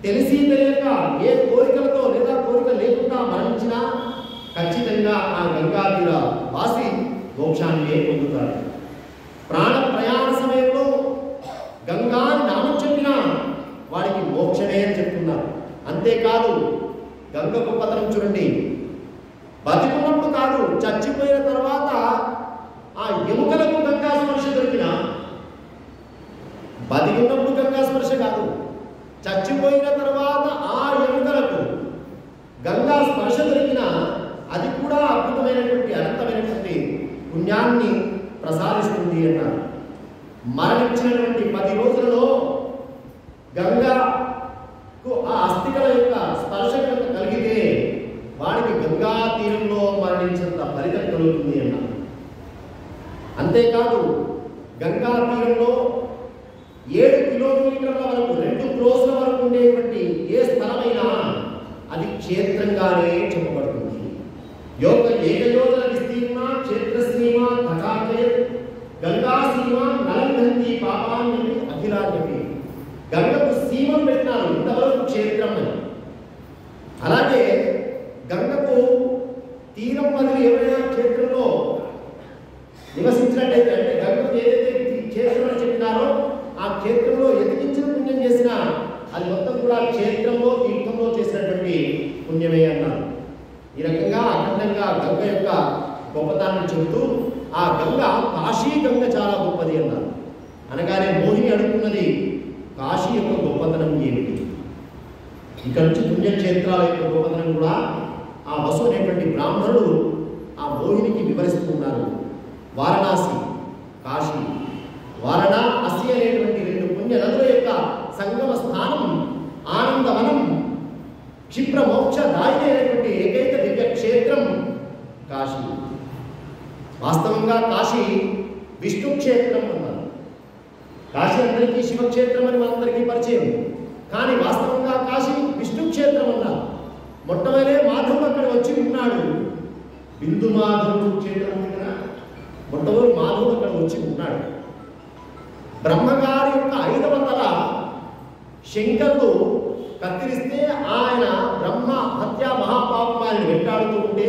A: తెలిసి తెలియక ఏ కోరికలతో లేదా కోరిక లేకుండా మరణించినా ఖచ్చితంగా ఆ గంగా తీర వాసి మోక్షాన్ని పొందుతారు. ప్రాణ ప్రయాణ సమయంలో గంగాని నామం చెప్పినా వాడికి మోక్షమే అని చెప్తున్నారు. అంతేకాదు గంగ గొప్పతనం చూడండి. బతికున్నప్పుడు కాదు, చచ్చిపోయిన తర్వాత ఆ ఎముకలకు గంగా స్పర్శ దొరికిన, బతికున్నప్పుడు గంగా స్పర్శ కాదు, చచ్చిపోయిన తర్వాత ఆ ఎముకలకు గంగా స్పర్శ దొరికిన అది కూడా అద్భుతమైనటువంటి అనంతమైనటువంటి పుణ్యాన్ని ప్రసాదిస్తుంది అన్నారు. మరణించినటువంటి 10 రోజులలో గంగాకు ఆ అస్థికల యొక్క స్పర్శ కనుక కలిగితే వాడికి గంగా తీరంలో మరణించినంత ఫలితం కలుగుతుంది అన్నారు. అంతేకాదు గంగా తీరంలో 7 కిలోమీటర్ల వరకు 2 క్రోస్ల వరకు ఉండేటువంటి ఏ స్థలమైనా అది క్షేత్రంగానే చెప్పబడుతుంది. ఏకయోజన విస్తీర్ణ క్షేత్రసీమా తథాచే గంగా సీమ నలందంతి పాపాన్ని అఖిలాన్ని. గంగకు సీమను పెట్టినారు ఇంతవరకు క్షేత్రం అని. అలాగే గంగకు తీరం వదిలి ఎవరైనా క్షేత్రంలో నివసించినట్టయితే, అంటే గంగకు ఏదైతే క్షేత్రం అని చెప్పినారో ఆ క్షేత్రంలో ఎదిగించిన పుణ్యం చేసినా అది మొత్తం కూడా క్షేత్రంలో తీర్థంలో చేసినటువంటి పుణ్యమే అన్నారు. ఈ రకంగా అఖండంగా గంగ యొక్క గొప్పతనాన్ని చెబుతూ ఆ గంగ కాశీ గంగ చాలా గొప్పది అన్నారు. అనగానే మోహిని అడుగుతున్నది కాశీ యొక్క గొప్పతనం ఏమిటి? ఇక్కడ నుంచి పుణ్యక్షేత్రాల యొక్క గొప్పతనం కూడా ఆ వసు అనేటువంటి బ్రాహ్మణుడు ఆ మోహినికి వివరిస్తున్నారు. వారణాసి, కాశీ, వారణాసి అనేటువంటి 2 పుణ్య నదుల యొక్క సంగమ స్థానం, ఆనందవనం, క్షిప్ర మోక్ష దాయిని అనేటువంటి ఏకైక దివ్య క్షేత్రం కాశీ. వాస్తవంగా కాశీ విష్ణు క్షేత్రం అన్నారు. కాశీ అందరికీ శివక్షేత్రం అని మనందరికీ పరిచయం, కానీ వాస్తవంగా కాశీ విష్ణు క్షేత్రం అన్నారు. మొట్టమొదలే మాధవుడు అక్కడ వచ్చి ఉన్నాడు. బిందు మాధవుడు క్షేత్రం దగ్గర మొట్టమొదటి మాధవుడు అక్కడ వచ్చి ఉన్నాడు. బ్రహ్మగారి యొక్క 5వ తల శంకరుడు కత్తిరిస్తే ఆయన బ్రహ్మ హత్య మహాపాపం ఆయన వెంటాడుతూ ఉంటే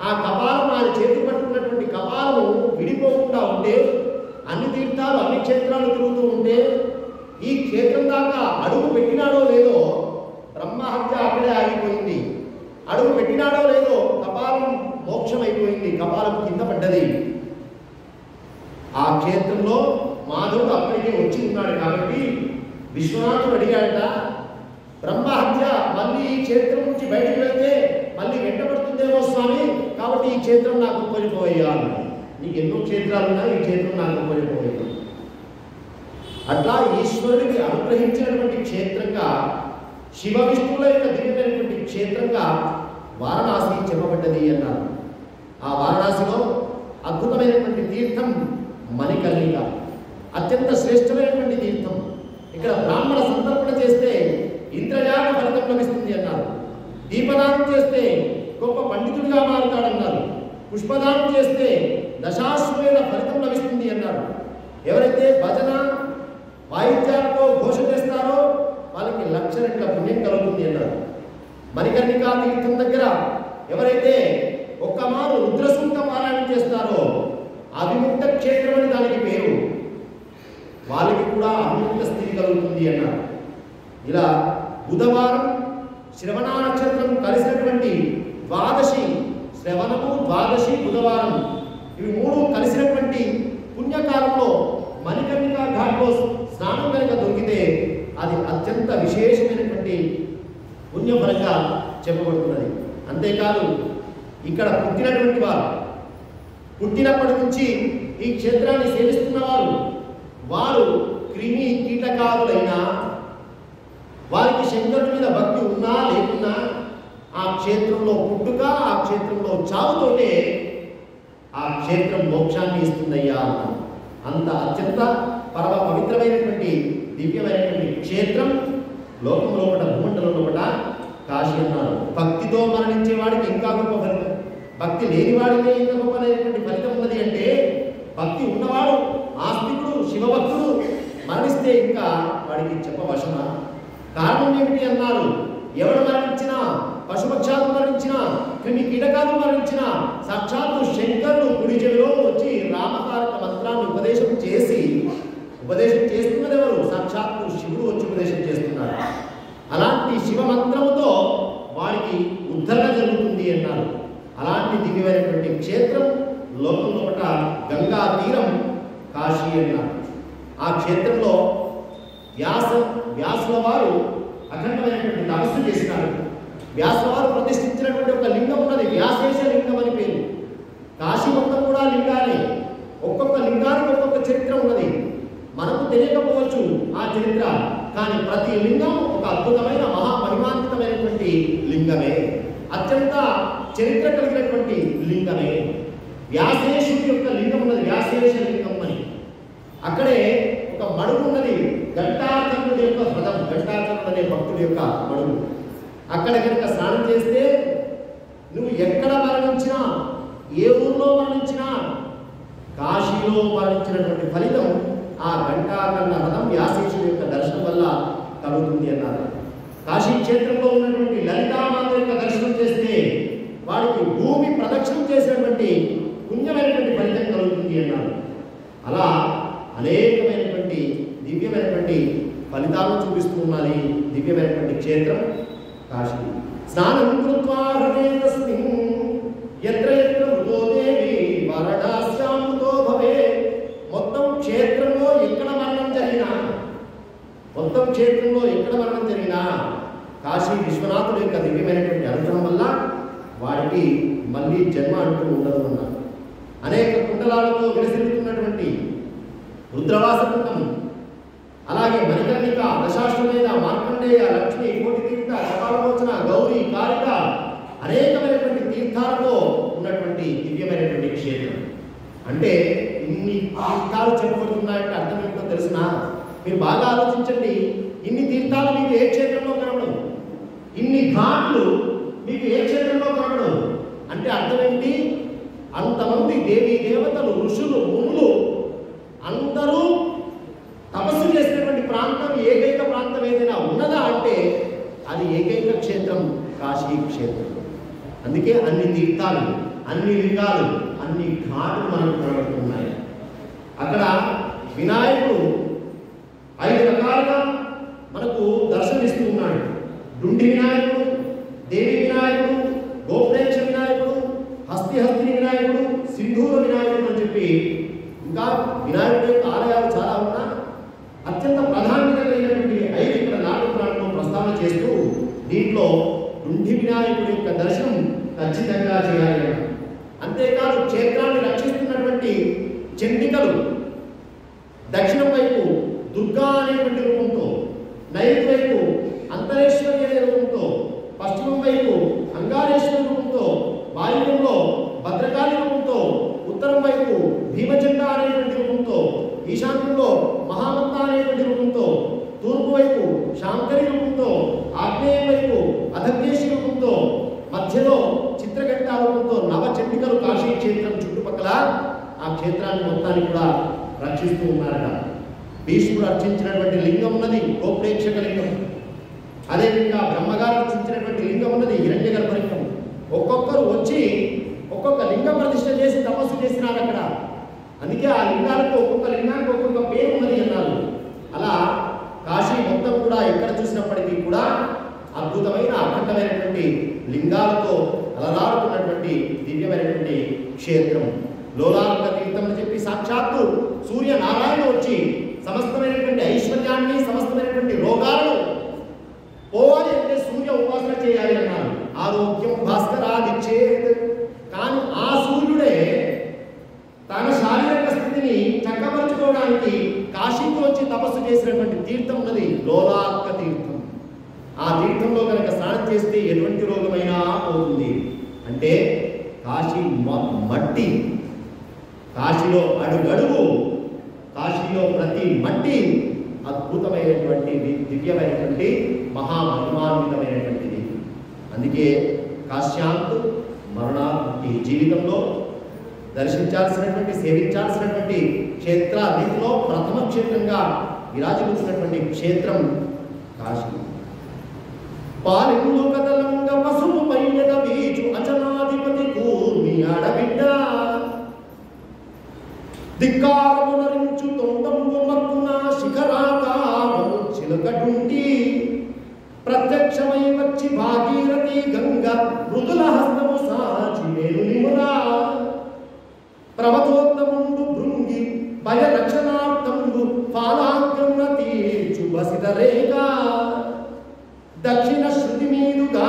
A: ఆ కపాలం ఆయన చేతి పట్టుకున్నటువంటి కపాలము విడిపోకుండా ఉంటే అన్ని తీర్థాలు అన్ని క్షేత్రాలు తిరుగుతూ ఉంటే ఈ క్షేత్రం దాకా అడుగు పెట్టినాడో లేదో బ్రహ్మహత్య అక్కడే ఆగిపోయింది. అడుగు పెట్టినాడో లేదో కపాలం మోక్షమైపోయింది, కపాలం కింద పడ్డది. ఆ క్షేత్రంలో మాధవుడు అక్కడికే వచ్చి ఉన్నాడు. కాబట్టి విశ్వనాథుడు అడిగాడట, బ్రహ్మహత్య మళ్ళీ ఈ క్షేత్రం నుంచి బయటకు వెళ్తే మళ్ళీ వెంటబడుతుందేమో స్వామి, కాబట్టి ఈ క్షేత్రం నాకు ఉపయోగపోయా అన్నాడు. నీకు ఎన్నో క్షేత్రాలు ఉన్నాయి, ఈ క్షేత్రం నాకు ఉపయోగపోయా. అట్లా ఈశ్వరుడికి అనుగ్రహించినటువంటి క్షేత్రంగా, శివ విష్ణువుల యొక్క దివ్యమైనటువంటి క్షేత్రంగా వారణాసి చెప్పబడ్డది అన్నారు. ఆ వారణాసిలో అద్భుతమైనటువంటి తీర్థం మణికర్ణిక, అత్యంత శ్రేష్టమైనటువంటి తీర్థం. ఇక్కడ బ్రాహ్మణ సంతర్పణ చేస్తే ఇంద్రయాగ ఫలితం లభిస్తుంది అన్నారు. దీపదానం చేస్తే గొప్ప పండితుడిగా మారుతాడన్నారు. పుష్పదానం చేస్తే దశాశ్వమేధ ఫలితం లభిస్తుంది అన్నారు. ఎవరైతే భజన వాయిద్యాలతో ఘోష చేస్తారో వాళ్ళకి 1,00,000 రెట్ల పుణ్యం కలుగుతుంది అన్నారు. మణికర్ణికా తీర్థం దగ్గర ఎవరైతే ఒక్క మారు రుద్రసూక్త పారాయణ చేస్తారో అవిముక్త క్షేత్రం అని దానికి పేరు, వాళ్ళకి కూడా అవిముక్త స్థితి కలుగుతుంది అన్నారు. ఇలా బుధవారం శ్రవణ నక్షత్రం కలిసినటువంటి ద్వాదశి, శ్రవణము ద్వాదశి బుధవారం ఇవి 3 కలిసినటువంటి పుణ్యకాలంలో మణికర్ణికా ఘాట్లో స్నానం కనుక దొరికితే అది అత్యంత విశేషమైనటువంటి పుణ్యఫలంగా చెప్పబడుతున్నది. అంతేకాదు ఇక్కడ పుట్టినటువంటి వారు, పుట్టినప్పటి నుంచి ఈ క్షేత్రాన్ని సేవిస్తున్న వారు క్రిమి కీటకాదులైనా వారికి శంకరుడి మీద భక్తి ఉన్నా లేకున్నా ఆ క్షేత్రంలో పుట్టుక, ఆ క్షేత్రంలో చావుతోటే ఆ క్షేత్రం మోక్షాన్ని ఇస్తుందయ్యా అన్నారు. అంత అత్యంత పరమ పవిత్రమైనటువంటి దివ్యమైనటువంటి క్షేత్రం లోకంలో ఒకట, భూమండలంలో ఒకట కాశీ అన్నారు. భక్తితో మరణించే వాడికి ఇంకా గొప్ప ఫలితం, భక్తి లేని వాడికే ఇంత గొప్పమైనటువంటి ఫలితం ఉన్నది అంటే భక్తి ఉన్నవాడు ఆస్తికుడు శివభక్తుడు మరణిస్తే ఇంకా వాడికి చెప్పవశమా? కారణం ఏమిటి అన్నారు. ఎవడు మరణించినా, పశుపక్షాలు మరణించినా, క్రిమి కీటకాలు మరణించినా సాక్షాత్తు శంకరుడు కుడి చెవిలో వచ్చి రామతారక మంత్రాన్ని ఉపదేశం చేస్తున్నది ఎవరు? సాక్షాత్తు శివుడు వచ్చి ఉపదేశం చేస్తున్నారు. అలాంటి శివ మంత్రముతో వాడికి ఉద్ధరణ జరుగుతుంది అన్నారు. అలాంటి దివ్యమైనటువంటి క్షేత్రం లోకంలో ఒకట గంగా తీరం కాశీ అన్నారు. ఆ క్షేత్రంలో వ్యాసుల వారు అఖండమైనటువంటి తపస్సు చేసినారు. వ్యాసుల వారు ప్రతిష్ఠించినటువంటి ఒక లింగం ఉన్నది, వ్యాసేశ లింగం అని పేరు. కాశీ మొత్తం కూడా లింగాలే, ఒక్కొక్క లింగానికి ఒక్కొక్క చరిత్ర ఉన్నది. మనకు తెలియకపోవచ్చు ఆ చరిత్ర, కానీ ప్రతి లింగం ఒక అద్భుతమైన మహామహిమాన్వితమైనటువంటి లింగమే, అత్యంత చరిత్ర కలిగినటువంటి లింగమే. వ్యాసేశుడి యొక్క లింగం ఉన్నది, వ్యాసేశ లింగం అని. అక్కడే ఒక మడుగు ఉన్నది, ఘంటాకర్ణుడి యొక్క హ్రదం, ఘంటాకర్ణుడు అనే భక్తుడి యొక్క మడుగు. అక్కడ కనుక స్నానం చేస్తే నువ్వు ఎక్కడ మరణించినా, ఏ ఊర్లో మరణించినా కాశీలో మరణించినటువంటి ఫలితం ఆ ఘంటాకర్ణ హ్రదం వ్యాసేశుడి యొక్క దర్శనం వల్ల కలుగుతుంది అన్నారు. కాశీ క్షేత్రంలో ఉన్నటువంటి లలితామాత యొక్క దర్శనం చేస్తే వాడికి భూమి ప్రదక్షిణం చేసినటువంటి పుణ్యమైనటువంటి ఫలితం కలుగుతుంది అన్నారు. అలా అనేకమైనటువంటి దివ్యమైనటువంటి ఫలితాలను చూపిస్తూ ఉన్నది దివ్యమైనటువంటి క్షేత్రం కాశీ. స్నానం కృత్వా హృదయస్మిన్ యత్ర యత్ర మృతో దేవి వరదాస్యామృతో భవే. మొత్తం క్షేత్రంలో ఎక్కడ మరణం జరిగినా కాశీ విశ్వనాథుడి యొక్క దివ్యమైనటువంటి అనుగ్రహం వల్ల వాడికి మళ్ళీ జన్మ అంటూ ఉండదు అన్నారు. అనేక కుండలాలతో విలసిల్లుతున్నటువంటి రుద్రవాస కుండం, అలాగే మణికర్ణిక, దశాశ్వమేధ, మార్కండేయ, లక్ష్మి, కోటి తీర్థ, కపాలమోచన, గౌరీ, కాళిక అనేకమైనటువంటి తీర్థాలతో ఉన్నటువంటి దివ్యమైనటువంటి క్షేత్రం. అంటే ఇన్ని తీర్థాలు చెప్పబడుతున్నాయంటే అర్థం ఏంటో తెలిసిన మీరు బాగా ఆలోచించండి. ఇన్ని తీర్థాలు మీకు ఏ క్షేత్రంలో కనబడవు, ఇన్ని ఘాట్లు మీకు ఏ క్షేత్రంలో కనబడవు అంటే అర్థం ఏంటి? అంతమంది దేవీ దేవతలు, ఋషులు, మునులు అందరూ తపస్సు చేసినటువంటి ప్రాంతం, ఏకైక ప్రాంతం ఏదైనా ఉన్నదా అంటే అది ఏకైక క్షేత్రం కాశీ క్షేత్రం. అందుకే అన్ని తీర్థాలు, అన్ని లింగాలు, అన్ని ఘాట్లు మనకు కనబడుతున్నాయి. అక్కడ వినాయకుడు 5 రకాలుగా మనకు దర్శనమిస్తూ ఉన్నాడు. డుండి వినాయకుడు, దేవి వినాయకుడు, గోప్రేక్ష వినాయకుడు, హస్తిహస్తిని వినాయకుడు, సింధూర వినాయకుడు అని చెప్పి ఇంకా వినాయకుడి యొక్క ఆలయాలు చాలా ఉన్నా అత్యంత ప్రాధాన్యత కలిగినటువంటి 5 ఇక్కడ నాటకాలను ప్రస్తావన చేస్తూ దీంట్లో డుండి వినాయకుడి యొక్క దర్శనం ఖచ్చితంగా చేయాలి. అంతేకాదు క్షేత్రాన్ని రక్షిస్తున్నటువంటి చండికలు దక్షిణం వైపు దుర్గా అనేటువంటి రూపంతో, నైరుతి వైపు అంతరేశ్వరి అనే రూపంతో, పశ్చిమం వైపు అంగారేశ్వరి రూపంతో, వాయువ్యంలో భద్రకాళి రూపంతో, ఉత్తరం వైపు భీమచండ అనేటువంటి రూపంతో, ఈశాన్యంలో మహామంత అనేటువంటి రూపంతో, తూర్పు వైపు శాంకరి రూపంతో, ఆగ్నేయం వైపు అధర్వేశి రూపంతో, మధ్యలో చిత్రఘట్ట రూపంతో నవచండికలు కాశీ క్షేత్రం చుట్టుపక్కల ఆ క్షేత్రాన్ని మొత్తాన్ని కూడా రక్షిస్తూ ఉన్నారట. భీష్ముడు అర్చించినటువంటి లింగం ఉన్నది గోప్రేక్షక లింగం. అదేవిధంగా బ్రహ్మగారు రచించినటువంటి లింగం ఉన్నది హిరణ్య గర్భలింగం. ఒక్కొక్కరు వచ్చి ఒక్కొక్క లింగ ప్రతిష్ఠ చేసి తపస్సు చేసినారు అక్కడ. అందుకే ఆ లింగాలకు ఒక్కొక్క లింగానికి ఒక్కొక్క పేరు ఉన్నది అన్నారు. అలా కాశీ మొత్తం కూడా ఎక్కడ చూసినప్పటికీ కూడా అద్భుతమైన అఖండమైనటువంటి లింగాలతో అలరాడుతున్నటువంటి దివ్యమైనటువంటి క్షేత్రం. లోలార్క తీర్థం అని చెప్పి సాక్షాత్తు సూర్యనారాయణ వచ్చి సమస్తమైనటువంటి ఐశ్వర్యాన్ని సమస్తమైనటువంటి రోగాలను పోవాలి అంటే సూర్య ఉపాసన చేయాలి అన్నారు. ఆరోగ్యం భాస్కరాదిచ్చేత్. కానీ ఆ సూర్యుడే తన శారీరక స్థితిని చక్కపరచుకోవడానికి కాశీకి వచ్చి తపస్సు చేసినటువంటి తీర్థం ఉన్నది లోలార్క తీర్థం. ఆ తీర్థంలో కనుక స్నానం చేస్తే ఎటువంటి రోగమైనా పోతుంది. అంటే కాశీ మట్టి, కాశీలో అడుగడుగు, కాశీలో ప్రతి మట్టి అద్భుతమైనటువంటి దివ్యమైనటువంటి మహామహిమాన్వితమైనటువంటిది. అందుకే కాశ్యాంత్ మరణాంతి జీవితంలో దర్శించాల్సినటువంటి సేవించాల్సినటువంటి క్షేత్రాన్నిటిలో ప్రథమ క్షేత్రంగా విరాజిల్లుతున్నటువంటి క్షేత్రం కాశీ. పాలిందు కదలంగ పసుపు పైయద బీచు అచనాధిపతి కూర్మి ఆడబిడ్డ ధిక్కారమునరించు తొండంబు మక్కున శిఖరాకారము చిలకటుంటి ప్రత్యక్షమై వచ్చి భాగీరథి గంగ మృదుల హస్తము సాచి వేణునిమురా ప్రమదోత్తముండు భృంగి భయరక్షణార్థంబు పాలాగ్రమున తీర్చు బసిత రేఖ దక్షిణ శృతి మీదుగా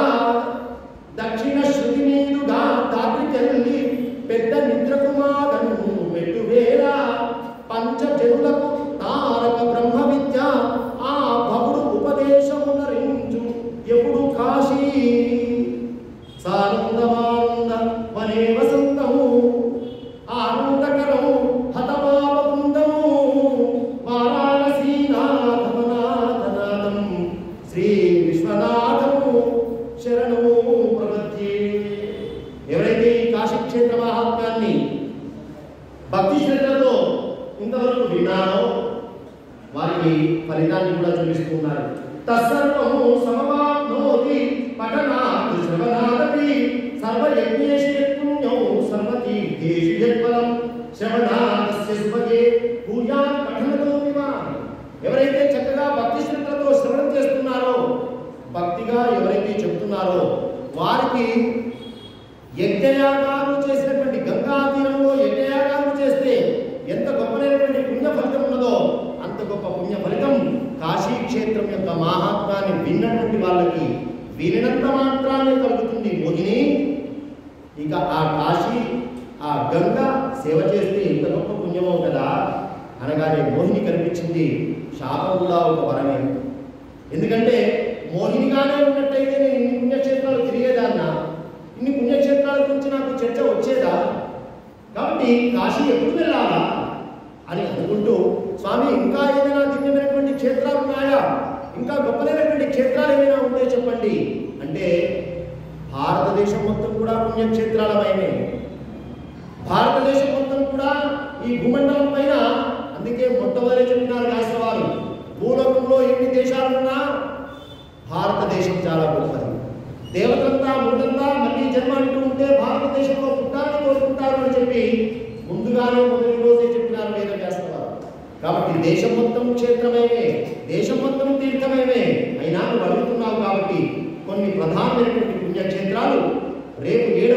A: దాత్రికెళ్ళి పెద్ద నిద్రకుమాగను మెట్టువేళ పంచజనులకు తారక బ్రహ్మ విద్య ఆ భవుడు ఉపదేశమునరించు ఎప్పుడు కాశీ సానందమానంద వనే వసంతము ఆనందకరము హతపాపకుందము వారాణసీనాథనాథనాథం శ్రీ విశ్వనాథము శరణము ప్రపద్యే. ఎవరైతే ఈ కాశీ క్షేత్ర మహాత్మ్యాన్ని భక్తి శ్రద్ధలతో ఇంతవరకు విన్నారో వారికి ఫలితాన్ని కూడా చూపిస్తున్నారు. తత్సర్వము సమవాప్నోతి పఠనాత్ శ్రవణాదపి సర్వయజ్ఞేషు యత్పుణ్యం సర్వతీర్థేషు యత్ఫలం శ్రవణాదస్య శుభగే పూజాన్ పఠనతో వివా. ఎవరైతే చక్కగా భక్తి శ్రద్ధలతో శ్రవణం చేస్తున్నారో, భక్తిగా ఎవరైతే చెప్తున్నారో వారికి యజ్ఞయాగాలు చేసినటువంటి గంగా తీరంలో యజ్ఞయాగాలు చేస్తే ఎంత గొప్పనైనటువంటి పుణ్య ఫలితం ఉన్నదో అంత గొప్ప పుణ్య ఫలితం కాశీ క్షేత్రం యొక్క మహాత్మ్యాన్ని విన్నటువంటి వాళ్ళకి వినినంత మాత్రాన్ని కలుగుతుంది. మోహిని ఇక ఆ కాశీ ఆ గంగ సేవ చేస్తే ఎంత గొప్ప పుణ్యమో కదా అనగానే మోహిని కనిపించింది. శాపం కూడా ఒక వరమే. ఎందుకంటే మోహినిగానే ఉన్నట్టయితే నేను ఇన్ని పుణ్యక్షేత్రాలు తిరిగేదాన్నా, ఇన్ని పుణ్యక్షేత్రాల గురించి నాకు చర్చ వచ్చేదా, కాబట్టి కాశీ ఎప్పుడు వెళ్ళాలా అని అనుకుంటూ, స్వామి ఇంకా ఏదైనా దివ్యమైనటువంటి క్షేత్రాలు ఉన్నాయా, ఇంకా గొప్పలైనటువంటి క్షేత్రాలు ఏమైనా ఉంటే చెప్పండి అంటే భారతదేశం మొత్తం కూడా పుణ్యక్షేత్రాలమయమే. భారతదేశం మొత్తం కూడా ఈ భూమండలం పైన, అందుకే మొట్టమొదటి చెప్పినారు రాష్ట్రవారు, భూలోకంలో ఎన్ని దేశాలున్నా భారతదేశం చాలా గొప్పది. దేవతంతా ముందంతా మళ్ళీ జన్మ అంటూ ఉంటే భారతదేశంలో పుట్టాలని కోరుకుంటారు అని చెప్పి ముందుగానే మొదటి రోజే చెప్పినారు వేదవ్యాసవారు. కాబట్టి దేశం మొత్తం క్షేత్రమేమే, దేశం మొత్తం తీర్థమేమే. అయినా నువ్వు అడుగుతున్నావు కాబట్టి కొన్ని ప్రధానమైనటువంటి పుణ్యక్షేత్రాలు రేపు 7వ